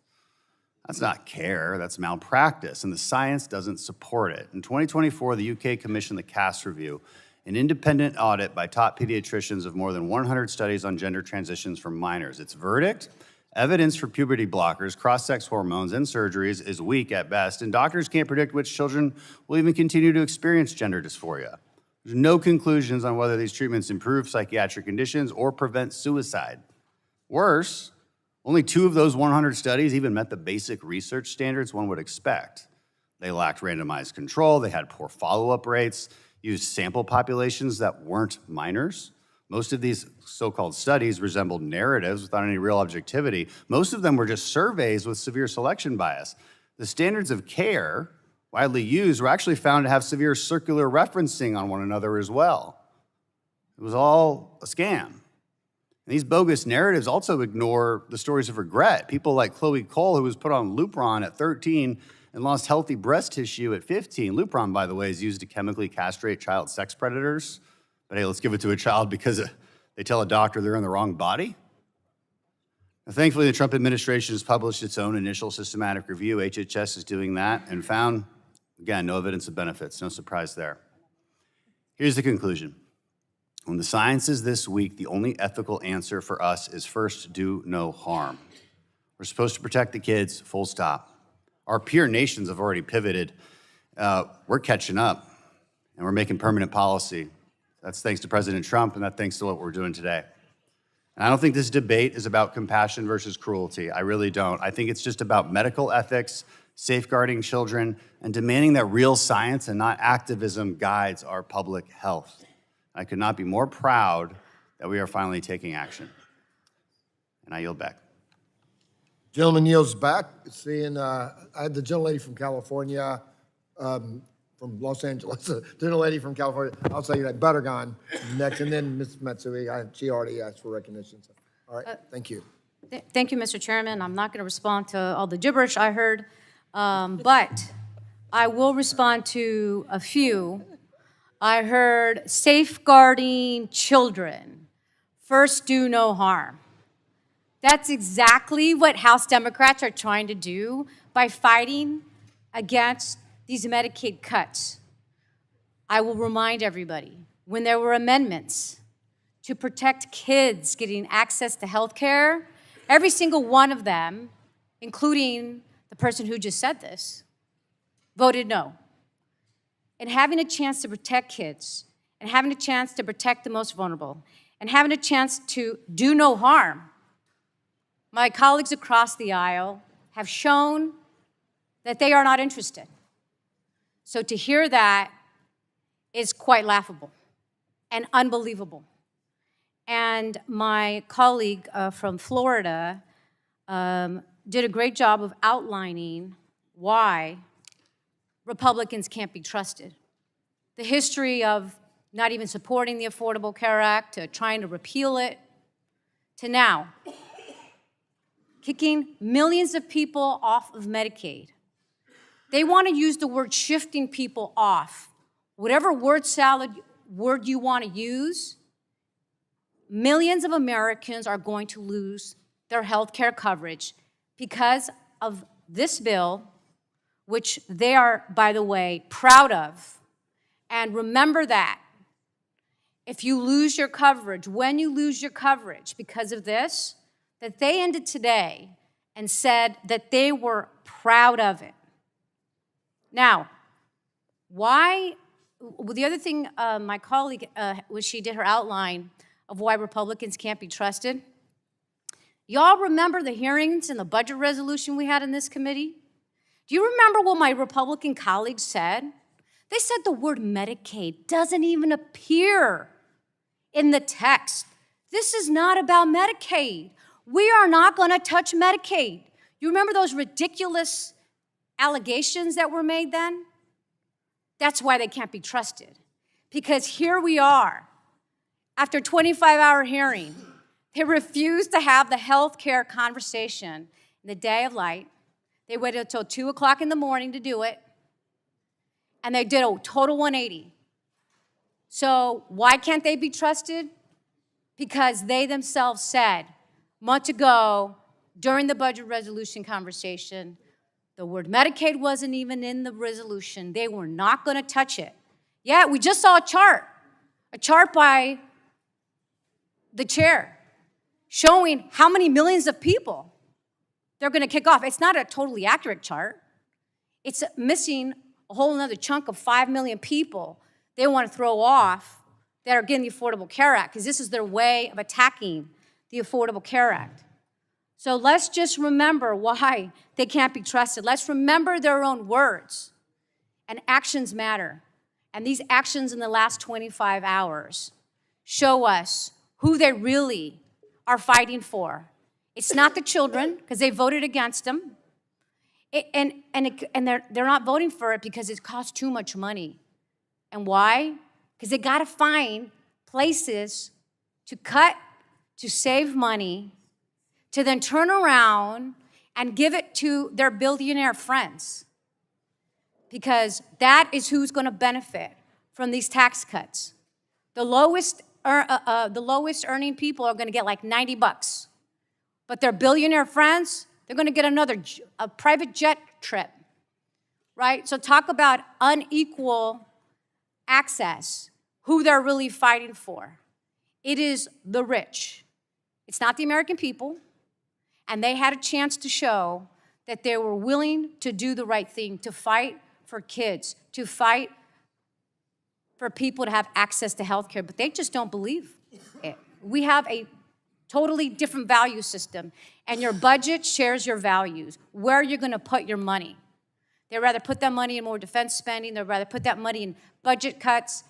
That's not care, that's malpractice, and the science doesn't support it. In 2024, the UK commissioned the CAS Review, an independent audit by top pediatricians of more than 100 studies on gender transitions for minors. Its verdict? Evidence for puberty blockers, cross-sex hormones, and surgeries is weak at best, and doctors can't predict which children will even continue to experience gender dysphoria. There's no conclusions on whether these treatments improve psychiatric conditions or prevent suicide. Worse, only 2 of those 100 studies even met the basic research standards one would expect. They lacked randomized control, they had poor follow-up rates, used sample populations that weren't minors. Most of these so-called studies resembled narratives without any real objectivity. Most of them were just surveys with severe selection bias. The standards of care widely used were actually found to have severe circular referencing on one another as well. It was all a scam. And these bogus narratives also ignore the stories of regret. People like Chloe Cole, who was put on Lupron at 13 and lost healthy breast tissue at 15. Lupron, by the way, is used to chemically castrate child sex predators. But hey, let's give it to a child because they tell a doctor they're in the wrong body. Now, thankfully, the Trump administration has published its own initial systematic review. HHS is doing that and found, again, no evidence of benefits. No surprise there. Here's the conclusion. When the science is this weak, the only ethical answer for us is first, do no harm. We're supposed to protect the kids, full stop. Our peer nations have already pivoted. We're catching up, and we're making permanent policy. That's thanks to President Trump, and that's thanks to what we're doing today. And I don't think this debate is about compassion versus cruelty. I really don't. I think it's just about medical ethics, safeguarding children, and demanding that real science and not activism guides our public health. I could not be more proud that we are finally taking action. And I yield back. Gentleman yields back. Seeing, I had the gentlelady from California, from Los Angeles, the gentlelady from California. I'll say that Buttergon next, and then Ms. Matsui. She already asked for recognition. So, all right, thank you. Thank you, Mr. Chairman. I'm not going to respond to all the gibberish I heard, but I will respond to a few. I heard safeguarding children. First, do no harm. That's exactly what House Democrats are trying to do by fighting against these Medicaid cuts. I will remind everybody, when there were amendments to protect kids getting access to health care, every single one of them, including the person who just said this, voted no. And having a chance to protect kids, and having a chance to protect the most vulnerable, and having a chance to do no harm, my colleagues across the aisle have shown that they are not interested. So to hear that is quite laughable and unbelievable. And my colleague from Florida did a great job of outlining why Republicans can't be trusted. The history of not even supporting the Affordable Care Act, to trying to repeal it, to now kicking millions of people off of Medicaid. They want to use the word shifting people off. Whatever word salad word you want to use, millions of Americans are going to lose their health care coverage because of this bill, which they are, by the way, proud of. And remember that. If you lose your coverage, when you lose your coverage because of this, that they ended today and said that they were proud of it. Now, why, well, the other thing my colleague, was she did her outline of why Republicans can't be trusted. Y'all remember the hearings and the budget resolution we had in this committee? Do you remember what my Republican colleagues said? They said the word Medicaid doesn't even appear in the text. This is not about Medicaid. We are not going to touch Medicaid. You remember those ridiculous allegations that were made then? That's why they can't be trusted. Because here we are, after a 25-hour hearing, they refused to have the health care conversation in the day of light. They waited until 2 o'clock in the morning to do it, and they did a total 180. So why can't they be trusted? Because they themselves said months ago during the budget resolution conversation, the word Medicaid wasn't even in the resolution. They were not going to touch it. Yeah, we just saw a chart by the chair showing how many millions of people they're going to kick off. It's not a totally accurate chart. It's missing a whole nother chunk of 5 million people they want to throw off that are getting the Affordable Care Act, because this is their way of attacking the Affordable Care Act. So let's just remember why they can't be trusted. Let's remember their own words. And actions matter. And these actions in the last 25 hours show us who they really are fighting for. It's not the children, because they voted against them. And they're not voting for it because it costs too much money. And why? Because they got to find places to cut, to save money, to then turn around and give it to their billionaire friends. Because that is who's going to benefit from these tax cuts. The lowest earning people are going to get like $90. But their billionaire friends, they're going to get a private jet trip, right? So talk about unequal access, who they're really fighting for. It is the rich. It's not the American people. And they had a chance to show that they were willing to do the right thing, to fight for kids, to fight for people to have access to health care, but they just don't believe it. We have a totally different value system, and your budget shares your values, where you're going to put your money. They'd rather put that money in more defense spending. They'd rather put that money in budget cuts,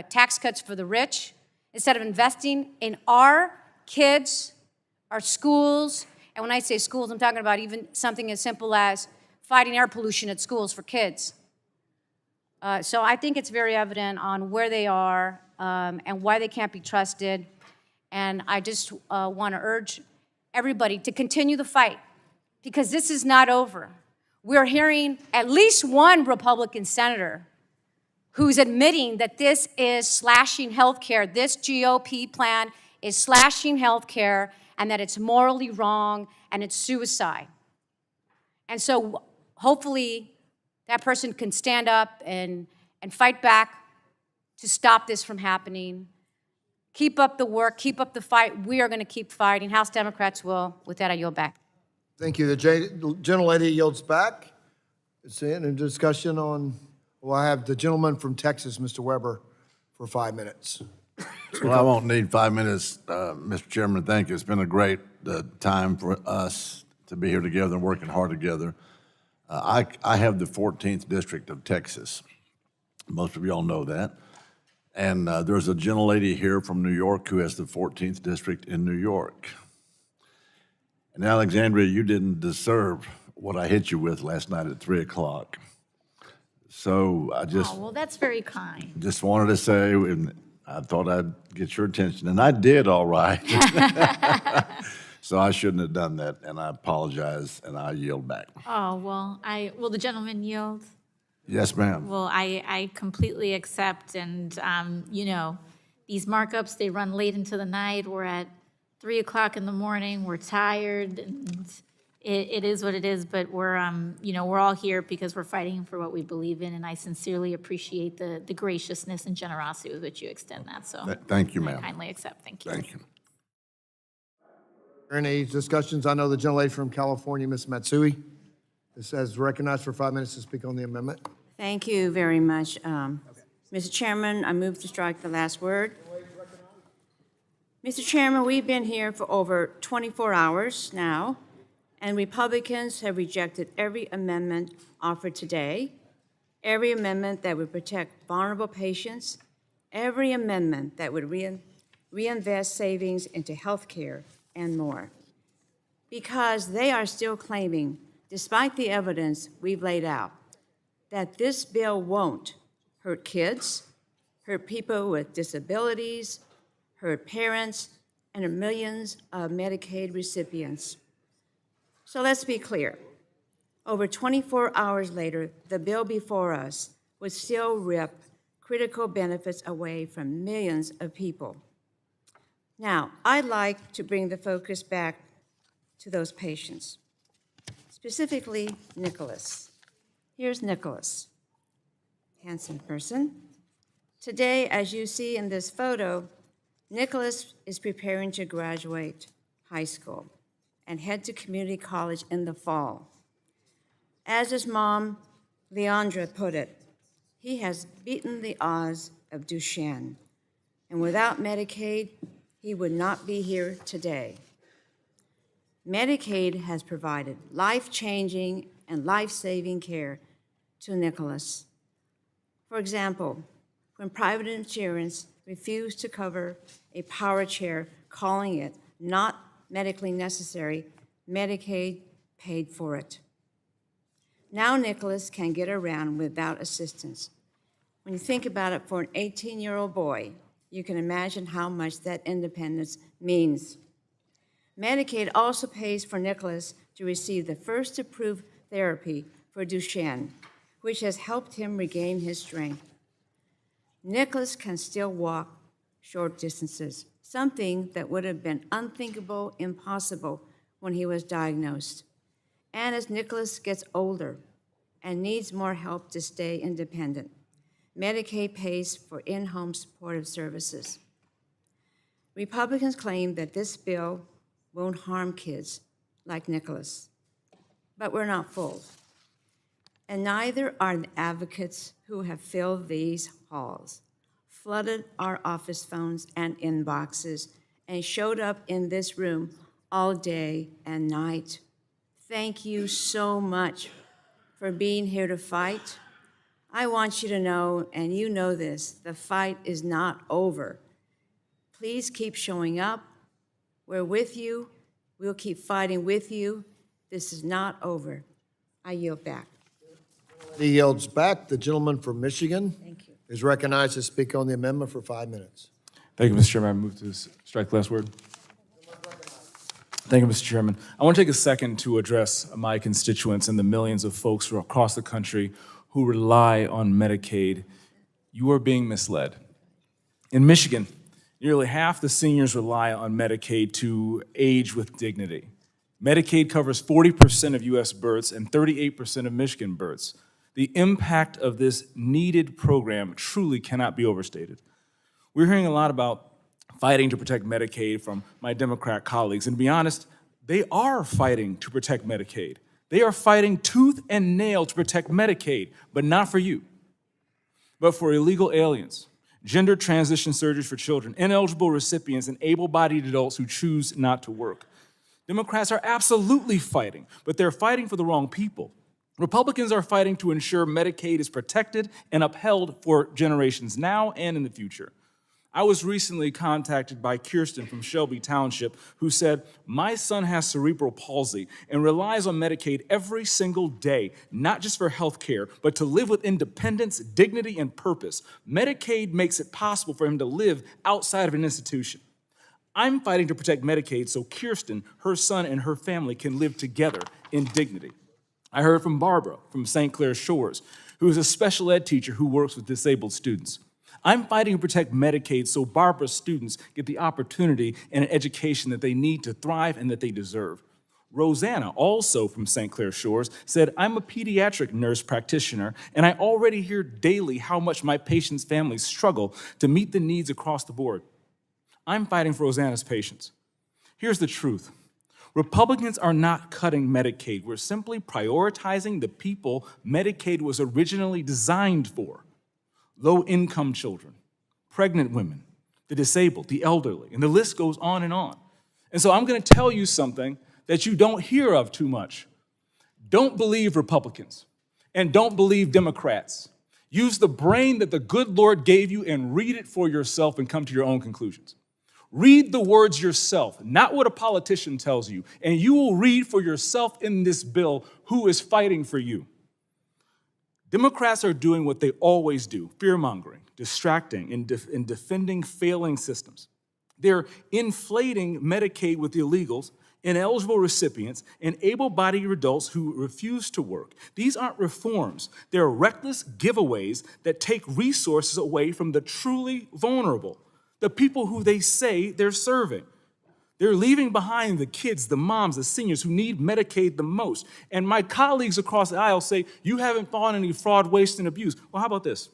tax cuts for the rich, instead of investing in our kids, our schools. And when I say schools, I'm talking about even something as simple as fighting air pollution at schools for kids. So I think it's very evident on where they are and why they can't be trusted. And I just want to urge everybody to continue the fight, because this is not over. We're hearing at least one Republican senator who's admitting that this is slashing health care. This GOP plan is slashing health care, and that it's morally wrong and it's suicide. And so hopefully that person can stand up and fight back to stop this from happening. Keep up the work, keep up the fight. We are going to keep fighting. House Democrats will. With that, I yield back. Thank you. The gentlelady yields back. It's in a discussion on, well, I have the gentleman from Texas, Mr. Weber, for 5 minutes. Well, I won't need 5 minutes, Mr. Chairman. Thank you. It's been a great time for us to be here together and working hard together. I have the 14th District of Texas. Most of y'all know that. And there's a gentlelady here from New York who has the 14th District in New York. And Alexandria, you didn't deserve what I hit you with last night at 3 o'clock. So I just... Oh, well, that's very kind. Just wanted to say, and I thought I'd get your attention, and I did all right. So I shouldn't have done that, and I apologize, and I yield back. Oh, well, will the gentleman yield? Yes, ma'am. Well, I completely accept, and, these markups, they run late into the night. We're at 3 o'clock in the morning, we're tired, and it is what it is, but we're all here because we're fighting for what we believe in, and I sincerely appreciate the graciousness and generosity with which you extend that, so. Thank you, ma'am. I kindly accept, thank you. Thank you. Any discussions? I know the gentlelady from California, Ms. Matsui, is recognized for 5 minutes to speak on the amendment. Thank you very much. Mr. Chairman, I move to strike the last word. Mr. Chairman, we've been here for over 24 hours now, and Republicans have rejected every amendment offered today, every amendment that would protect vulnerable patients, every amendment that would reinvest savings into health care and more, because they are still claiming, despite the evidence we've laid out, that this bill won't hurt kids, hurt people with disabilities, hurt parents, and millions of Medicaid recipients. So let's be clear. Over 24 hours later, the bill before us would still rip critical benefits away from millions of people. Now, I'd like to bring the focus back to those patients, specifically Nicholas. Here's Nicholas, handsome person. Today, as you see in this photo, Nicholas is preparing to graduate high school. and head to community college in the fall. As his mom, Leandra, put it, he has beaten the odds of Duchenne, and without Medicaid, he would not be here today. Medicaid has provided life-changing and life-saving care to Nicholas. For example, when private insurance refused to cover a power chair, calling it not medically necessary, Medicaid paid for it. Now Nicholas can get around without assistance. When you think about it, for an 18-year-old boy, you can imagine how much that independence means. Medicaid also pays for Nicholas to receive the first approved therapy for Duchenne, which has helped him regain his strength. Nicholas can still walk short distances, something that would have been unthinkable, impossible when he was diagnosed. And as Nicholas gets older and needs more help to stay independent, Medicaid pays for in-home supportive services. Republicans claim that this bill won't harm kids like Nicholas, but we're not fooled. And neither are the advocates who have filled these halls, flooded our office phones and inboxes, and showed up in this room all day and night. Thank you so much for being here to fight. I want you to know, and you know this, the fight is not over. Please keep showing up. We're with you. We'll keep fighting with you. This is not over. I yield back. He yields back. The gentleman from Michigan is recognized to speak on the amendment for 5 minutes. Thank you, Mr. Chairman. I move to strike the last word. Thank you, Mr. Chairman. I want to take a second to address my constituents and the millions of folks who are across the country who rely on Medicaid. You are being misled. In Michigan, nearly half the seniors rely on Medicaid to age with dignity. Medicaid covers 40% of U.S. births and 38% of Michigan births. The impact of this needed program truly cannot be overstated. We're hearing a lot about fighting to protect Medicaid from my Democrat colleagues, and to be honest, they are fighting to protect Medicaid. They are fighting tooth and nail to protect Medicaid, but not for you, but for illegal aliens, gender transition surgeries for children, ineligible recipients, and able-bodied adults who choose not to work. Democrats are absolutely fighting, but they're fighting for the wrong people. Republicans are fighting to ensure Medicaid is protected and upheld for generations now and in the future. I was recently contacted by Kirsten from Shelby Township, who said, my son has cerebral palsy and relies on Medicaid every single day, not just for health care, but to live with independence, dignity, and purpose. Medicaid makes it possible for him to live outside of an institution. I'm fighting to protect Medicaid so Kirsten, her son, and her family can live together in dignity. I heard from Barbara from St. Clair Shores, who is a special ed teacher who works with disabled students. I'm fighting to protect Medicaid so Barbara's students get the opportunity and an education that they need to thrive and that they deserve. Rosanna, also from St. Clair Shores, said, I'm a pediatric nurse practitioner, and I already hear daily how much my patients' families struggle to meet the needs across the board. I'm fighting for Rosanna's patients. Here's the truth. Republicans are not cutting Medicaid. We're simply prioritizing the people Medicaid was originally designed for. Low-income children, pregnant women, the disabled, the elderly, and the list goes on and on. And so I'm going to tell you something that you don't hear of too much. Don't believe Republicans and don't believe Democrats. Use the brain that the good Lord gave you and read it for yourself and come to your own conclusions. Read the words yourself, not what a politician tells you, and you will read for yourself in this bill who is fighting for you. Democrats are doing what they always do, fear-mongering, distracting, and defending failing systems. They're inflating Medicaid with illegals, ineligible recipients, and able-bodied adults who refuse to work. These aren't reforms. They're reckless giveaways that take resources away from the truly vulnerable, the people who they say they're serving. They're leaving behind the kids, the moms, the seniors who need Medicaid the most. And my colleagues across the aisle say, you haven't fought any fraud, waste, and abuse. Well, how about this?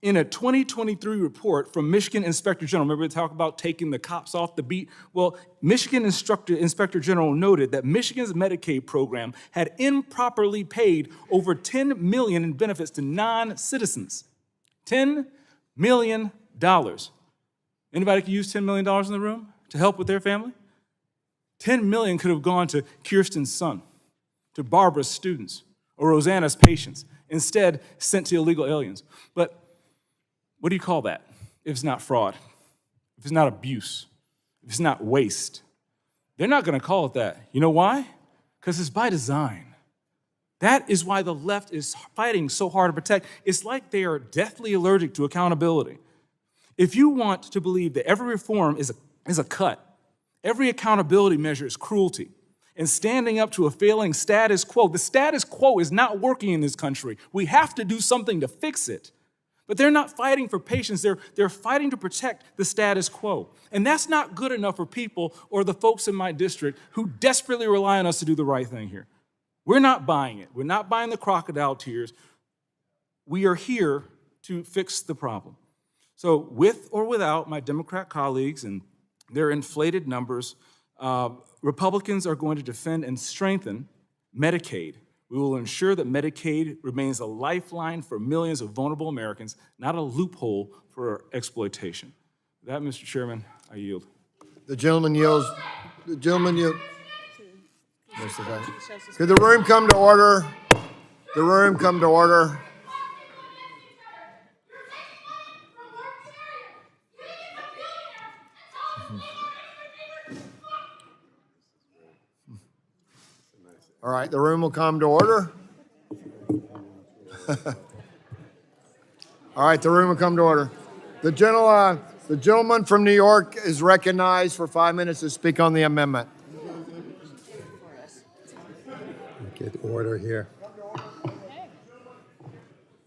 in a 2023 report from Michigan Inspector General, remember we talk about taking the cops off the beat? Well, Michigan Inspector General noted that Michigan's Medicaid program had improperly paid over $10 million in benefits to non-citizens. $10 million. Anybody can use $10 million in the room to help with their family? $10 million could have gone to Kirsten's son, to Barbara's students, or Rosanna's patients, instead sent to illegal aliens. But what do you call that if it's not fraud, if it's not abuse, if it's not waste? They're not going to call it that. You know why? Because it's by design. That is why the left is fighting so hard to protect. It's like they are deathly allergic to accountability. If you want to believe that every reform is a cut, every accountability measure is cruelty, and standing up to a failing status quo, the status quo is not working in this country. We have to do something to fix it. But they're not fighting for patients, they're fighting to protect the status quo. And that's not good enough for people or the folks in my district who desperately rely on us to do the right thing here. We're not buying it. We're not buying the crocodile tears. We are here to fix the problem. So with or without my Democrat colleagues and their inflated numbers, Republicans are going to defend and strengthen Medicaid. We will ensure that Medicaid remains a lifeline for millions of vulnerable Americans, not a loophole for exploitation. With that, Mr. Chairman, I yield. The gentleman yields. The gentleman yields. Could the room come to order? The room come to order. All right, the room will come to order. All right, the room will come to order. The gentleman from New York is recognized for 5 minutes to speak on the amendment. Get order here.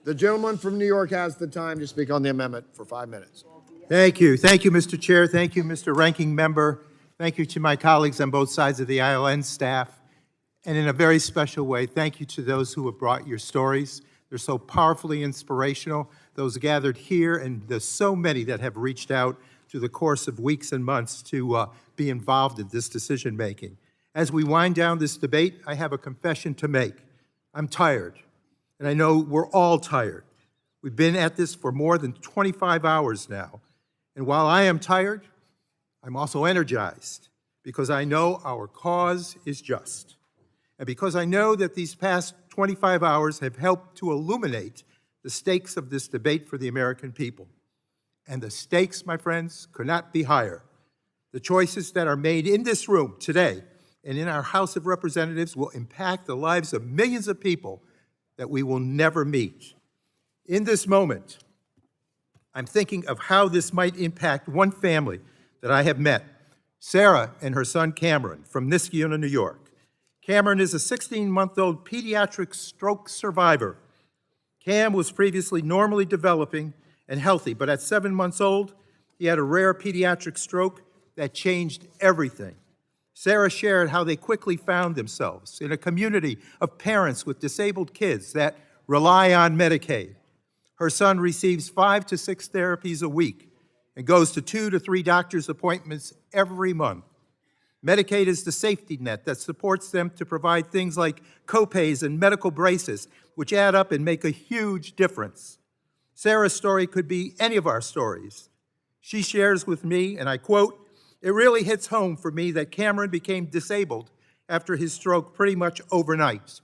The gentleman from New York has the time to speak on the amendment for 5 minutes. Thank you. Thank you, Mr. Chair. Thank you, Mr. Ranking Member. Thank you to my colleagues on both sides of the aisle and staff. And in a very special way, thank you to those who have brought your stories. They're so powerfully inspirational. Those gathered here and the so many that have reached out through the course of weeks and months to be involved in this decision-making. As we wind down this debate, I have a confession to make. I'm tired, and I know we're all tired. We've been at this for more than 25 hours now. And while I am tired, I'm also energized because I know our cause is just. And because I know that these past 25 hours have helped to illuminate the stakes of this debate for the American people. And the stakes, my friends, could not be higher. The choices that are made in this room today and in our House of Representatives will impact the lives of millions of people that we will never meet. In this moment, I'm thinking of how this might impact one family that I have met, Sarah and her son Cameron from Niskayuna, New York. Cameron is a 16-month-old pediatric stroke survivor. Cam was previously normally developing and healthy, but at 7 months old, he had a rare pediatric stroke that changed everything. Sarah shared how they quickly found themselves in a community of parents with disabled kids that rely on Medicaid. Her son receives 5 to 6 therapies a week and goes to 2 to 3 doctor's appointments every month. Medicaid is the safety net that supports them to provide things like copays and medical braces, which add up and make a huge difference. Sarah's story could be any of our stories. She shares with me, and I quote, "It really hits home for me that Cameron became disabled after his stroke pretty much overnight.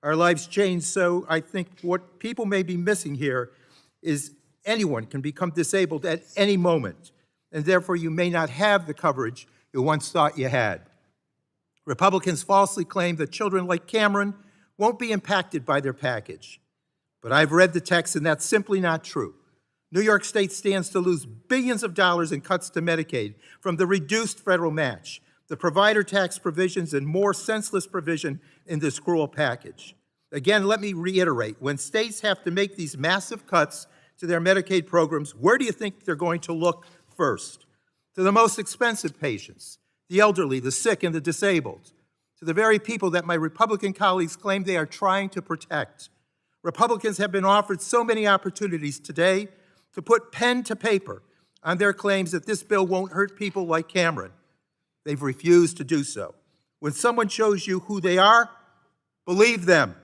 Our lives changed, so I think what people may be missing here is anyone can become disabled at any moment, and therefore you may not have the coverage you once thought you had." Republicans falsely claim that children like Cameron won't be impacted by their package. But I've read the text, and that's simply not true. New York State stands to lose billions of dollars in cuts to Medicaid from the reduced federal match, the provider tax provisions, and more senseless provision in this cruel package. Again, let me reiterate, when states have to make these massive cuts to their Medicaid programs, where do you think they're going to look first? To the most expensive patients, the elderly, the sick, and the disabled, to the very people that my Republican colleagues claim they are trying to protect. Republicans have been offered so many opportunities today to put pen to paper on their claims that this bill won't hurt people like Cameron. They've refused to do so. When someone shows you who they are, believe them.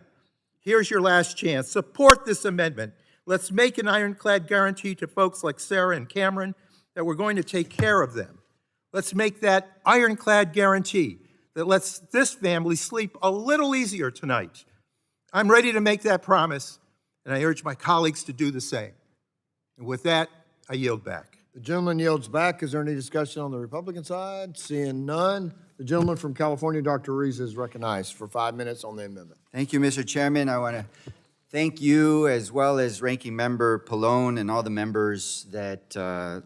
Here's your last chance. Support this amendment. Let's make an ironclad guarantee to folks like Sarah and Cameron that we're going to take care of them. Let's make that ironclad guarantee that lets this family sleep a little easier tonight. I'm ready to make that promise, and I urge my colleagues to do the same. And with that, I yield back. The gentleman yields back. Is there any discussion on the Republican side? Seeing none, the gentleman from California, Dr. Ruiz, is recognized for 5 minutes on the amendment. Thank you, Mr. Chairman. I want to thank you as well as Ranking Member Pallone and all the members that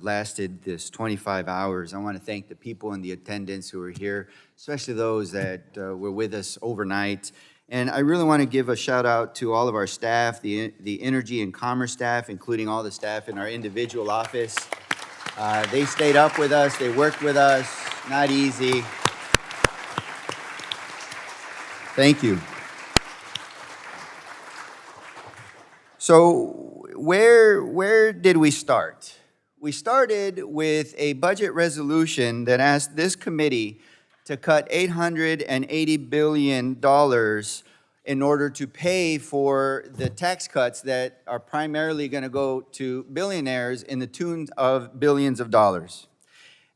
lasted this 25 hours. I want to thank the people in the attendance who were here, especially those that were with us overnight. And I really want to give a shout out to all of our staff, the Energy and Commerce staff, including all the staff in our individual office. They stayed up with us, they worked with us, not easy. Thank you. So where did we start? We started with a budget resolution that asked this committee to cut $880 billion in order to pay for the tax cuts that are primarily going to go to billionaires in the tune of billions of dollars.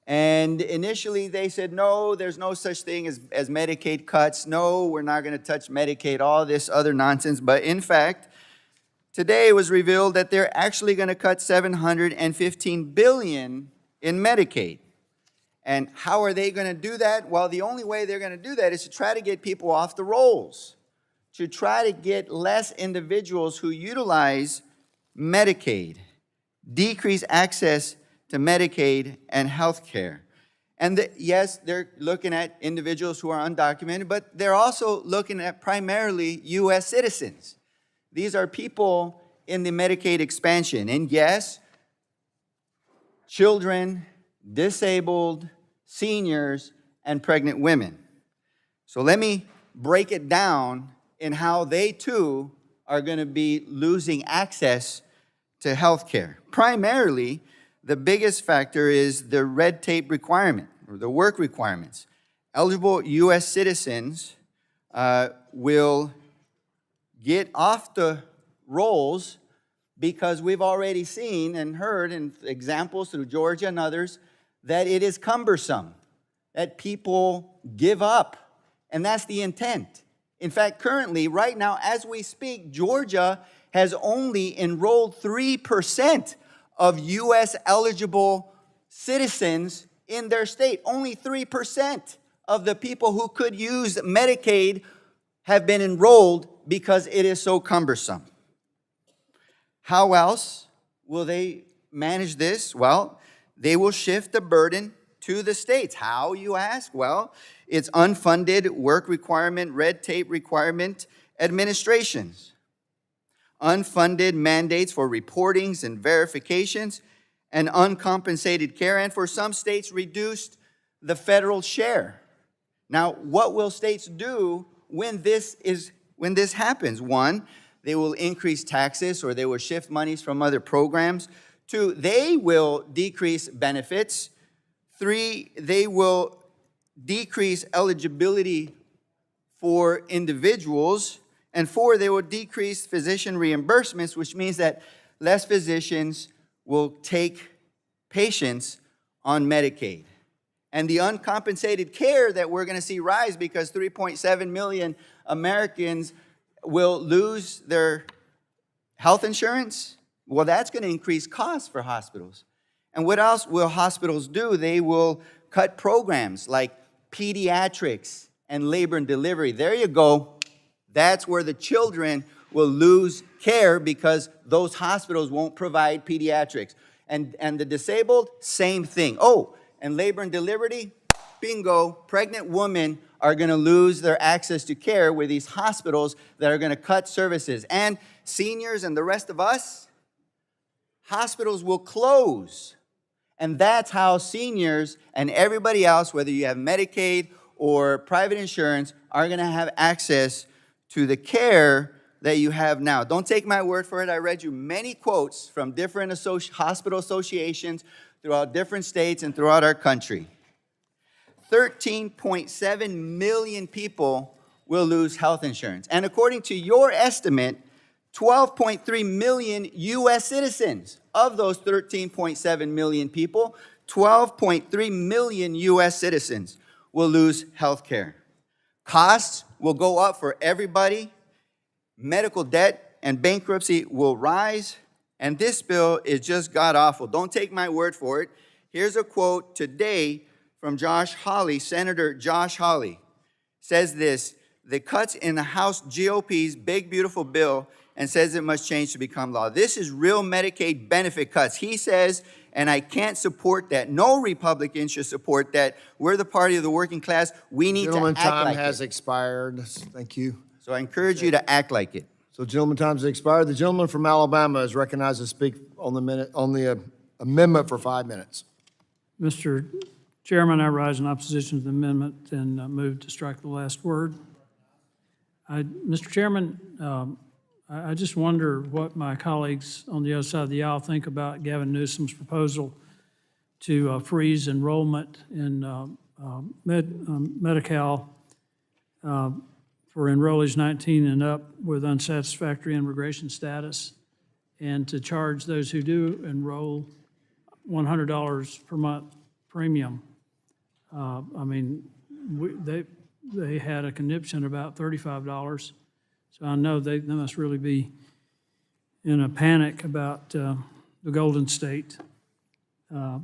And initially they said, no, there's no such thing as Medicaid cuts. No, we're not going to touch Medicaid, all this other nonsense. But in fact, today it was revealed that they're actually going to cut $715 billion in Medicaid. And how are they going to do that? Well, the only way they're going to do that is to try to get people off the rolls, to try to get less individuals who utilize Medicaid, decrease access to Medicaid and health care. And yes, they're looking at individuals who are undocumented, but they're also looking at primarily U.S. citizens. These are people in the Medicaid expansion. And yes, children, disabled, seniors, and pregnant women. So let me break it down in how they too are going to be losing access to health care. Primarily, the biggest factor is the red tape requirement, or the work requirements. Eligible U.S. citizens will get off the rolls because we've already seen and heard in examples through Georgia and others that it is cumbersome, that people give up, and that's the intent. In fact, currently, right now, as we speak, Georgia has only enrolled 3% of U.S. eligible citizens in their state. Only 3% of the people who could use Medicaid have been enrolled because it is so cumbersome. How else will they manage this? Well, they will shift the burden to the states. How, you ask? Well, it's unfunded work requirement, red tape requirement administrations. Unfunded mandates for reportings and verifications, and uncompensated care, and for some states, reduced the federal share. Now, what will states do when this happens? One, they will increase taxes or they will shift monies from other programs. Two, they will decrease benefits. Three, they will decrease eligibility for individuals. And four, they will decrease physician reimbursements, which means that less physicians will take patients on Medicaid. And the uncompensated care that we're going to see rise because 3.7 million Americans will lose their health insurance, well, that's going to increase costs for hospitals. And what else will hospitals do? They will cut programs like pediatrics and labor and delivery. There you go. That's where the children will lose care because those hospitals won't provide pediatrics. And the disabled, same thing. Oh, and labor and delivery, bingo, pregnant women are going to lose their access to care with these hospitals that are going to cut services. And seniors and the rest of us, hospitals will close. And that's how seniors and everybody else, whether you have Medicaid or private insurance, are going to have access to the care that you have now. Don't take my word for it. I read you many quotes from different hospital associations throughout different states and throughout our country. 13.7 million people will lose health insurance. And according to your estimate, 12.3 million U.S. citizens. Of those 13.7 million people, 12.3 million U.S. citizens will lose health care. Costs will go up for everybody. Medical debt and bankruptcy will rise. And this bill is just god-awful. Don't take my word for it. Here's a quote today from Josh Hawley, Senator Josh Hawley. Says this: the cuts in the House GOP's big, beautiful bill, and says it must change to become law. This is real Medicaid benefit cuts. He says, and I can't support that. No Republican should support that. We're the party of the working class. We need to act like it. Gentleman, time has expired. Thank you. So I encourage you to act like it. So gentleman, time has expired. The gentleman from Alabama is recognized to speak on the amendment for 5 minutes. Mr. Chairman, I rise in opposition to the amendment and move to strike the last word. Mr. Chairman, I just wonder what my colleagues on the other side of the aisle think about Gavin Newsom's proposal to freeze enrollment in Medi-Cal for enrollees 19 and up with unsatisfactory immigration status, and to charge those who do enroll $100 per month premium. I mean, they had a conniption about $35. So I know they must really be in a panic about the Golden State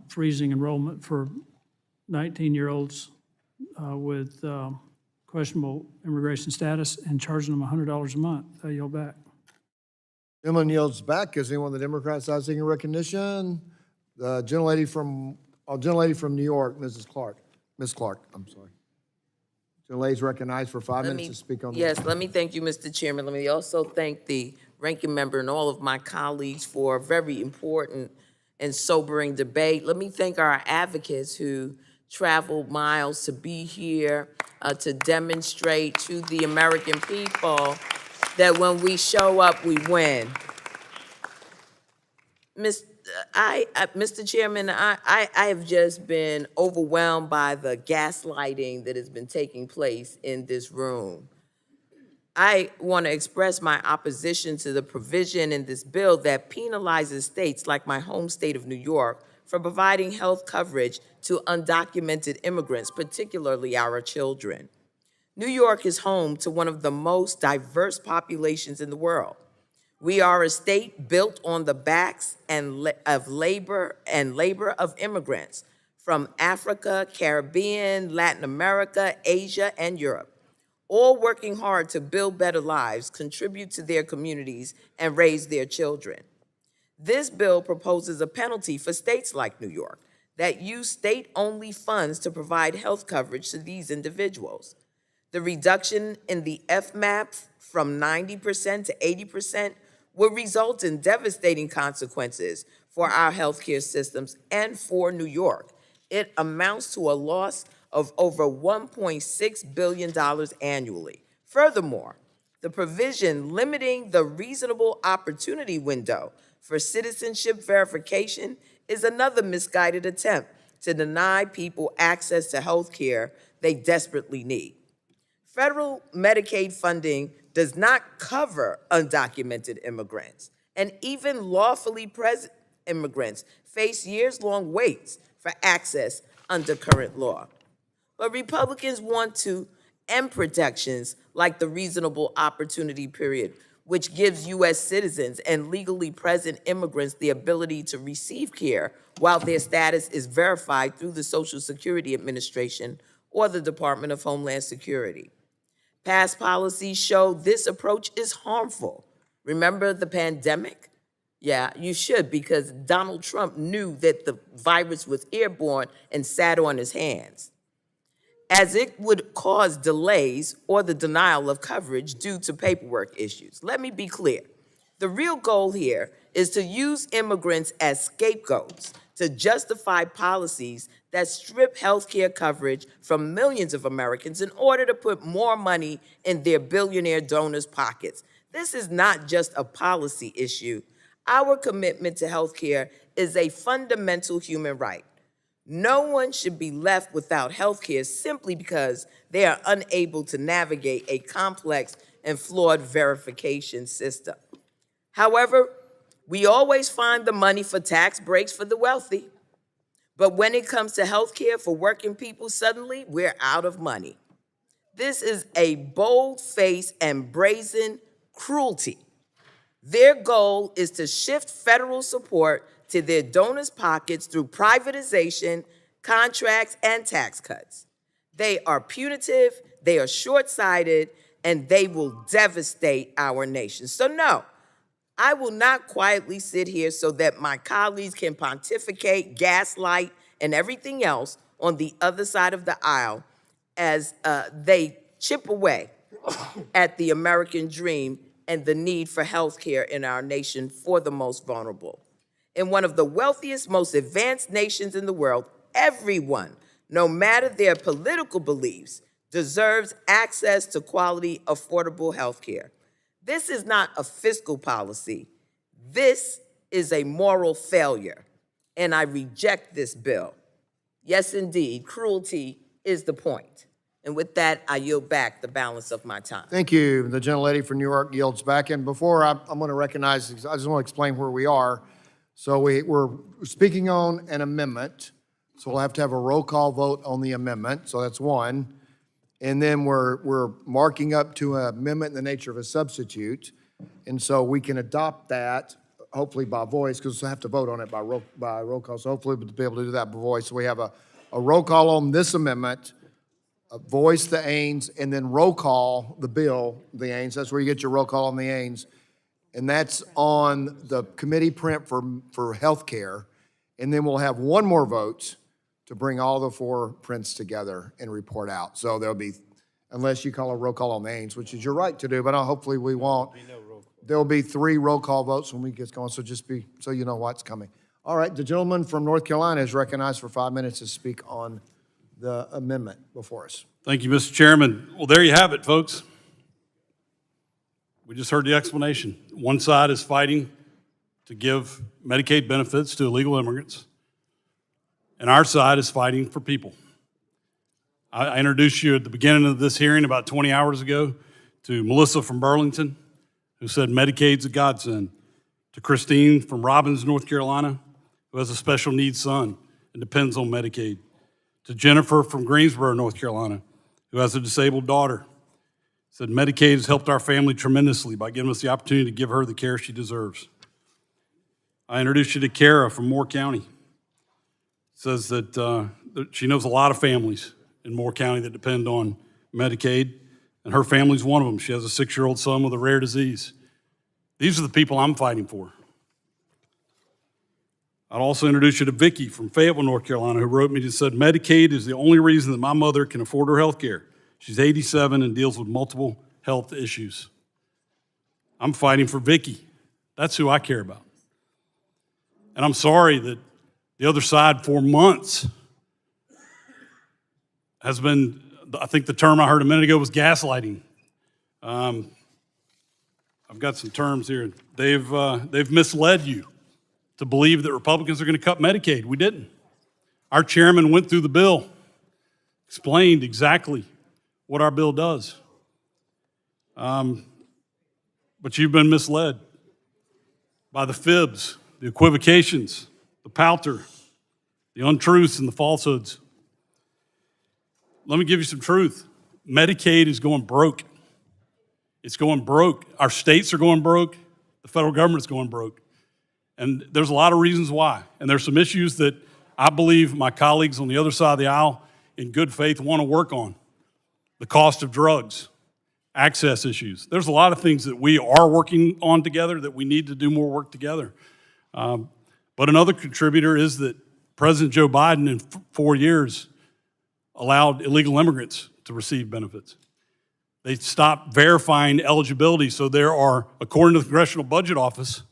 freezing enrollment for 19-year-olds with questionable immigration status and charging them $100 a month. I yield back. Gentleman yields back. Is anyone on the Democrat side seeking recognition? The gentlelady from New York, Ms. Clark, I'm sorry. Gentlelady's recognized for 5 minutes to speak on this. Yes, let me thank you, Mr. Chairman. Let me also thank the ranking member and all of my colleagues for a very important and sobering debate. Let me thank our advocates who traveled miles to be here to demonstrate to the American people that when we show up, we win. Mr. Chairman, I have just been overwhelmed by the gaslighting that has been taking place in this room. I want to express my opposition to the provision in this bill that penalizes states like my home state of New York for providing health coverage to undocumented immigrants, particularly our children. New York is home to one of the most diverse populations in the world. We are a state built on the backs of labor of immigrants from Africa, Caribbean, Latin America, Asia, and Europe, all working hard to build better lives, contribute to their communities, and raise their children. This bill proposes a penalty for states like New York that use state-only funds to provide health coverage to these individuals. The reduction in the FMAP from 90% to 80% will result in devastating consequences for our healthcare systems and for New York. It amounts to a loss of over $1.6 billion annually. Furthermore, the provision limiting the reasonable opportunity window for citizenship verification is another misguided attempt to deny people access to health care they desperately need. Federal Medicaid funding does not cover undocumented immigrants, and even lawfully present immigrants face years-long waits for access under current law. But Republicans want to end protections like the reasonable opportunity period, which gives U.S. citizens and legally present immigrants the ability to receive care while their status is verified through the Social Security Administration or the Department of Homeland Security. Past policies show this approach is harmful. Remember the pandemic? Yeah, you should, because Donald Trump knew that the virus was airborne and sat on his hands, as it would cause delays or the denial of coverage due to paperwork issues. Let me be clear. The real goal here is to use immigrants as scapegoats to justify policies that strip health care coverage from millions of Americans in order to put more money in their billionaire donors' pockets. This is not just a policy issue. Our commitment to healthcare is a fundamental human right. No one should be left without healthcare simply because they are unable to navigate a complex and flawed verification system. However, we always find the money for tax breaks for the wealthy. But when it comes to healthcare for working people, suddenly we're out of money. This is a bold-faced and brazen cruelty. Their goal is to shift federal support to their donors' pockets through privatization, contracts, and tax cuts. They are punitive, they are short-sighted, and they will devastate our nation. So no, I will not quietly sit here so that my colleagues can pontificate, gaslight, and everything else on the other side of the aisle as they chip away at the American dream and the need for health care in our nation for the most vulnerable. In one of the wealthiest, most advanced nations in the world, everyone, no matter their political beliefs, deserves access to quality, affordable health care. This is not a fiscal policy. This is a moral failure, and I reject this bill. Yes, indeed, cruelty is the point. And with that, I yield back the balance of my time. Thank you. The gentlelady from New York yields back. And before I'm going to recognize, I just want to explain where we are. So we're speaking on an amendment. So we'll have to have a roll call vote on the amendment. So that's one. And then we're marking up to an amendment in the nature of a substitute. And so we can adopt that, hopefully by voice, because we'll have to vote on it by roll call. So hopefully we'll be able to do that by voice. So we have a roll call on this amendment, voice the Ains, and then roll call the bill, the Ains. That's where you get your roll call on the Ains. And that's on the committee print for healthcare. And then we'll have one more vote to bring all the four prints together and report out. So there'll be, unless you call a roll call on the Ains, which is your right to do, but hopefully we won't. There'll be 3 roll call votes when we get going, so just be, so you know what's coming. All right, the gentleman from North Carolina is recognized for 5 minutes to speak on the amendment before us. Thank you, Mr. Chairman. Well, there you have it, folks. We just heard the explanation. One side is fighting to give Medicaid benefits to illegal immigrants, and our side is fighting for people. I introduced you at the beginning of this hearing about 20 hours ago to Melissa from Burlington, who said Medicaid's a godsend, to Christine from Robbins, North Carolina, who has a special needs son and depends on Medicaid, to Jennifer from Greensboro, North Carolina, who has a disabled daughter. Said Medicaid has helped our family tremendously by giving us the opportunity to give her the care she deserves. I introduced you to Kara from Moore County. Says that she knows a lot of families in Moore County that depend on Medicaid, and her family's one of them. She has a 6-year-old son with a rare disease. These are the people I'm fighting for. I'd also introduce you to Vicki from Fayetteville, North Carolina, who wrote me and said, Medicaid is the only reason that my mother can afford her health care. She's 87 and deals with multiple health issues. I'm fighting for Vicki. That's who I care about. And I'm sorry that the other side for months has been, I think the term I heard a minute ago was gaslighting. I've got some terms here. They've misled you to believe that Republicans are going to cut Medicaid. We didn't. Our chairman went through the bill, explained exactly what our bill does. But you've been misled by the fibs, the equivocations, the palter, the untruths, and the falsehoods. Let me give you some truth. Medicaid is going broke. It's going broke. Our states are going broke. The federal government's going broke. And there's a lot of reasons why. And there's some issues that I believe my colleagues on the other side of the aisle in good faith want to work on. The cost of drugs, access issues. There's a lot of things that we are working on together that we need to do more work together. But another contributor is that President Joe Biden in 4 years allowed illegal immigrants to receive benefits. They stopped verifying eligibility, so there are, according to the Congressional Budget Office,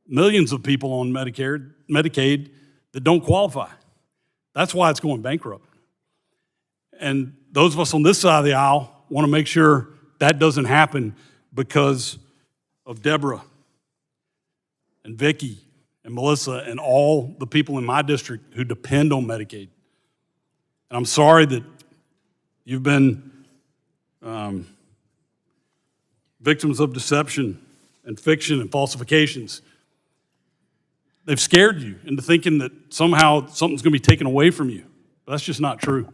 millions of people on Medicaid that don't qualify. That's why it's going bankrupt. And those of us on this side of the aisle want to make sure that doesn't happen because of Deborah and Vicky and Melissa and all the people in my district who depend on Medicaid. And I'm sorry that you've been victims of deception and fiction and falsifications. They've scared you into thinking that somehow something's going to be taken away from you. But that's just not true.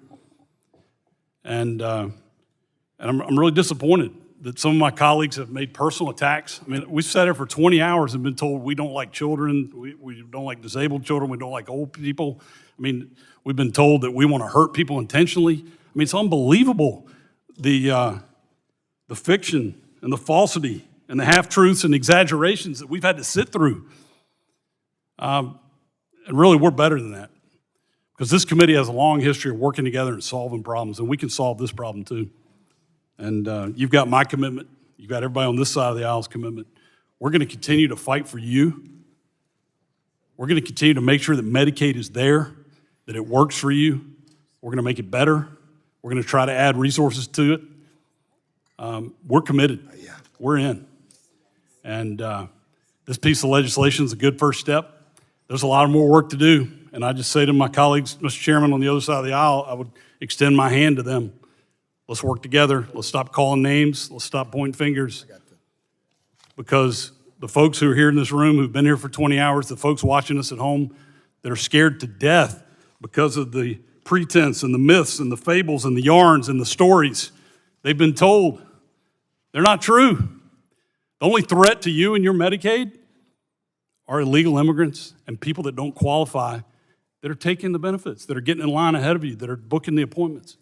And I'm really disappointed that some of my colleagues have made personal attacks. I mean, we've sat here for 20 hours and been told we don't like children, we don't like disabled children, we don't like old people. I mean, we've been told that we want to hurt people intentionally. I mean, it's unbelievable, the fiction and the falsity and the half-truths and exaggerations that we've had to sit through. And really, we're better than that, because this committee has a long history of working together and solving problems, and we can solve this problem too. And you've got my commitment. You've got everybody on this side of the aisle's commitment. We're going to continue to fight for you. We're going to continue to make sure that Medicaid is there, that it works for you. We're going to make it better. We're going to try to add resources to it. We're committed. We're in. And this piece of legislation is a good first step. There's a lot more work to do. And I just say to my colleagues, Mr. Chairman, on the other side of the aisle, I would extend my hand to them. Let's work together. Let's stop calling names. Let's stop pointing fingers. Because the folks who are here in this room, who've been here for 20 hours, the folks watching us at home that are scared to death because of the pretense and the myths and the fables and the yarns and the stories they've been told, they're not true. The only threat to you and your Medicaid are illegal immigrants and people that don't qualify, that are taking the benefits, that are getting in line ahead of you, that are booking the appointments.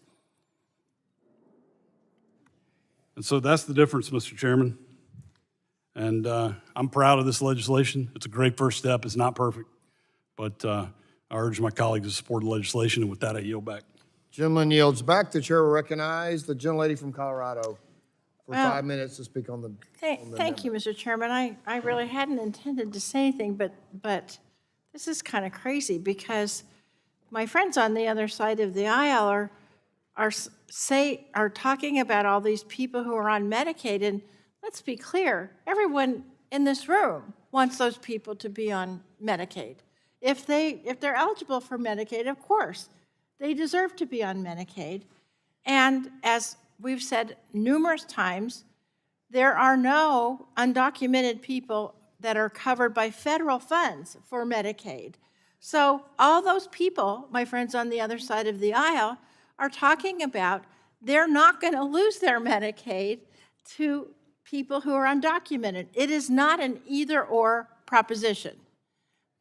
And so that's the difference, Mr. Chairman. And I'm proud of this legislation. It's a great first step. It's not perfect. But I urge my colleagues to support the legislation. And with that, I yield back. Gentleman yields back. The chair will recognize the gentlelady from Colorado for 5 minutes to speak on the Thank you, Mr. Chairman. I really hadn't intended to say anything, but this is kind of crazy, because my friends on the other side of the aisle are talking about all these people who are on Medicaid, and let's be clear, everyone in this room wants those people to be on Medicaid. If they're eligible for Medicaid, of course, they deserve to be on Medicaid. And as we've said numerous times, there are no undocumented people that are covered by federal funds for Medicaid. So all those people, my friends on the other side of the aisle, are talking about they're not going to lose their Medicaid to people who are undocumented. It is not an either-or proposition.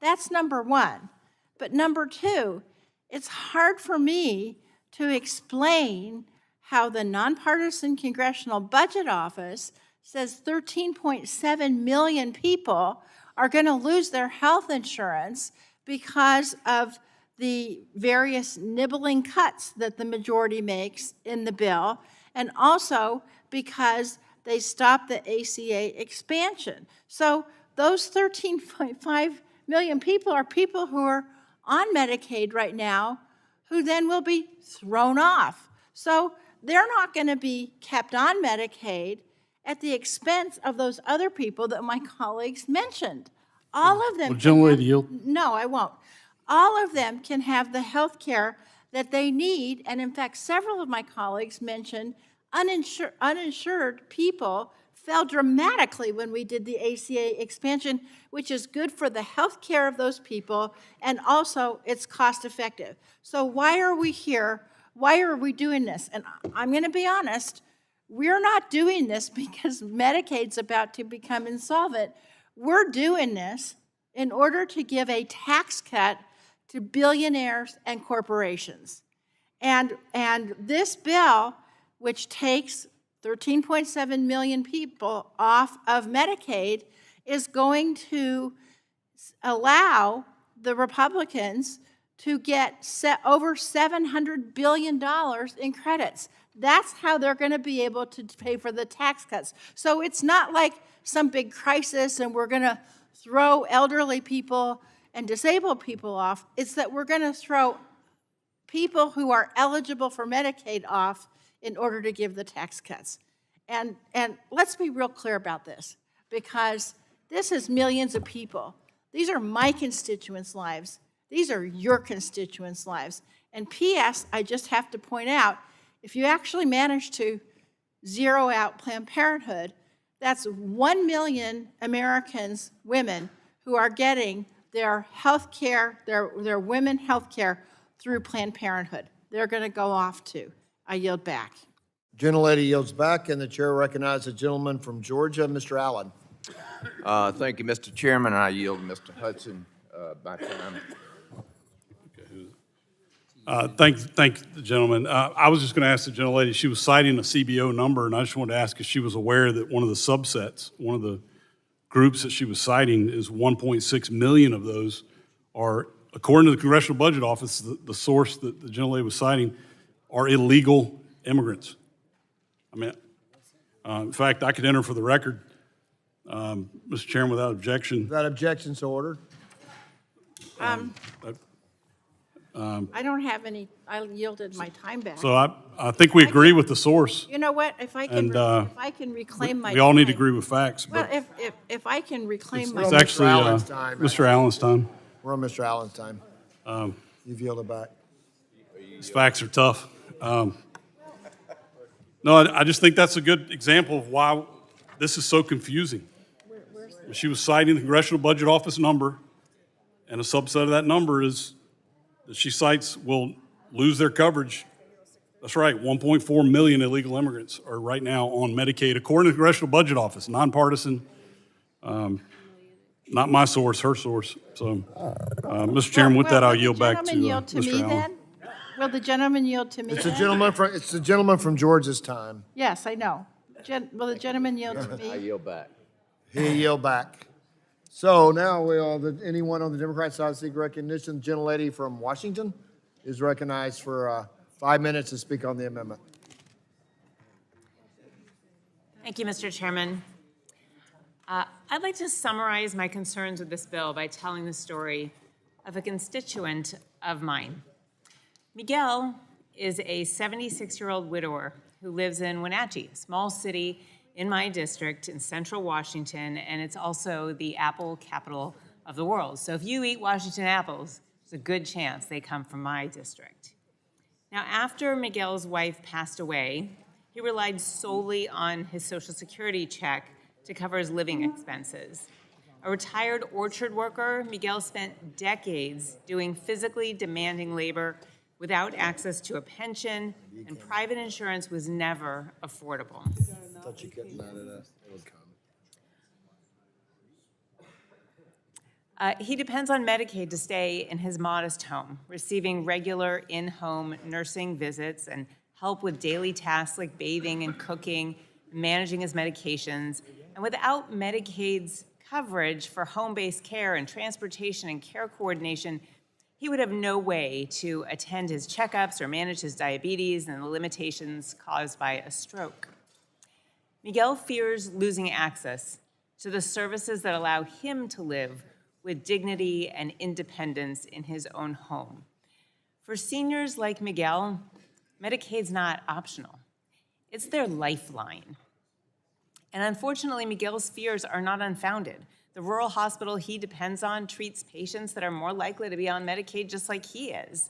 That's number one. But number two, it's hard for me to explain how the Nonpartisan Congressional Budget Office says 13.7 million people are going to lose their health insurance because of the various nibbling cuts that the majority makes in the bill, and also because they stopped the ACA expansion. So those 13.5 million people are people who are on Medicaid right now who then will be thrown off. So they're not going to be kept on Medicaid at the expense of those other people that my colleagues mentioned. All of them. Well, gentlelady, yield. No, I won't. All of them can have the health care that they need, and in fact, several of my colleagues mentioned uninsured people fell dramatically when we did the ACA expansion, which is good for the health care of those people, and also it's cost effective. So why are we here? Why are we doing this? And I'm going to be honest, we're not doing this because Medicaid's about to become insolvent. We're doing this in order to give a tax cut to billionaires and corporations. And this bill, which takes 13.7 million people off of Medicaid, is going to allow the Republicans to get over $700 billion in credits. That's how they're going to be able to pay for the tax cuts. So it's not like some big crisis and we're going to throw elderly people and disabled people off. It's that we're going to throw people who are eligible for Medicaid off in order to give the tax cuts. And let's be real clear about this, because this is millions of people. These are my constituents' lives. These are your constituents' lives. And P.S., I just have to point out, if you actually manage to zero out Planned Parenthood, that's 1 million Americans, women, who are getting their health care, their women health care through Planned Parenthood. They're going to go off too. I yield back. Gentlelady yields back, and the chair recognizes the gentleman from Georgia, Mr. Allen. Thank you, Mr. Chairman. I yield Mr. Hudson my time. Thank the gentleman. I was just going to ask the gentlelady, she was citing a CBO number, and I just wanted to ask if she was aware that one of the subsets, one of the groups that she was citing is 1.6 million of those are, according to the Congressional Budget Office, the source that the gentlelady was citing, are illegal immigrants. I mean, in fact, I could enter for the record, Mr. Chairman, without objection. Without objection, so ordered. I don't have any, I yielded my time back. So I think we agree with the source. You know what, if I can, And, if I can reclaim my time. We all need to agree with facts, Well, but if I can reclaim my it's time. actually Allen's time. Mr. Allen's time. We're on Mr. Allen's time. You've yielded back. These facts are tough. No, I just think that's a good example of why this is so confusing. She was citing the Congressional Budget Office number, and a subset of that number is that she cites will lose their coverage. That's right, 1.4 million illegal immigrants are right now on Medicaid, according to the Congressional Budget Office, nonpartisan, not my source, her source. So, Mr. Chairman, with that, I'll yield back to Mr. Allen. Will the gentleman yield to me It's then? the gentleman from Georgia's time. Yes, I know. Will the gentleman yield to I me? yield back. He yield back. So now anyone on the Democrat side seek recognition. The gentlelady from Washington is recognized for 5 minutes to speak on the amendment. Thank you, Mr. Chairman. I'd like to summarize my concerns with this bill by telling the story of a constituent of mine. Miguel is a 76-year-old widower who lives in Wenatchee, a small city in my district in central Washington, and it's also the apple capital of the world. So if you eat Washington apples, there's a good chance they come from my district. Now, after Miguel's wife passed away, he relied solely on his Social Security check to cover his living expenses. A retired orchard worker, Miguel spent decades doing physically demanding labor without access to a pension, and private insurance was never affordable. I thought you couldn't let it would come. He depends on Medicaid to stay in his modest home, receiving regular in-home nursing visits and help with daily tasks like bathing and cooking, managing his medications. And without Medicaid's coverage for home-based care and transportation and care coordination, he would have no way to attend his checkups or manage his diabetes and the limitations caused by a stroke. Miguel fears losing access to the services that allow him to live with dignity and independence in his own home. For seniors like Miguel, Medicaid's not optional. It's their lifeline. And unfortunately, Miguel's fears are not unfounded. The rural hospital he depends on treats patients that are more likely to be on Medicaid just like he is.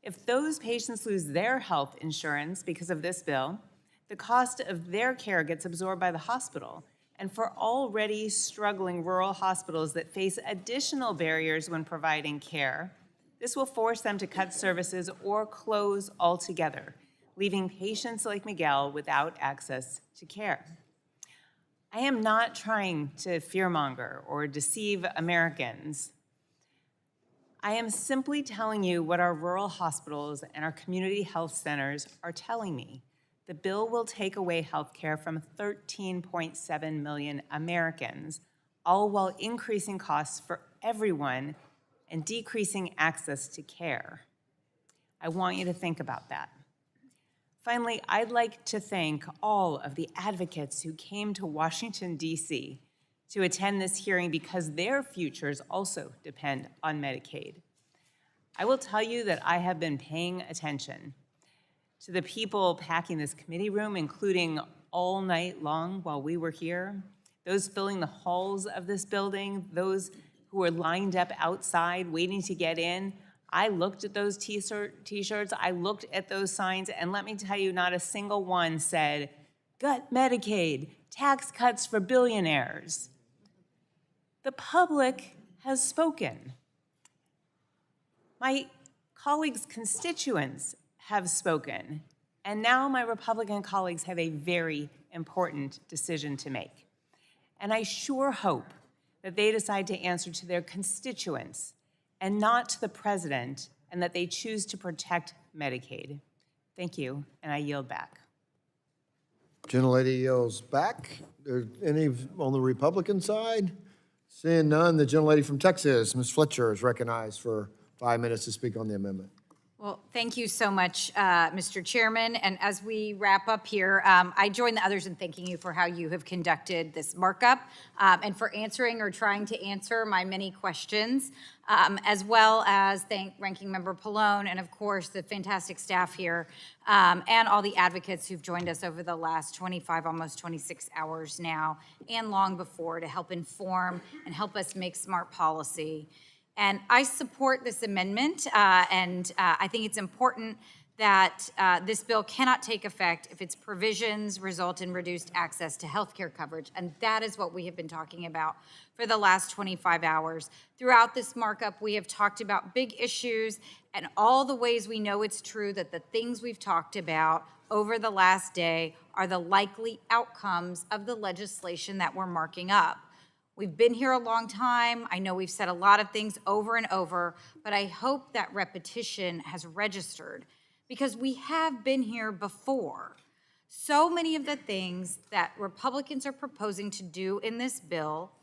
If those patients lose their health insurance because of this bill, the cost of their care gets absorbed by the hospital. And for already struggling rural hospitals that face additional barriers when providing care, this will force them to cut services or close altogether, leaving patients like Miguel without access to care. I am not trying to fearmonger or deceive Americans. I am simply telling you what our rural hospitals and our community health centers are telling me. The bill will take away health care from 13.7 million Americans, all while increasing costs for everyone and decreasing access to care. I want you to think about that. Finally, I'd like to thank all of the advocates who came to Washington, D.C. to attend this hearing because their futures also depend on Medicaid. I will tell you that I have been paying attention to the people packing this committee room, including all night long while we were here, those filling the halls of this building, those who were lined up outside waiting to get in. I looked at those t-shirts, I looked at those signs, and let me tell you, not a single one said, gut Medicaid, tax cuts for billionaires. The public has spoken. My colleagues' constituents have spoken. And now my Republican colleagues have a very important decision to make. And I sure hope that they decide to answer to their constituents and not to the president, and that they choose to protect Medicaid. Thank you, and I yield back. Gentlelady yields back. There any on the Republican side? Seeing none, the gentlelady from Texas, Ms. Fletcher, is recognized for 5 minutes to speak on the amendment. Well, thank you so much, Mr. Chairman. And as we wrap up here, I join the others in thanking you for how you have conducted this markup and for answering or trying to answer my many questions, as well as thank Ranking Member Pallone and, of course, the fantastic staff here and all the advocates who've joined us over the last 25, almost 26 hours now and long before to help inform and help us make smart policy. And I support this amendment, and I think it's important that this bill cannot take effect if its provisions result in reduced access to health care coverage. And that is what we have been talking about for the last 25 hours. Throughout this markup, we have talked about big issues and all the ways we know it's true that the things we've talked about over the last day are the likely outcomes of the legislation that we're marking up. We've been here a long time. I know we've said a lot of things over and over, but I hope that repetition has registered because we have been here before. So many of the things that Republicans are proposing to do in this bill,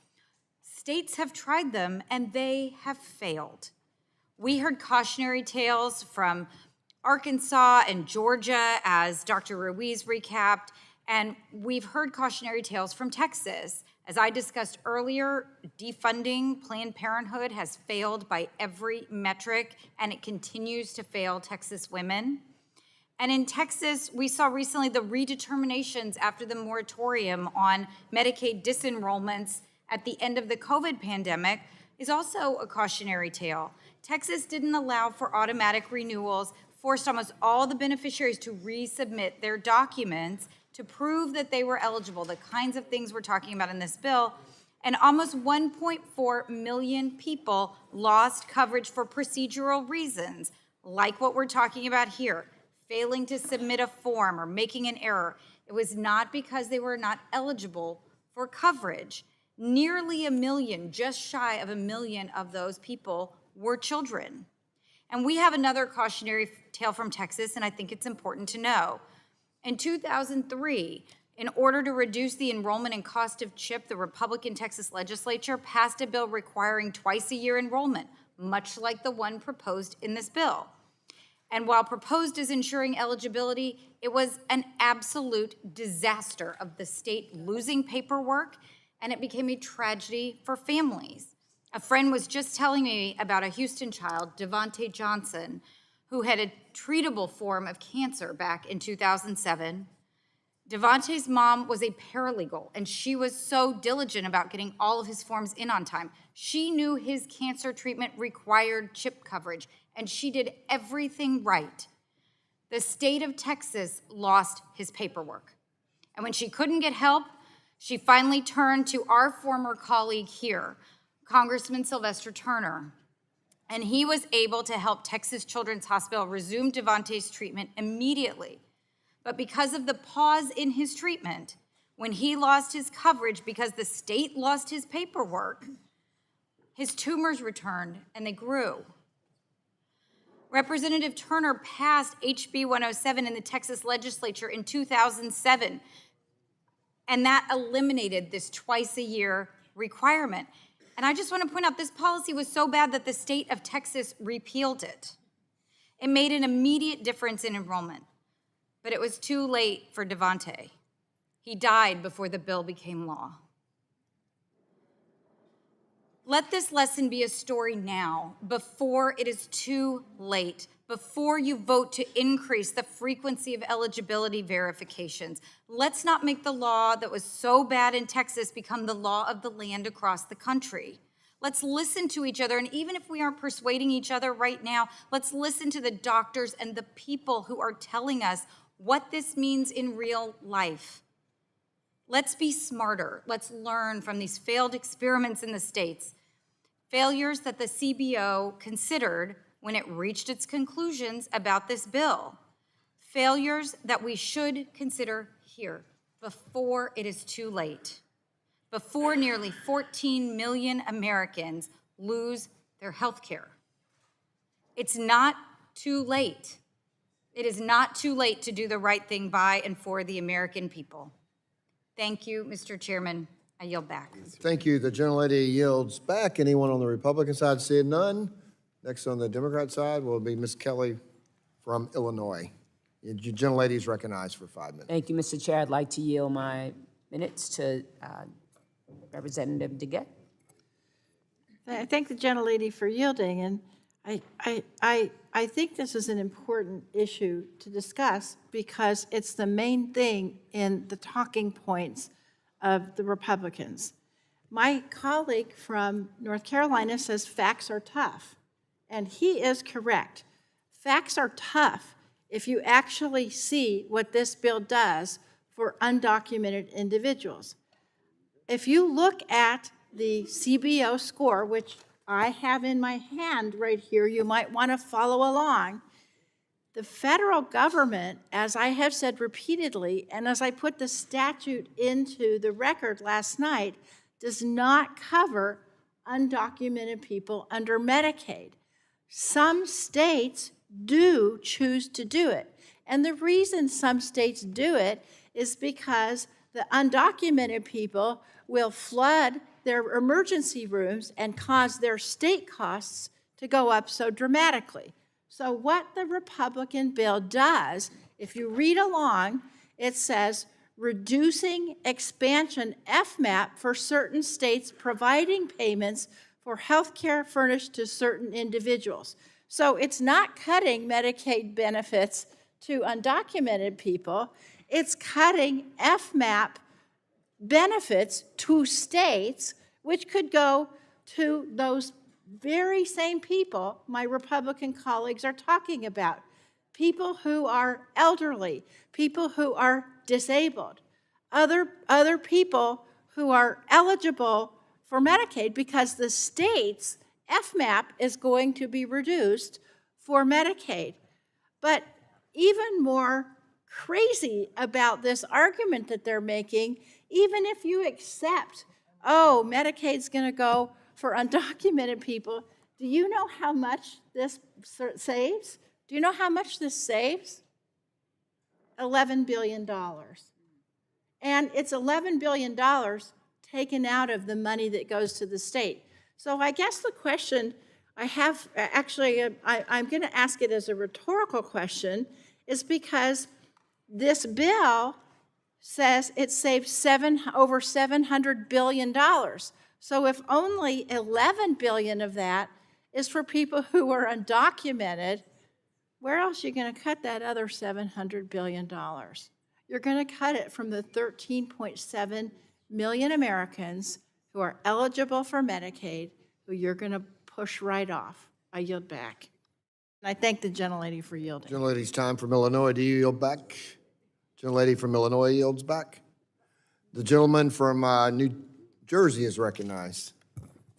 states have tried them and they have failed. We heard cautionary tales from Arkansas and Georgia, as Dr. Ruiz recapped, and we've heard cautionary tales from Texas. As I discussed earlier, defunding Planned Parenthood has failed by every metric, and it continues to fail Texas women. And in Texas, we saw recently the redeterminations after the moratorium on Medicaid disenrollments at the end of the COVID pandemic is also a cautionary tale. Texas didn't allow for automatic renewals, forced almost all the beneficiaries to resubmit their documents to prove that they were eligible, the kinds of things we're talking about in this bill, and almost 1.4 million people lost coverage for procedural reasons, like what we're talking about here, failing to submit a form or making an error. It was not because they were not eligible for coverage. Nearly 1 million, just shy of 1 million of those people were children. And we have another cautionary tale from Texas, and I think it's important to know. In 2003, in order to reduce the enrollment and cost of CHIP, the Republican Texas legislature passed a bill requiring twice-a-year enrollment, much like the one proposed in this bill. And while proposed as ensuring eligibility, it was an absolute disaster of the state losing paperwork, and it became a tragedy for families. A friend was just telling me about a Houston child, Devontae Johnson, who had a treatable form of cancer back in 2007. Devontae's mom was a paralegal, and she was so diligent about getting all of his forms in on time. She knew his cancer treatment required CHIP coverage, and she did everything right. The state of Texas lost his paperwork. And when she couldn't get help, she finally turned to our former colleague here, Congressman Sylvester Turner. And he was able to help Texas Children's Hospital resume Devontae's treatment immediately. But because of the pause in his treatment, when he lost his coverage because the state lost his paperwork, his tumors returned and they grew. Representative Turner passed HB 107 in the Texas legislature in 2007, and that eliminated this twice-a-year requirement. And I just want to point out, this policy was so bad that the state of Texas repealed it. It made an immediate difference in enrollment, but it was too late for Devontae. He died before the bill became law. Let this lesson be a story now, before it is too late, before you vote to increase the frequency of eligibility verifications. Let's not make the law that was so bad in Texas become the law of the land across the country. Let's listen to each other, and even if we aren't persuading each other right now, let's listen to the doctors and the people who are telling us what this means in real life. Let's be smarter. Let's learn from these failed experiments in the states, failures that the CBO considered when it reached its conclusions about this bill, failures that we should consider here before it is too late, before nearly 14 million Americans lose their health care. It's not too late. It is not too late to do the right thing by and for the American people. Thank you, Mr. Chairman. I yield back. Thank you. The gentlelady yields back. Anyone on the Republican side? Seeing none. Next on the Democrat side will be Ms. Kelly from Illinois. The gentlelady is recognized for 5 minutes. Thank you, Mr. Chair. I'd like to yield my minutes to Representative DeGette. I thank the gentlelady for yielding, and I think this is an important issue to discuss because it's the main thing in the talking points of the Republicans. My colleague from North Carolina says facts are tough, and he is correct. Facts are tough if you actually see what this bill does for undocumented individuals. If you look at the CBO score, which I have in my hand right here, you might want to follow along. The federal government, as I have said repeatedly, and as I put the statute into the record last night, does not cover undocumented people under Medicaid. Some states do choose to do it. And the reason some states do it is because the undocumented people will flood their emergency rooms and cause their state costs to go up so dramatically. So what the Republican bill does, if you read along, it says reducing expansion FMAP for certain states providing payments for health care furnished to certain individuals. So it's not cutting Medicaid benefits to undocumented people, it's cutting FMAP benefits to states, which could go to those very same people my Republican colleagues are talking about. People who are elderly, people who are disabled, other people who are eligible for Medicaid because the state's FMAP is going to be reduced for Medicaid. But even more crazy about this argument that they're making, even if you accept, oh, Medicaid's going to go for undocumented people, do you know how much this saves? Do you know how much this saves? $11 billion. And it's $11 billion taken out of the money that goes to the state. So I guess the question I have, actually, I'm going to ask it as a rhetorical question, is because this bill says it saves over $700 billion. So if only $11 billion of that is for people who are undocumented, where else are you going to cut that other $700 billion? You're going to cut it from the 13.7 million Americans who are eligible for Medicaid, who you're going to push right off. I yield back. And I thank the gentlelady for yielding. Gentlelady's time from Illinois. Do you yield back? Gentlelady from Illinois yields back. The gentleman from New Jersey is recognized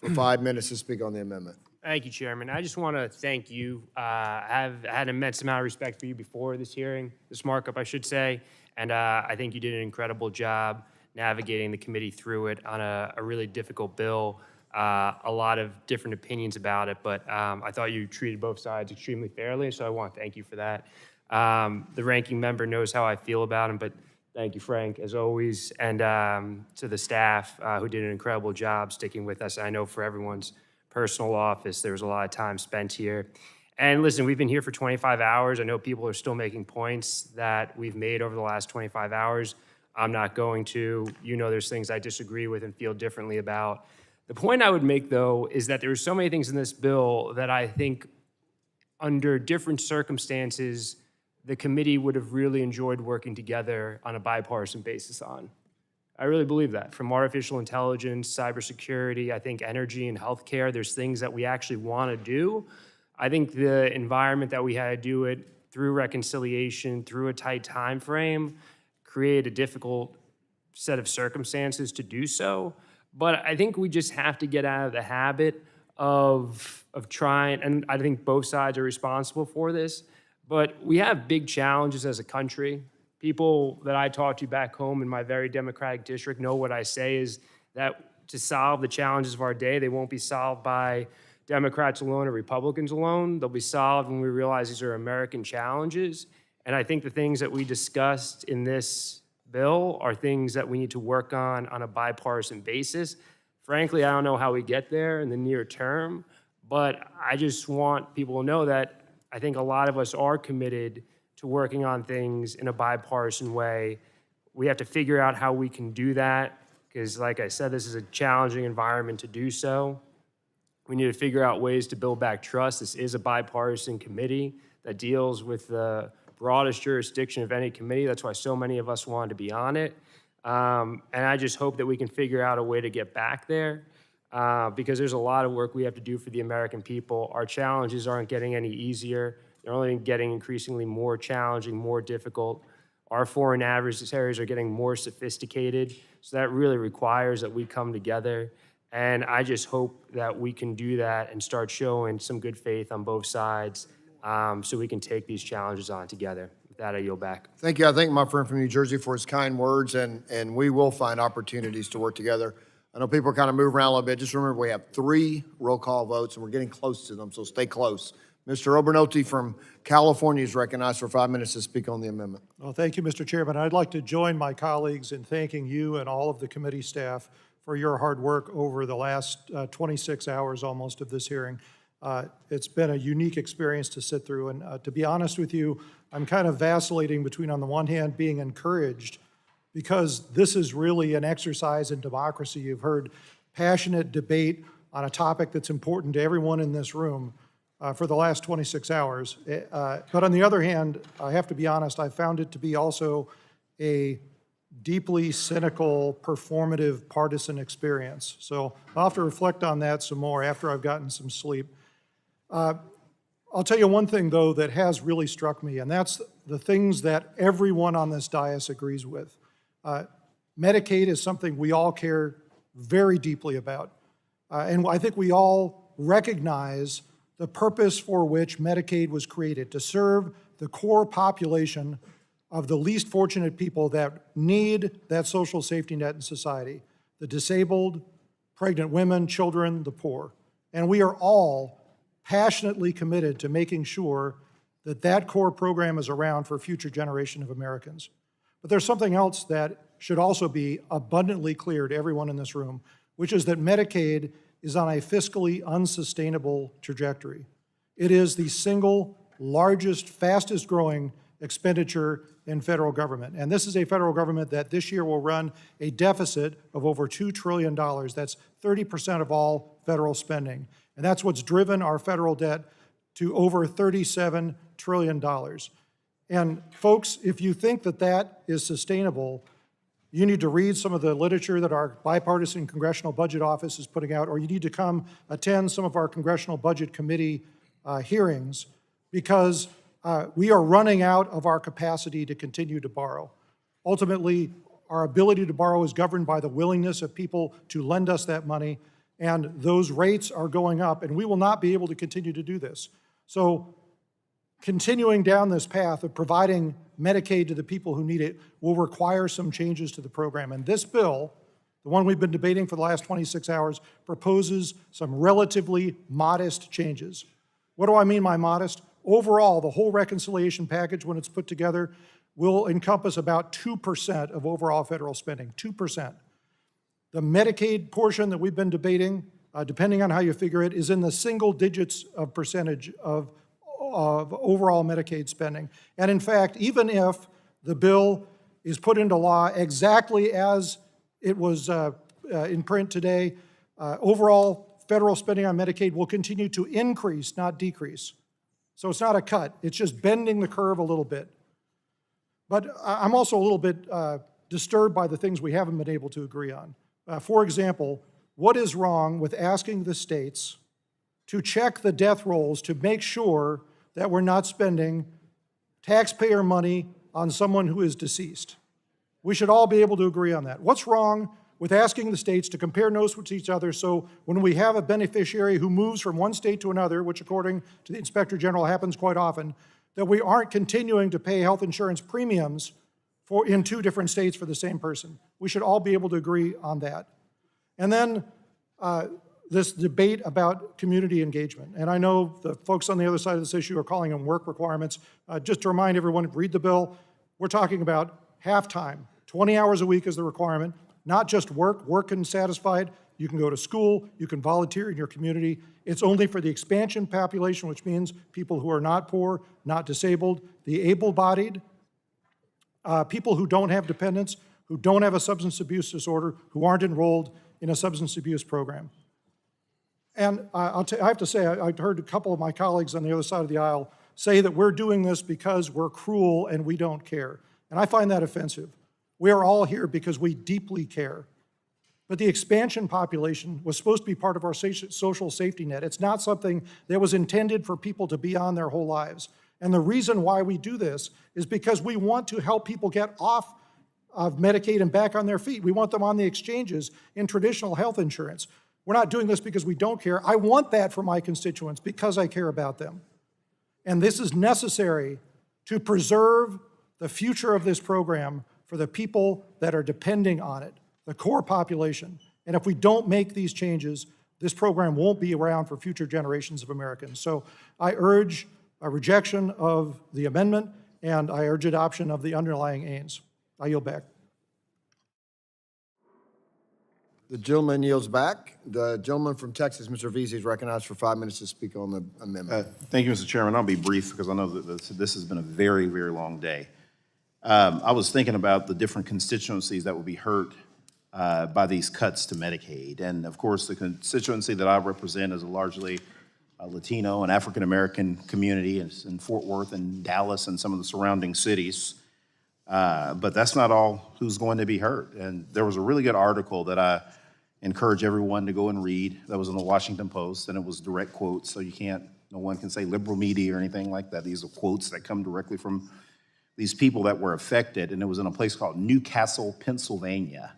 for 5 minutes to speak on the amendment. Thank you, Chairman. I just want to thank you. I've had an immense amount of respect for you before this hearing, this markup, I should say, and I think you did an incredible job navigating the committee through it on a really difficult bill. A lot of different opinions about it, but I thought you treated both sides extremely fairly, so I want to thank you for that. The ranking member knows how I feel about him, but thank you, Frank, as always, and to the staff who did an incredible job sticking with us. I know for everyone's personal office, there was a lot of time spent here. And listen, we've been here for 25 hours. I know people are still making points that we've made over the last 25 hours. I'm not going to. You know there's things I disagree with and feel differently about. The point I would make, though, is that there are so many things in this bill that I think under different circumstances, the committee would have really enjoyed working together on a bipartisan basis on. I really believe that. From artificial intelligence, cybersecurity, I think energy and healthcare, there's things that we actually want to do. I think the environment that we had to do it through reconciliation, through a tight time frame, create a difficult set of circumstances to do so. But I think we just have to get out of the habit of trying, and I think both sides are responsible for this, but we have big challenges as a country. People that I talk to back home in my very Democratic district know what I say is that to solve the challenges of our day, they won't be solved by Democrats alone or Republicans alone. They'll be solved when we realize these are American challenges. And I think the things that we discussed in this bill are things that we need to work on a bipartisan basis. Frankly, I don't know how we get there in the near term, but I just want people to know that I think a lot of us are committed to working on things in a bipartisan way. We have to figure out how we can do that, because like I said, this is a challenging environment to do so. We need to figure out ways to build back trust. This is a bipartisan committee that deals with the broadest jurisdiction of any committee. That's why so many of us wanted to be on it. And I just hope that we can figure out a way to get back there, because there's a lot of work we have to do for the American people. Our challenges aren't getting any easier. They're only getting increasingly more challenging, more difficult. Our foreign adversaries are getting more sophisticated, so that really requires that we come together. And I just hope that we can do that and start showing some good faith on both sides, so we can take these challenges on together. With that, I yield back. Thank you. I thank my friend from New Jersey for his kind words, and we will find opportunities to work together. I know people kind of move around a little bit. Just remember, we have 3 roll call votes, and we're getting close to them, so stay close. Mr. Obernolte from California is recognized for 5 minutes to speak on the amendment. Well, thank you, Mr. Chairman. I'd like to join my colleagues in thanking you and all of the committee staff for your hard work over the last 26 hours almost of this hearing. It's been a unique experience to sit through, and to be honest with you, I'm kind of vacillating between, on the one hand, being encouraged because this is really an exercise in democracy. You've heard passionate debate on a topic that's important to everyone in this room for the last 26 hours. But on the other hand, I have to be honest, I found it to be also a deeply cynical, performative, partisan experience. So I'll have to reflect on that some more after I've gotten some sleep. I'll tell you one thing, though, that has really struck me, and that's the things that everyone on this dais agrees with. Medicaid is something we all care very deeply about. And I think we all recognize the purpose for which Medicaid was created, to serve the core population of the least fortunate people that need that social safety net in society, the disabled, pregnant women, children, the poor. And we are all passionately committed to making sure that that core program is around for a future generation of Americans. But there's something else that should also be abundantly clear to everyone in this room, which is that Medicaid is on a fiscally unsustainable trajectory. It is the single largest, fastest growing expenditure in federal government. And this is a federal government that this year will run a deficit of over $2 trillion. That's 30% of all federal spending. And that's what's driven our federal debt to over $37 trillion. And folks, if you think that that is sustainable, you need to read some of the literature that our bipartisan Congressional Budget Office is putting out, or you need to come attend some of our Congressional Budget Committee hearings, because we are running out of our capacity to continue to borrow. Ultimately, our ability to borrow is governed by the willingness of people to lend us that money, and those rates are going up, and we will not be able to continue to do this. So continuing down this path of providing Medicaid to the people who need it will require some changes to the program. And this bill, the one we've been debating for the last 26 hours, proposes some relatively modest changes. What do I mean by modest? Overall, the whole reconciliation package, when it's put together, will encompass about 2% of overall federal spending, 2%. The Medicaid portion that we've been debating, depending on how you figure it, is in the single digits of percentage of overall Medicaid spending. And in fact, even if the bill is put into law exactly as it was in print today, Overall, federal spending on Medicaid will continue to increase, not decrease. So it's not a cut. It's just bending the curve a little bit. But I'm also a little bit disturbed by the things we haven't been able to agree on. For example, what is wrong with asking the states to check the death rolls to make sure that we're not spending taxpayer money on someone who is deceased? We should all be able to agree on that. What's wrong with asking the states to compare notes with each other so when we have a beneficiary who moves from one state to another, which according to the Inspector General happens quite often, that we aren't continuing to pay health insurance premiums in 2 different states for the same person? We should all be able to agree on that. And then this debate about community engagement. And I know the folks on the other side of this issue are calling them work requirements. Just to remind everyone, read the bill. We're talking about half-time. 20 hours a week is the requirement. Not just work and satisfied. You can go to school, you can volunteer in your community. It's only for the expansion population, which means people who are not poor, not disabled, the able-bodied, people who don't have dependents, who don't have a substance abuse disorder, who aren't enrolled in a substance abuse program. And I have to say, I heard a couple of my colleagues on the other side of the aisle say that we're doing this because we're cruel and we don't care. And I find that offensive. We are all here because we deeply care. But the expansion population was supposed to be part of our social safety net. It's not something that was intended for people to be on their whole lives. And the reason why we do this is because we want to help people get off of Medicaid and back on their feet. We want them on the exchanges in traditional health insurance. We're not doing this because we don't care. I want that for my constituents because I care about them. And this is necessary to preserve the future of this program for the people that are depending on it, the core population. And if we don't make these changes, this program won't be around for future generations of Americans. So I urge a rejection of the amendment, and I urge adoption of the underlying aims. I yield back. The gentleman yields back. The gentleman from Texas, Mr. Veazey, is recognized for 5 minutes to speak on the amendment. Thank you, Mr. Chairman. I'll be brief because I know that this has been a very, very long day. I was thinking about the different constituencies that will be hurt by these cuts to Medicaid. And of course, the constituency that I represent is a largely Latino and African-American community in Fort Worth and Dallas and some of the surrounding cities. But that's not all who's going to be hurt. And there was a really good article that I encourage everyone to go and read that was in the Washington Post, and it was direct quotes, so no one can say liberal media or anything like that. These are quotes that come directly from these people that were affected, and it was in a place called Newcastle, Pennsylvania.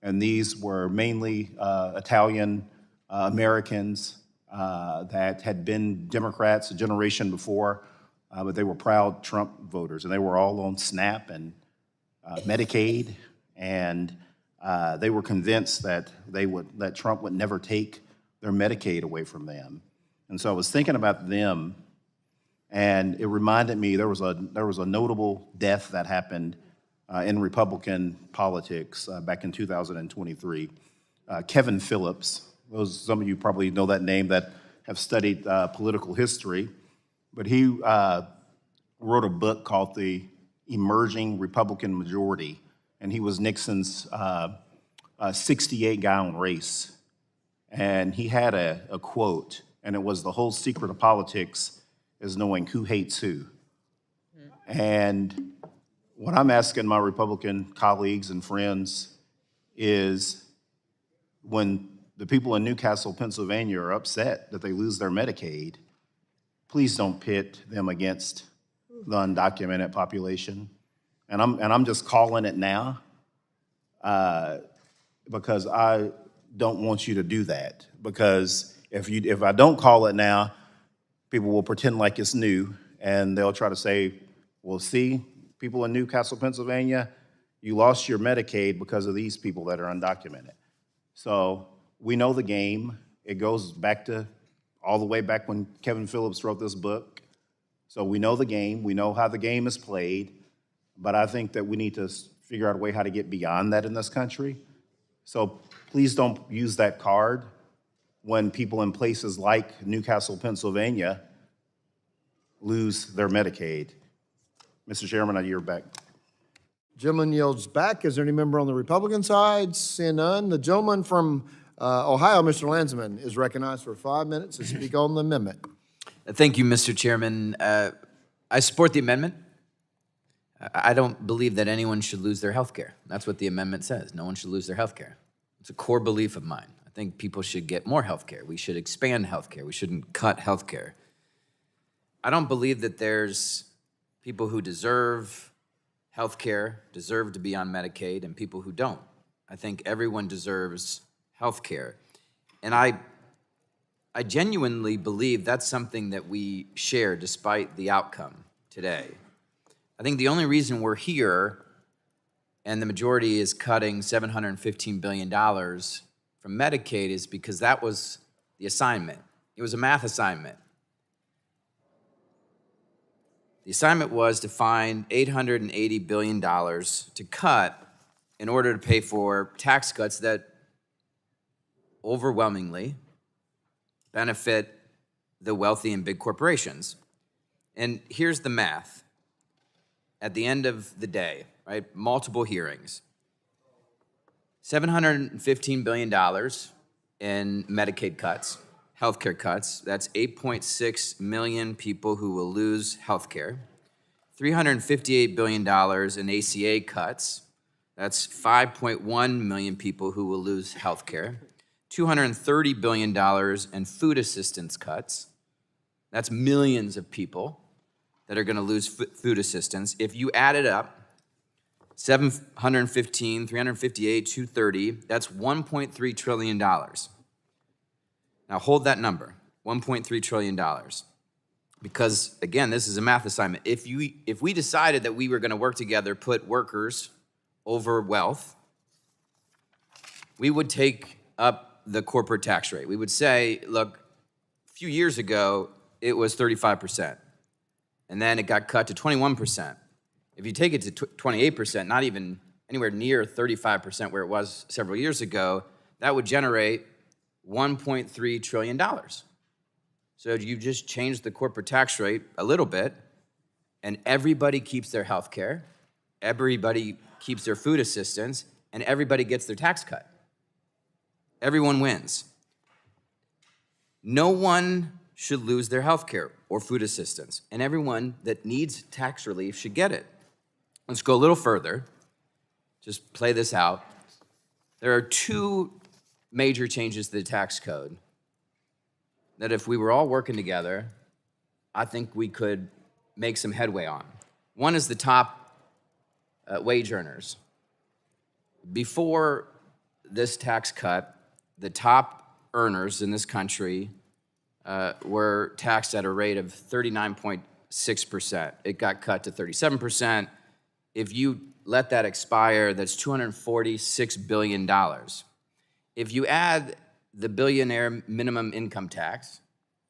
And these were mainly Italian Americans that had been Democrats a generation before, but they were proud Trump voters, and they were all on SNAP and Medicaid, and they were convinced that that Trump would never take their Medicaid away from them. And so I was thinking about them, and it reminded me there was a notable death that happened in Republican politics back in 2023. Kevin Phillips, some of you probably know that name that have studied political history, but he wrote a book called The Emerging Republican Majority, and he was Nixon's 68-gallon race. And he had a quote, and it was, "The whole secret of politics is knowing who hates who." And what I'm asking my Republican colleagues and friends is, when the people in Newcastle, Pennsylvania are upset that they lose their Medicaid, please don't pit them against the undocumented population. And I'm just calling it now because I don't want you to do that. Because if I don't call it now, people will pretend like it's new, and they'll try to say, well, see, people in Newcastle, Pennsylvania, you lost your Medicaid because of these people that are undocumented. So we know the game. It goes back to all the way back when Kevin Phillips wrote this book. So we know the game. We know how the game is played. But I think that we need to figure out a way how to get beyond that in this country. So please don't use that card when people in places like Newcastle, Pennsylvania lose their Medicaid. Mr. Chairman, I yield back. Gentleman yields back. Is there any member on the Republican side? Seeing none. The gentleman from Ohio, Mr. Landsman is recognized for 5 minutes to speak on the amendment. Thank you, Mr. Chairman. I support the amendment. I don't believe that anyone should lose their health care. That's what the amendment says. No one should lose their health care. It's a core belief of mine. I think people should get more health care. We should expand health care. We shouldn't cut health care. I don't believe that there's people who deserve health care, deserve to be on Medicaid, and people who don't. I think everyone deserves health care. And I genuinely believe that's something that we share despite the outcome today. I think the only reason we're here and the majority is cutting $715 billion from Medicaid is because that was the assignment. It was a math assignment. The assignment was to find $880 billion to cut in order to pay for tax cuts that overwhelmingly benefit the wealthy and big corporations. And here's the math. At the end of the day, right, multiple hearings, $715 billion in Medicaid cuts, healthcare cuts. That's 8.6 million people who will lose healthcare. $358 billion in ACA cuts. That's 5.1 million people who will lose healthcare. $230 billion in food assistance cuts. That's millions of people that are going to lose food assistance. If you add it up, 715, 358, 230, that's $1.3 trillion. Now hold that number, $1.3 trillion. Because again, this is a math assignment. If we decided that we were going to work together, put workers over wealth, we would take up the corporate tax rate. We would say, look, a few years ago, it was 35%. And then it got cut to 21%. If you take it to 28%, not even anywhere near 35% where it was several years ago, that would generate $1.3 trillion. So you just change the corporate tax rate a little bit, and everybody keeps their health care, everybody keeps their food assistance, and everybody gets their tax cut. Everyone wins. No one should lose their health care or food assistance, and everyone that needs tax relief should get it. Let's go a little further. Just play this out. There are two major changes to the tax code that if we were all working together, I think we could make some headway on. One is the top wage earners. Before this tax cut, the top earners in this country were taxed at a rate of 39.6%. It got cut to 37%. If you let that expire, that's $246 billion. If you add the billionaire minimum income tax,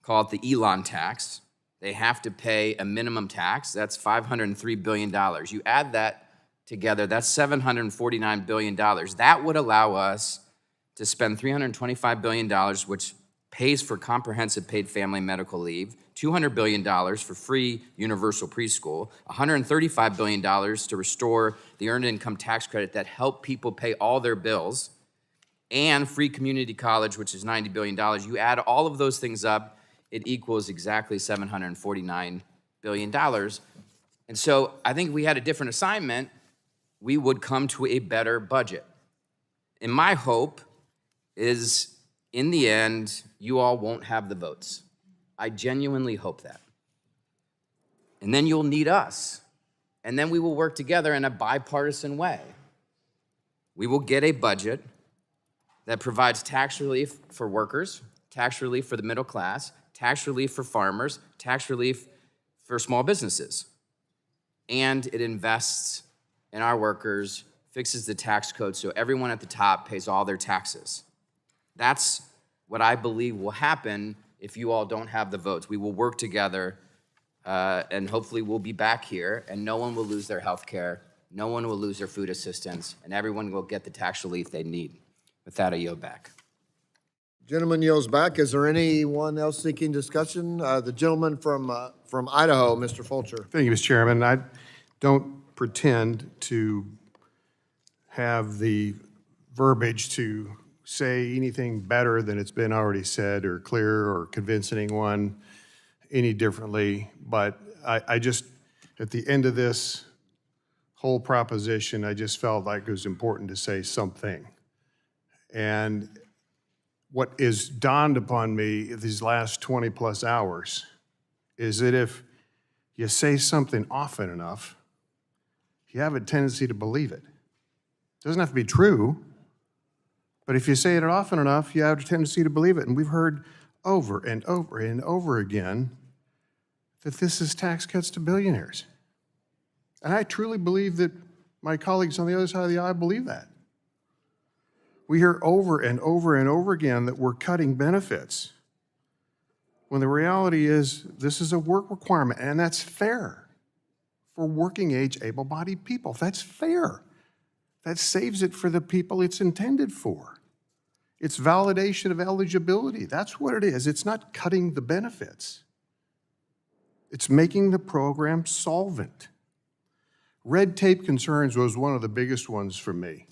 call it the Elon tax, they have to pay a minimum tax, that's $503 billion. You add that together, that's $749 billion. That would allow us to spend $325 billion, which pays for comprehensive paid family medical leave, $200 billion for free universal preschool, $135 billion to restore the earned income tax credit that help people pay all their bills, and free community college, which is $90 billion. You add all of those things up, it equals exactly $749 billion. And so I think if we had a different assignment, we would come to a better budget. And my hope is, in the end, you all won't have the votes. I genuinely hope that. And then you'll need us. And then we will work together in a bipartisan way. We will get a budget that provides tax relief for workers, tax relief for the middle class, tax relief for farmers, tax relief for small businesses. And it invests in our workers, fixes the tax code so everyone at the top pays all their taxes. That's what I believe will happen if you all don't have the votes. We will work together, and hopefully we'll be back here, and no one will lose their health care, no one will lose their food assistance, and everyone will get the tax relief they need. With that, I yield back. Gentleman yields back. Is there anyone else seeking discussion? The gentleman from Idaho, Mr. Fulcher. Thank you, Mr. Chairman. I don't pretend to have the verbiage to say anything better than it's been already said or clear or convince anyone any differently, but I just, at the end of this whole proposition, I just felt like it was important to say something. And what is dawned upon me these last 20-plus hours is that if you say something often enough, you have a tendency to believe it. It doesn't have to be true, but if you say it often enough, you have a tendency to believe it. And we've heard over and over and over again that this is tax cuts to billionaires. And I truly believe that my colleagues on the other side of the aisle believe that. We hear over and over and over again that we're cutting benefits, when the reality is this is a work requirement, and that's fair for working-age, able-bodied people. That's fair. That saves it for the people it's intended for. It's validation of eligibility. That's what it is. It's not cutting the benefits. It's making the program solvent. Red tape concerns was one of the biggest ones for me,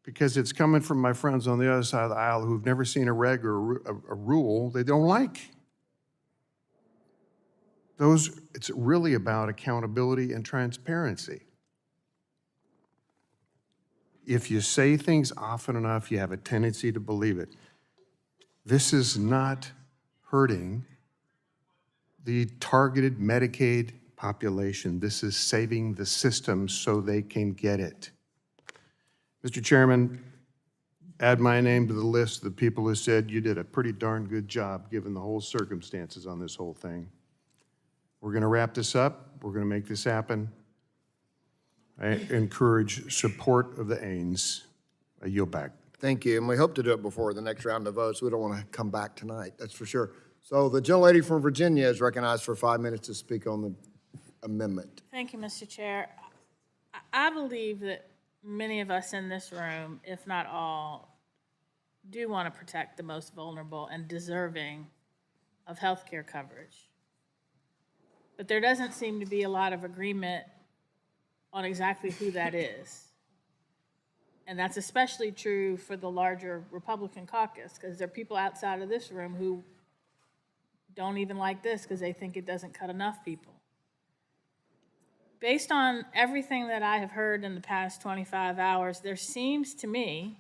because it's coming from my friends on the other side of the aisle who've never seen a reg or a rule they don't like. It's really about accountability and transparency. If you say things often enough, you have a tendency to believe it. This is not hurting the targeted Medicaid population. This is saving the system so they can get it. Mr. Chairman, add my name to the list of the people who said you did a pretty darn good job given the whole circumstances on this whole thing. We're going to wrap this up. We're going to make this happen. I encourage support of the Ains. I yield back. Thank you, and we hope to do it before the next round of votes. We don't want to come back tonight, that's for sure. So the gentlelady from Virginia is recognized for 5 minutes to speak on the amendment. Thank you, Mr. Chair. I believe that many of us in this room, if not all, do want to protect the most vulnerable and deserving of health care coverage. But there doesn't seem to be a lot of agreement on exactly who that is. And that's especially true for the larger Republican caucus, because there are people outside of this room who don't even like this because they think it doesn't cut enough people. Based on everything that I have heard in the past 25 hours, there seems to me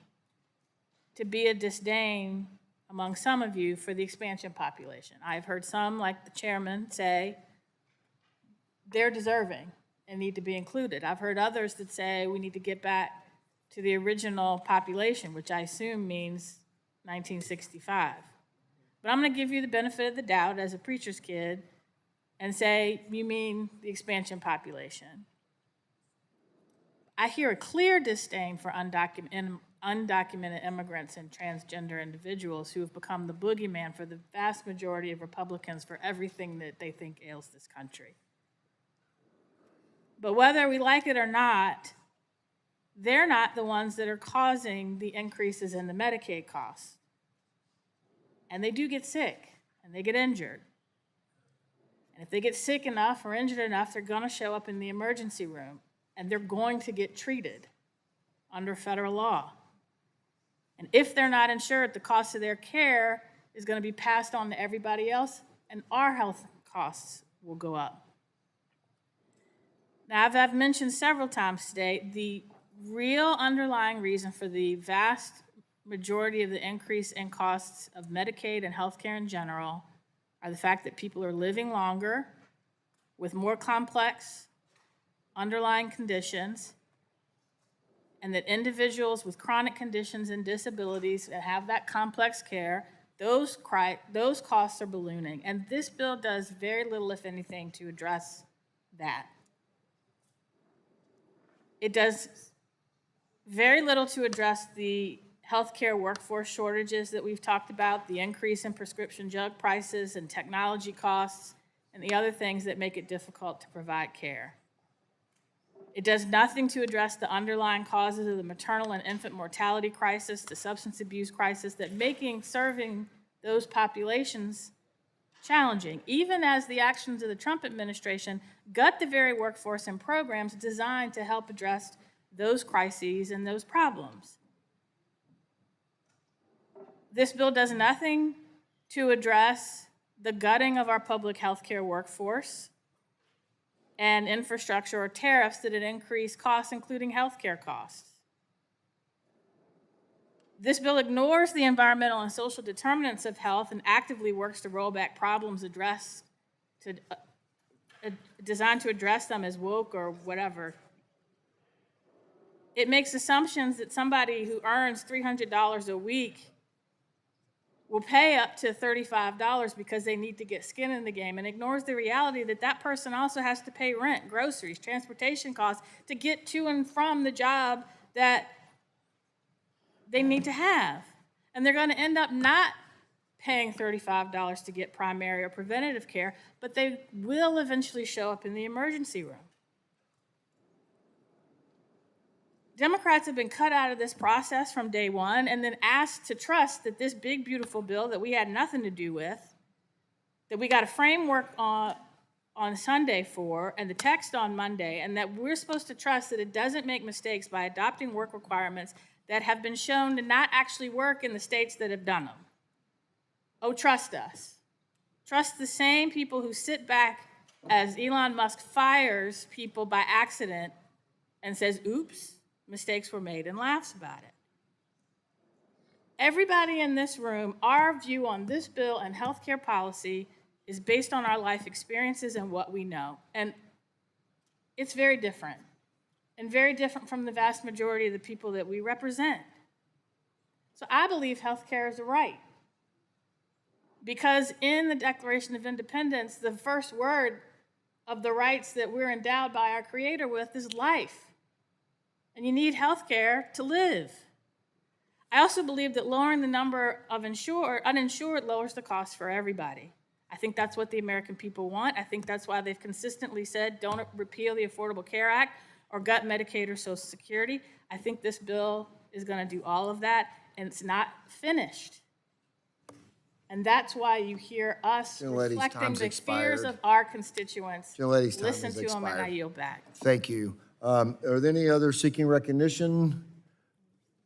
to be a disdain among some of you for the expansion population. I've heard some, like the chairman, say they're deserving and need to be included. I've heard others that say we need to get back to the original population, which I assume means 1965. But I'm going to give you the benefit of the doubt as a preacher's kid and say, you mean the expansion population. I hear a clear disdain for undocumented immigrants and transgender individuals who have become the boogeyman for the vast majority of Republicans for everything that they think ails this country. But whether we like it or not, they're not the ones that are causing the increases in the Medicaid costs. And they do get sick, and they get injured. And if they get sick enough or injured enough, they're going to show up in the emergency room, and they're going to get treated under federal law. And if they're not insured, the cost of their care is going to be passed on to everybody else, and our health costs will go up. Now, as I've mentioned several times today, the real underlying reason for the vast majority of the increase in costs of Medicaid and healthcare in general are the fact that people are living longer with more complex underlying conditions, and that individuals with chronic conditions and disabilities that have that complex care, those costs are ballooning. And this bill does very little, if anything, to address that. It does very little to address the healthcare workforce shortages that we've talked about, the increase in prescription drug prices and technology costs, and the other things that make it difficult to provide care. It does nothing to address the underlying causes of the maternal and infant mortality crisis, the substance abuse crisis, that making serving those populations challenging, even as the actions of the Trump administration gut the very workforce and programs designed to help address those crises and those problems. This bill does nothing to address the gutting of our public health care workforce and infrastructure or tariffs that increase costs, including health care costs. This bill ignores the environmental and social determinants of health and actively works to roll back problems designed to address them as woke or whatever. It makes assumptions that somebody who earns $300 a week will pay up to $35 because they need to get skin in the game, and ignores the reality that that person also has to pay rent, groceries, transportation costs to get to and from the job that they need to have. And they're going to end up not paying $35 to get primary or preventative care, but they will eventually show up in the emergency room. Democrats have been cut out of this process from day one and then asked to trust that this big, beautiful bill that we had nothing to do with, that we got a framework on Sunday for and the text on Monday, and that we're supposed to trust that it doesn't make mistakes by adopting work requirements that have been shown to not actually work in the states that have done them. Oh, trust us. Trust the same people who sit back as Elon Musk fires people by accident and says, oops, mistakes were made, and laughs about it. Everybody in this room, our view on this bill and healthcare policy is based on our life experiences and what we know. And it's very different, and very different from the vast majority of the people that we represent. So I believe healthcare is a right. Because in the Declaration of Independence, the first word of the rights that we're endowed by our Creator with is life. And you need health care to live. I also believe that lowering the number of uninsured lowers the cost for everybody. I think that's what the American people want. I think that's why they've consistently said, don't repeal the Affordable Care Act or gut Medicaid or Social Security. I think this bill is going to do all of that, and it's not finished. And that's why you hear us reflecting the fears of our constituents. Listen to them, and I yield back. Thank you. Are there any other seeking recognition?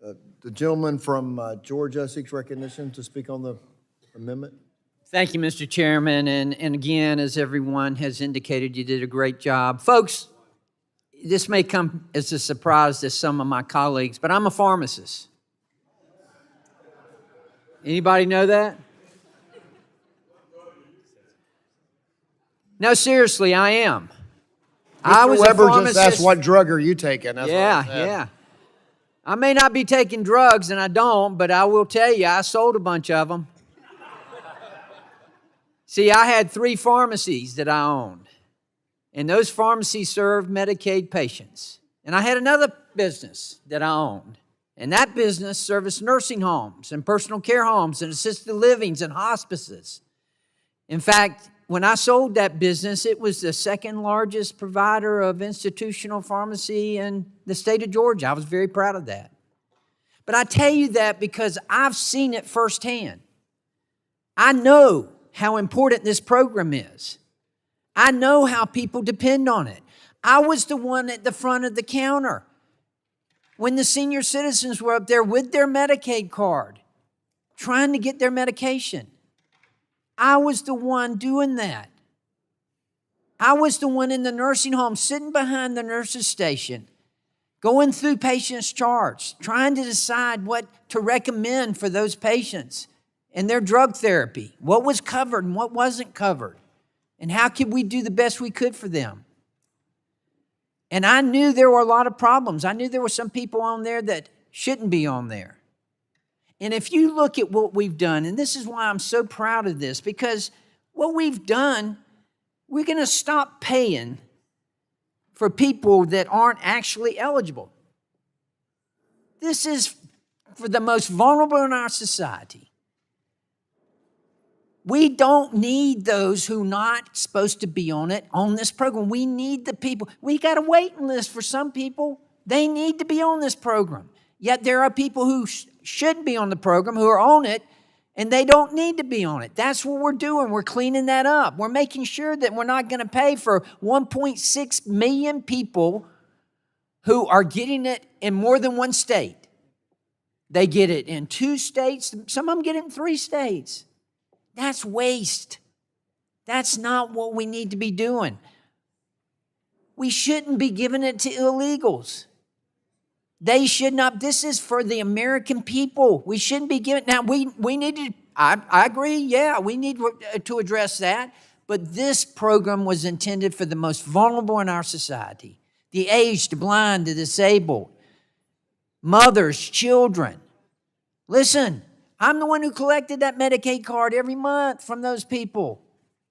The gentleman from Georgia seeks recognition to speak on the amendment. Thank you, Mr. Chairman. And again, as everyone has indicated, you did a great job. Folks, this may come as a surprise to some of my colleagues, but I'm a pharmacist. Anybody know that? No, seriously, I am. I was Weber a pharmacist. just asked, what drug are you taking? That's Yeah. I may not be taking drugs, and I don't, but I will tell you, I sold a bunch of them. See, I had 3 pharmacies that I owned, and those pharmacies served Medicaid patients. And I had another business that I owned, and that business serviced nursing homes and personal care homes and assisted livings and hospices. In fact, when I sold that business, it was the second largest provider of institutional pharmacy in the state of Georgia. I was very proud of that. But I tell you that because I've seen it firsthand. I know how important this program is. I know how people depend on it. I was the one at the front of the counter when the senior citizens were up there with their Medicaid card, trying to get their medication. I was the one doing that. I was the one in the nursing home sitting behind the nurse's station, going through patients' charts, trying to decide what to recommend for those patients and their drug therapy, what was covered and what wasn't covered, and how could we do the best we could for them. And I knew there were a lot of problems. I knew there were some people on there that shouldn't be on there. And if you look at what we've done, and this is why I'm so proud of this, because what we've done, we're going to stop paying for people that aren't actually eligible. This is for the most vulnerable in our society. We don't need those who are not supposed to be on it, on this program. We need the people. We got a waiting list for some people. They need to be on this program. Yet there are people who should be on the program, who are on it, and they don't need to be on it. That's what we're doing. We're cleaning that up. We're making sure that we're not going to pay for 1.6 million people who are getting it in more than one state. They get it in 2 states. Some of them get it in 3 states. That's waste. That's not what we need to be doing. We shouldn't be giving it to illegals. They should not. This is for the American people. We shouldn't be giving. Now, we need to, I agree, yeah, we need to address that. But this program was intended for the most vulnerable in our society. The aged, the blind, the disabled, mothers, children. Listen, I'm the one who collected that Medicaid card every month from those people.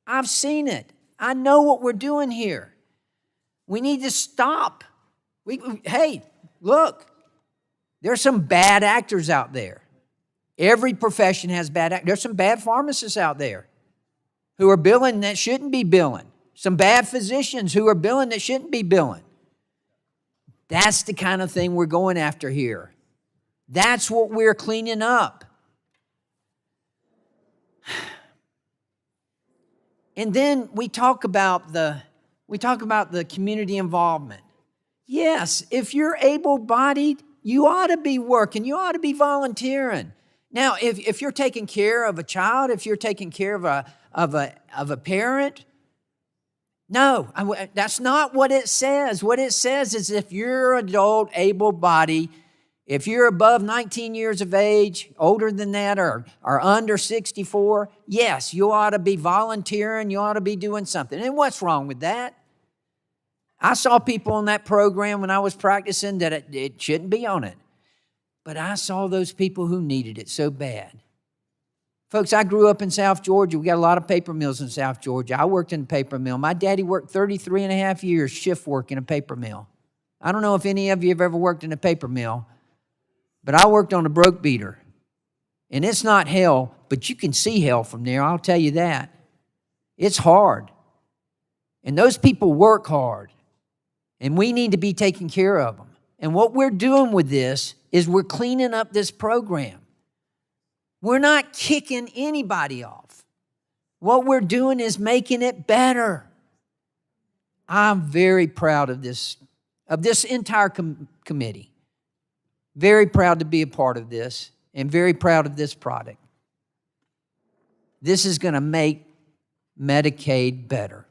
I've seen it. I know what we're doing here. We need to stop. Hey, look, there's some bad actors out there. Every profession has bad actors. There's some bad pharmacists out there who are billing that shouldn't be billing. Some bad physicians who are billing that shouldn't be billing. That's the kind of thing we're going after here. That's what we're cleaning up. And then we talk about the community involvement. Yes, if you're able-bodied, you ought to be working. You ought to be volunteering. Now, if you're taking care of a child, if you're taking care of a parent, no, that's not what it says. What it says is if you're an adult, able-bodied, if you're above 19 years of age, older than that, or under 64, yes, you ought to be volunteering. You ought to be doing something. And what's wrong with that? I saw people on that program when I was practicing that it shouldn't be on it. But I saw those people who needed it so bad. Folks, I grew up in South Georgia. We got a lot of paper mills in South Georgia. I worked in a paper mill. My daddy worked 33 and a half years shift work in a paper mill. I don't know if any of you have ever worked in a paper mill, but I worked on a broke beater. And it's not hell, but you can see hell from there, I'll tell you that. It's hard. And those people work hard. And we need to be taking care of them. And what we're doing with this is we're cleaning up this program. We're not kicking anybody off. What we're doing is making it better. I'm very proud of this entire committee. Very proud to be a part of this and very proud of this product. This is going to make Medicaid better.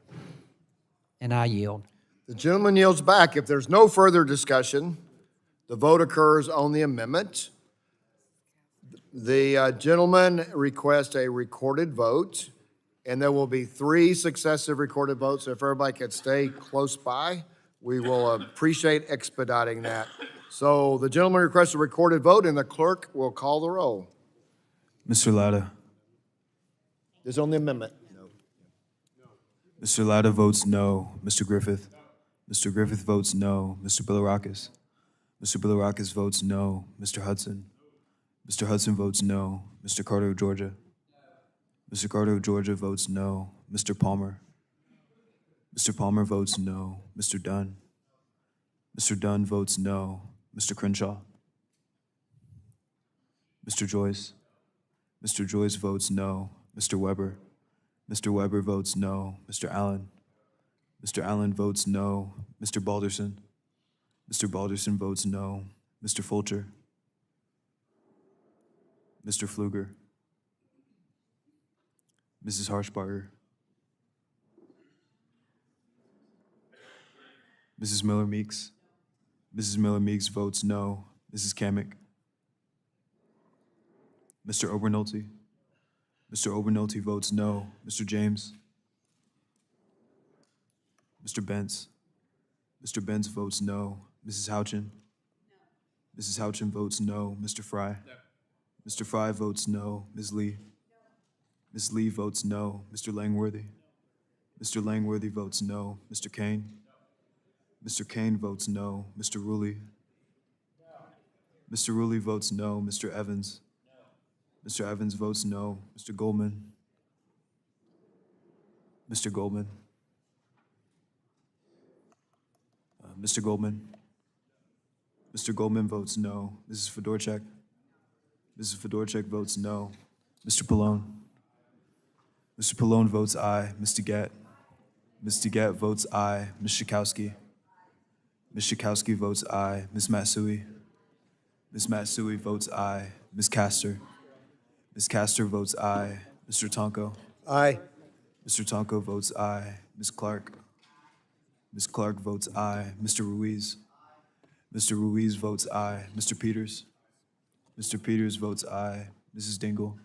And I yield. The gentleman yields back. If there's no further discussion, the vote occurs on the amendment. The gentleman requests a recorded vote, and there will be 3 successive recorded votes. So if everybody could stay close by, we will appreciate expediting that. So the gentleman requests a recorded vote, and the clerk will call the roll. Mr. Latta. This is on the amendment. Mr. Latta votes no. Mr. Griffith. Mr. Griffith votes no. Mr. Bilirakis. Mr. Bilirakis votes no. Mr. Hudson. Mr. Hudson votes no. Mr. Carter of Georgia. Mr. Carter of Georgia votes no. Mr. Palmer. Mr. Palmer votes no. Mr. Dunn. Mr. Dunn votes no. Mr. Crenshaw. Mr. Joyce. Mr. Joyce votes no. Mr. Weber. Mr. Weber votes no. Mr. Allen. Mr. Allen votes no. Mr. Balderson. Mr. Balderson votes no. Mr. Fulcher. Mr. Pfluger. Mrs. Harshbarger. Mrs. Miller-Meeks. Mrs. Miller-Meeks votes no. Mrs. Kamick. Mr. Obernolte. Mr. Obernolte votes no. Mr. James. Mr. Bentz. Mr. Bentz votes no. Mrs. Houchin. Mrs. Houchin votes no. Mr. Fry. Mr. Fry votes no. Ms. Lee. Ms. Lee votes no. Mr. Langworthy. Mr. Langworthy votes no. Mr. Kane. Mr. Kane votes no. Mr. Rulli. Mr. Rulli votes no. Mr. Evans. Mr. Evans votes no. Mr. Goldman. Mr. Goldman. Mr. Goldman. Mr. Goldman votes no. Mrs. Fedorchak. Mrs. Fedorchak votes no. Mr. Pallone. Mr. Pallone votes aye. Ms. DeGette. Ms. DeGette votes aye. Ms. Schakowsky. Ms. Schakowsky votes aye. Ms. Matsui. Ms. Matsui votes aye. Ms. Castor. Ms. Castor votes aye. Mr. Tonko. Aye. Mr. Tonko votes aye. Ms. Clark. Ms. Clark votes aye. Mr. Ruiz. Mr. Ruiz votes aye. Mr. Peters. Mr. Peters votes aye. Mrs. Dingle.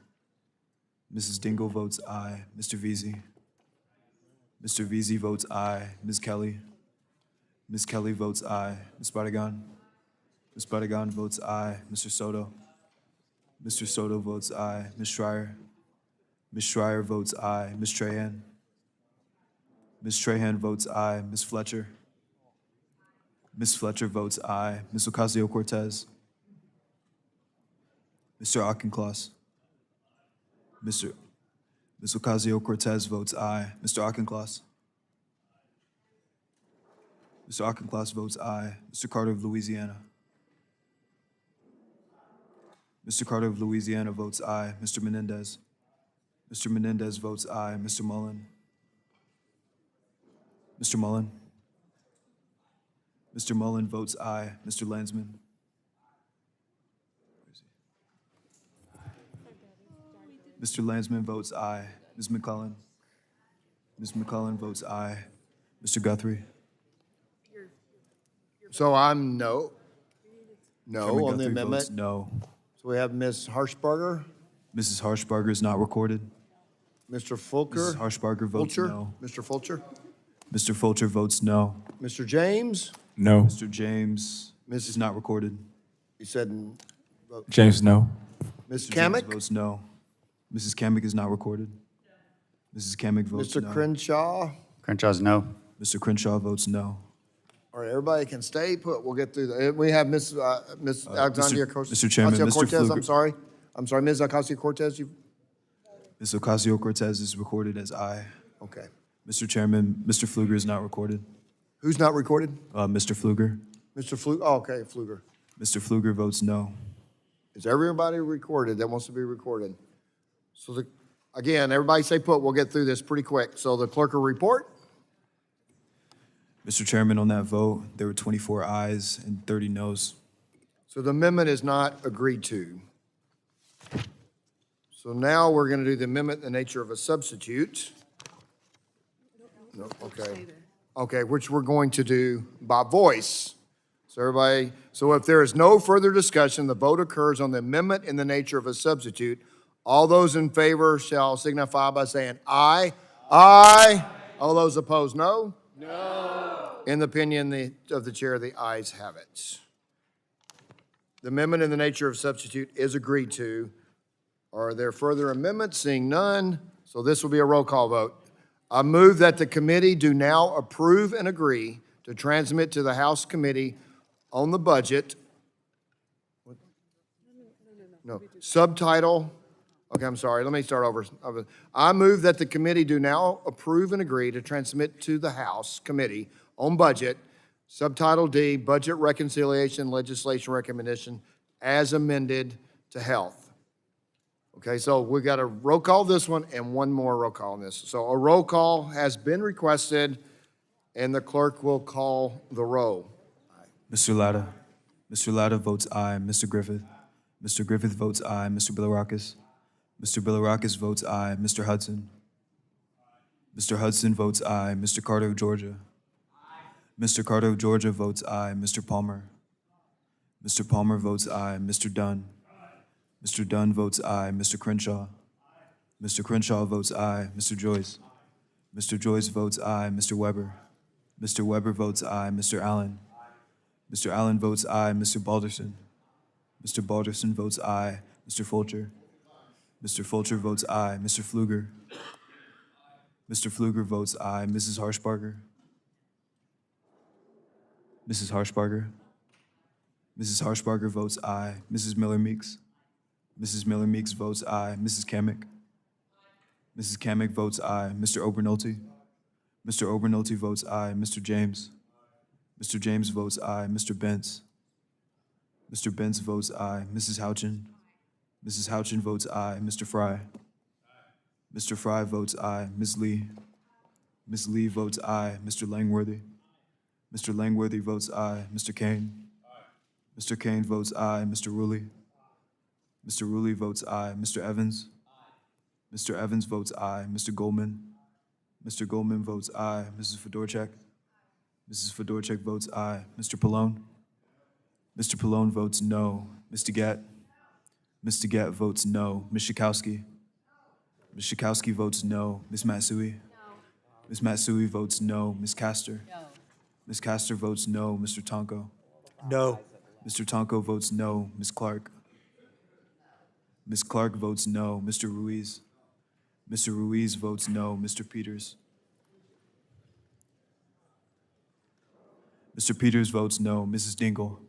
Mrs. Dingle votes aye. Mr. Veazey. Mr. Veazey votes aye. Ms. Kelly. Ms. Kelly votes aye. Ms. Barragan. Ms. Barragan votes aye. Mr. Soto. Mr. Soto votes aye. Ms. Schreier. Ms. Schreier votes aye. Ms. Trahan. Ms. Trahan votes aye. Ms. Fletcher. Ms. Fletcher votes aye. Ms. Ocasio-Cortez. Mr. Auchincloss. Ms. Ocasio-Cortez votes aye. Mr. Auchincloss. Mr. Auchincloss votes aye. Mr. Carter of Louisiana. Mr. Carter of Louisiana votes aye. Mr. Menendez. Mr. Menendez votes aye. Mr. Mullen. Mr. Mullen. Mr. Mullen votes aye. Mr. Landsman. Mr. Landsman votes aye. Ms. McCullen. Ms. McCullen votes aye. Mr. Guthrie. So I'm no. No Chairman on the Guthrie amendment. votes no. So we have Ms. Harshbarger, Mrs. Harshbarger is not recorded. Mr. Fulker. Mrs. Harshbarger votes Fulcher? no. Mr. Fulcher. Mr. Fulcher votes no. Mr. James, No. Mr. James Mrs. is not recorded. you said, James, no. Ms. Mr. James Kamick, votes no. Mrs. Kamick is not recorded. Mrs. Kamick votes Mr. no. Crenshaw. Crenshaw's no. Mr. Crenshaw votes no. All right, everybody can stay put. We'll get through that. We have Ms. Alexandria Mr. Chairman, Mr. Ocasio-Cortez, I'm Fluger. sorry, Ms. Ocasio-Cortez, you, Ms. Ocasio-Cortez is recorded as aye. okay. Mr. Chairman, Mr. Fluger is not recorded. Who's not recorded? Mr. Fluger. Mr. Fluger, oh, okay, Fluger. Mr. Fluger votes no. Is everybody recorded that wants to be recorded? So again, everybody stay put. We'll get through this pretty quick. So the clerk will report. Mr. Chairman, on that vote, there were 24 ayes and 30 noes. So the amendment is not agreed to. So now we're going to do the amendment in the nature of a substitute. No, okay. Okay, which we're going to do by voice. So everybody, so if there is no further discussion, the vote occurs on the amendment in the nature of a substitute. All those in favor shall signify by saying aye. Aye. All those opposed, no? No. In the opinion of the chair, the ayes have it. The amendment in the nature of substitute is agreed to. Are there further amendments? Seeing none, so this will be a roll call vote. I move that the committee do now approve and agree to transmit to the House Committee on the budget. No, subtitle, okay, I'm sorry, let me start over. I move that the committee do now approve and agree to transmit to the House Committee on budget, subtitle D, budget reconciliation legislation recommendation as amended to health. Okay, so we got a roll call this one and one more roll call on this. So a roll call has been requested and the clerk will call the roll. Mr. Latta. Mr. Latta votes aye. Mr. Griffith. Mr. Griffith votes aye. Mr. Bilirakis. Mr. Bilirakis votes aye. Mr. Hudson. Mr. Hudson votes aye. Mr. Carter of Georgia. Mr. Carter of Georgia votes aye. Mr. Palmer. Mr. Palmer votes aye. Mr. Dunn. Mr. Dunn votes aye. Mr. Crenshaw. Mr. Crenshaw votes aye. Mr. Joyce. Mr. Joyce votes aye. Mr. Weber. Mr. Weber votes aye. Mr. Allen. Mr. Allen votes aye. Mr. Balderson. Mr. Balderson votes aye. Mr. Fulcher. Mr. Fulcher votes aye. Mr. Fluger. Mr. Fluger votes aye. Mrs. Harshbarger. Mrs. Harshbarger. Mrs. Harshbarger votes aye. Mrs. Miller-Meeks. Mrs. Miller-Meeks votes aye. Mrs. Kamick. Mrs. Kamick votes aye. Mr. Obernolte. Mr. Obernolte votes aye. Mr. James. Mr. James votes aye. Mr. Bentz. Mr. Bentz votes aye. Mrs. Houchin. Mrs. Houchin votes aye. Mr. Fry. Mr. Fry votes aye. Ms. Lee. Ms. Lee votes aye. Mr. Langworthy. Mr. Langworthy votes aye. Mr. Kane. Mr. Kane votes aye. Mr. Rulli? Mr. Rulli votes aye. Mr. Evans? Mr. Evans votes aye. Mr. Goldman? Mr. Goldman votes aye. Mrs. Fedorchak? Mrs. Fedorchak votes aye. Mr. Pallone? Mr. Pallone votes no. Ms. DeGette? Ms. DeGette votes no. Ms. Schakowsky? Ms. Schakowsky votes no. Ms. Matsui? No. Ms. Matsui votes no. Ms. Castor? No. Ms. Castor votes no. Mr. Tonko? No. Mr. Tonko votes no. Ms. Clark? Ms. Clark votes no. Mr. Ruiz? Mr. Ruiz votes no. Mr. Peters? Mr. Peters votes no. Mrs. Dingle?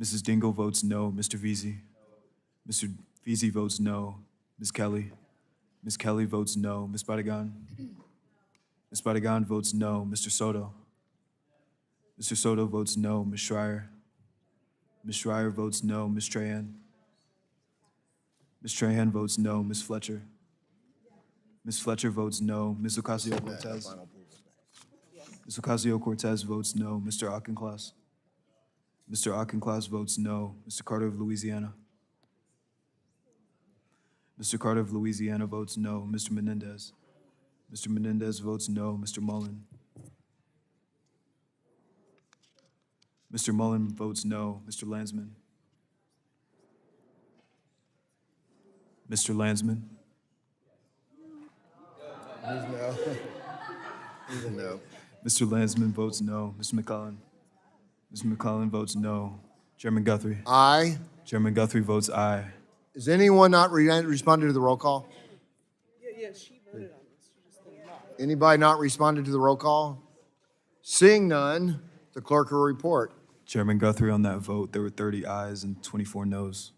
Mrs. Dingle votes no. Mr. Veazey? Mr. Veazey votes no. Ms. Kelly? Ms. Kelly votes no. Ms. Badigan? Ms. Badigan votes no. Mr. Soto? Mr. Soto votes no. Ms. Schreier? Ms. Schreier votes no. Ms. Trahan? Ms. Trahan votes no. Ms. Fletcher? Ms. Fletcher votes no. Ms. Ocasio-Cortez? Ms. Ocasio-Cortez votes no. Mr. Auchincloss? Mr. Auchincloss votes no. Mr. Carter of Louisiana? Mr. Carter of Louisiana votes no. Mr. Menendez? Mr. Menendez votes no. Mr. Mullen? Mr. Mullen votes no. Mr. Landsman? Mr. Landsman? He's a no. Mr. Landsman votes no. Mr. McClellan? Mr. McClellan votes no. Chairman Guthrie? Aye. Chairman Guthrie votes aye. Is anyone not responding to the roll call? Anybody not responded to the roll call? Seeing none, the clerk will report. Chairman Guthrie, on that vote, there were 30 ayes and 24 noes.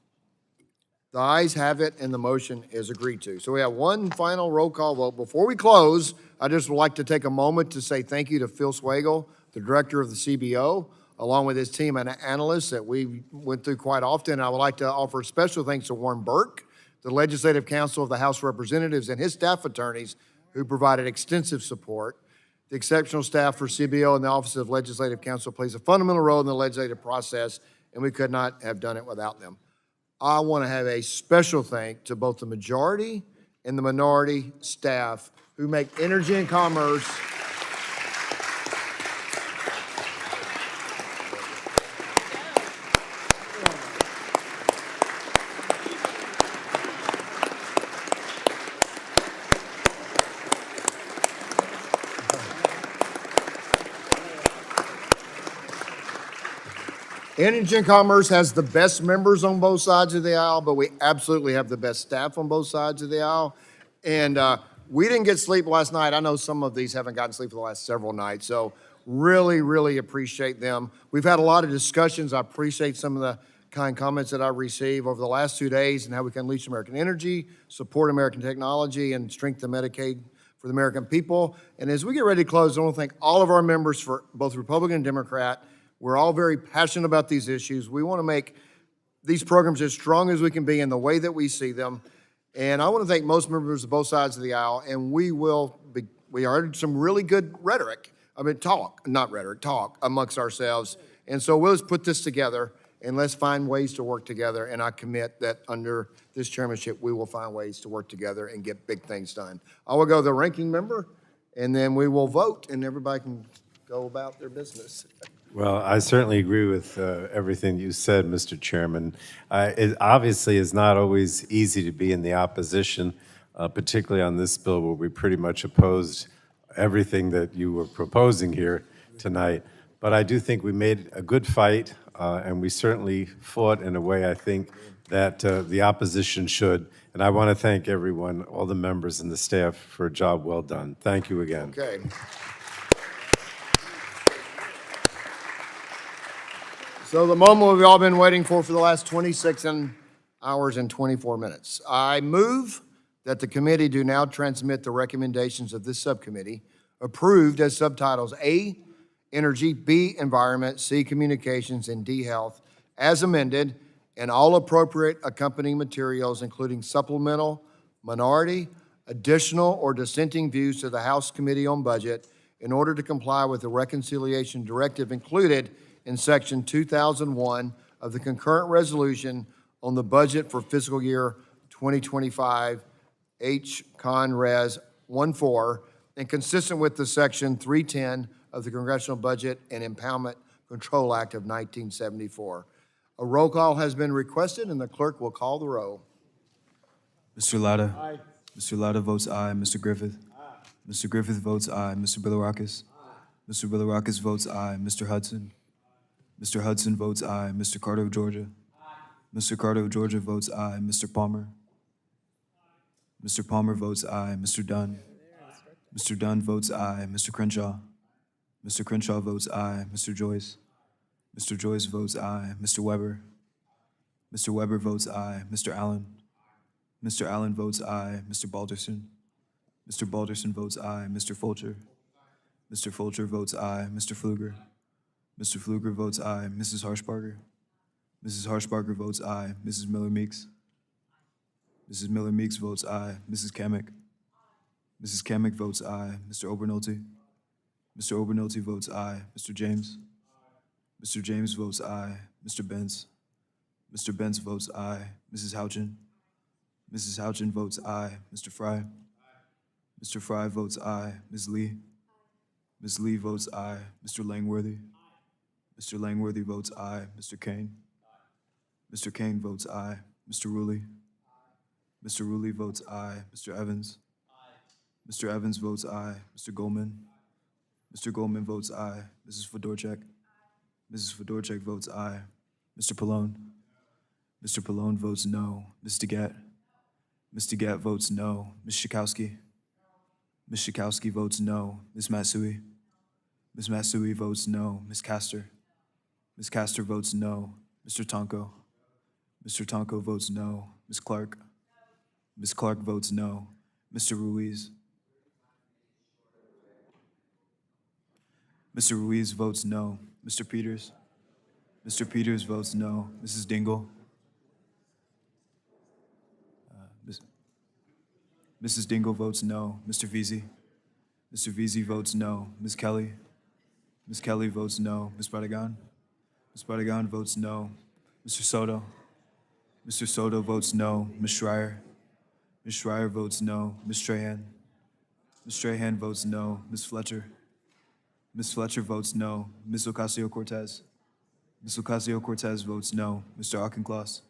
The ayes have it, and the motion is agreed to. So we have one final roll call vote. Before we close, I just would like to take a moment to say thank you to Phil Swagel, the director of the CBO, along with his team and analysts that we went through quite often. I would like to offer special thanks to Warren Burke, the Legislative Counsel of the House of Representatives, and his staff attorneys who provided extensive support. The exceptional staff for CBO and the Office of Legislative Counsel plays a fundamental role in the legislative process, and we could not have done it without them. I want to have a special thank to both the majority and the minority staff who make energy and commerce Energy and Commerce has the best members on both sides of the aisle, but we absolutely have the best staff on both sides of the aisle. And we didn't get sleep last night. I know some of these haven't gotten sleep for the last several nights, so really, really appreciate them. We've had a lot of discussions. I appreciate some of the kind comments that I received over the last 2 days and how we can unleash American energy, support American technology, and strengthen Medicaid for the American people. And as we get ready to close, I want to thank all of our members for both Republican and Democrat. We're all very passionate about these issues. We want to make these programs as strong as we can be in the way that we see them. And I want to thank most members of both sides of the aisle, and we heard some really good talk amongst ourselves. And so we'll just put this together, and let's find ways to work together. And I commit that under this chairmanship, we will find ways to work together and get big things done. I will go to the ranking member, and then we will vote, and everybody can go about their business. Well, I certainly agree with everything you said, Mr. Chairman. It obviously is not always easy to be in the opposition, particularly on this bill where we pretty much opposed everything that you were proposing here tonight. But I do think we made a good fight, and we certainly fought in a way I think that the opposition should. And I want to thank everyone, all the members and the staff for a job well done. Thank you again. Okay. So the moment we've all been waiting for the last 26 hours and 24 minutes. I move that the committee do now transmit the recommendations of this subcommittee, approved as subtitles A, Energy, B, Environment, C, Communications, and D, Health, as amended, and all appropriate accompanying materials, including supplemental, minority, additional, or dissenting views to the House Committee on Budget in order to comply with the reconciliation directive included in Section 2001 of the concurrent resolution on the budget for fiscal year 2025, H. Con Res. 14, and consistent with the Section 310 of the Congressional Budget and Impoundment Control Act of 1974. A roll call has been requested, and the clerk will call the roll. Mr. Latta. Aye. Mr. Latta votes aye. Mr. Griffith. Aye. Mr. Griffith votes aye. Mr. Bilirakis. Aye. Mr. Bilirakis votes aye. Mr. Hudson. Mr. Hudson votes aye. Mr. Carter of Georgia. Aye. Mr. Carter of Georgia votes aye. Mr. Palmer. Mr. Palmer votes aye. Mr. Dunn. Mr. Dunn votes aye. Mr. Crenshaw. Mr. Crenshaw votes aye. Mr. Joyce. Mr. Joyce votes aye. Mr. Weber. Mr. Weber votes aye. Mr. Allen. Mr. Allen votes aye. Mr. Balderson. Mr. Balderson votes aye. Mr. Fulcher. Mr. Fulcher votes aye. Mr. Pfluger. Mr. Pfluger votes aye. Mrs. Harshbarger. Mrs. Harshbarger votes aye. Mrs. Miller-Meeks. Mrs. Miller-Meeks votes aye. Mrs. Kamick. Mrs. Kamick votes aye. Mr. Obernolte. Mr. Obernolte votes aye. Mr. James. Mr. James votes aye. Mr. Benz. Mr. Benz votes aye. Mrs. Houchin. Mrs. Houchin votes aye. Mr. Fry. Mr. Fry votes aye. Ms. Lee. Ms. Lee votes aye. Mr. Langworthy. Mr. Langworthy votes aye. Mr. Kane. Mr. Kane votes aye. Mr. Ruley. Mr. Ruley votes aye. Mr. Evans. Mr. Evans votes aye. Mr. Goldman. Mr. Goldman votes aye. Mrs. Fedorchak. Mrs. Fedorchak votes aye. Mr. Pallone. Mr. Pallone votes no. Ms. DeGette. Ms. DeGette votes no. Ms. Schakowsky. Ms. Schakowsky votes no. Ms. Matsui. Ms. Matsui votes no. Ms. Castor. Ms. Castor votes no. Mr. Tonko. Mr. Tonko votes no. Ms. Clark. Ms. Clark votes no. Mr. Ruiz. Mr. Ruiz votes no. Mr. Peters. Mr. Peters votes no. Mrs. Dingle. Mrs. Dingle votes no. Mr. Veazey. Mr. Veazey votes no. Ms. Kelly. Ms. Kelly votes no. Ms. Bradagan. Ms. Bradagan votes no. Mr. Soto. Mr. Soto votes no. Ms. Schreier. Ms. Schreier votes no. Ms. Strahan. Ms. Strahan votes no. Ms. Fletcher. Ms. Fletcher votes no. Ms. Ocasio-Cortez. Ms. Ocasio-Cortez votes no. Mr. Auchincloss.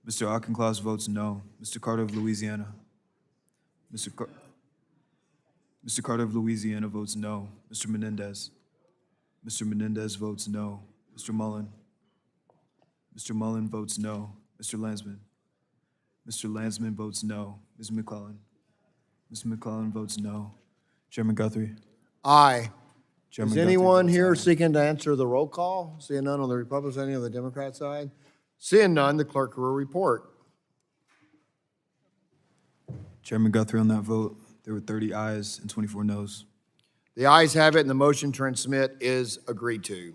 Mr. Auchincloss votes no. Mr. Carter of Louisiana. Mr. Carter of Louisiana votes no. Mr. Menendez. Mr. Menendez votes no. Mr. Mullen. Mr. Mullen votes no. Mr. Landsman. Mr. Landsman votes no. Ms. McClellan. Ms. McClellan votes no. Chairman Guthrie. Aye. Chairman Is Guthrie anyone votes here aye. seeking to answer the roll call? Seeing none on the Republican side, any on the Democrat side? Seeing none, the clerk will report. Chairman Guthrie, on that vote, there were 30 ayes and 24 noes. The ayes have it, and the motion to transmit is agreed to.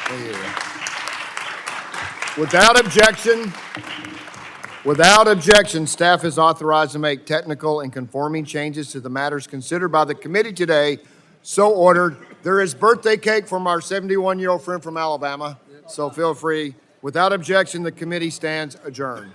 Thank you. Without objection, staff is authorized to make technical and conforming changes to the matters considered by the committee today. So ordered. There is birthday cake from our 71-year-old friend from Alabama, so feel free. Without objection, the committee stands adjourned.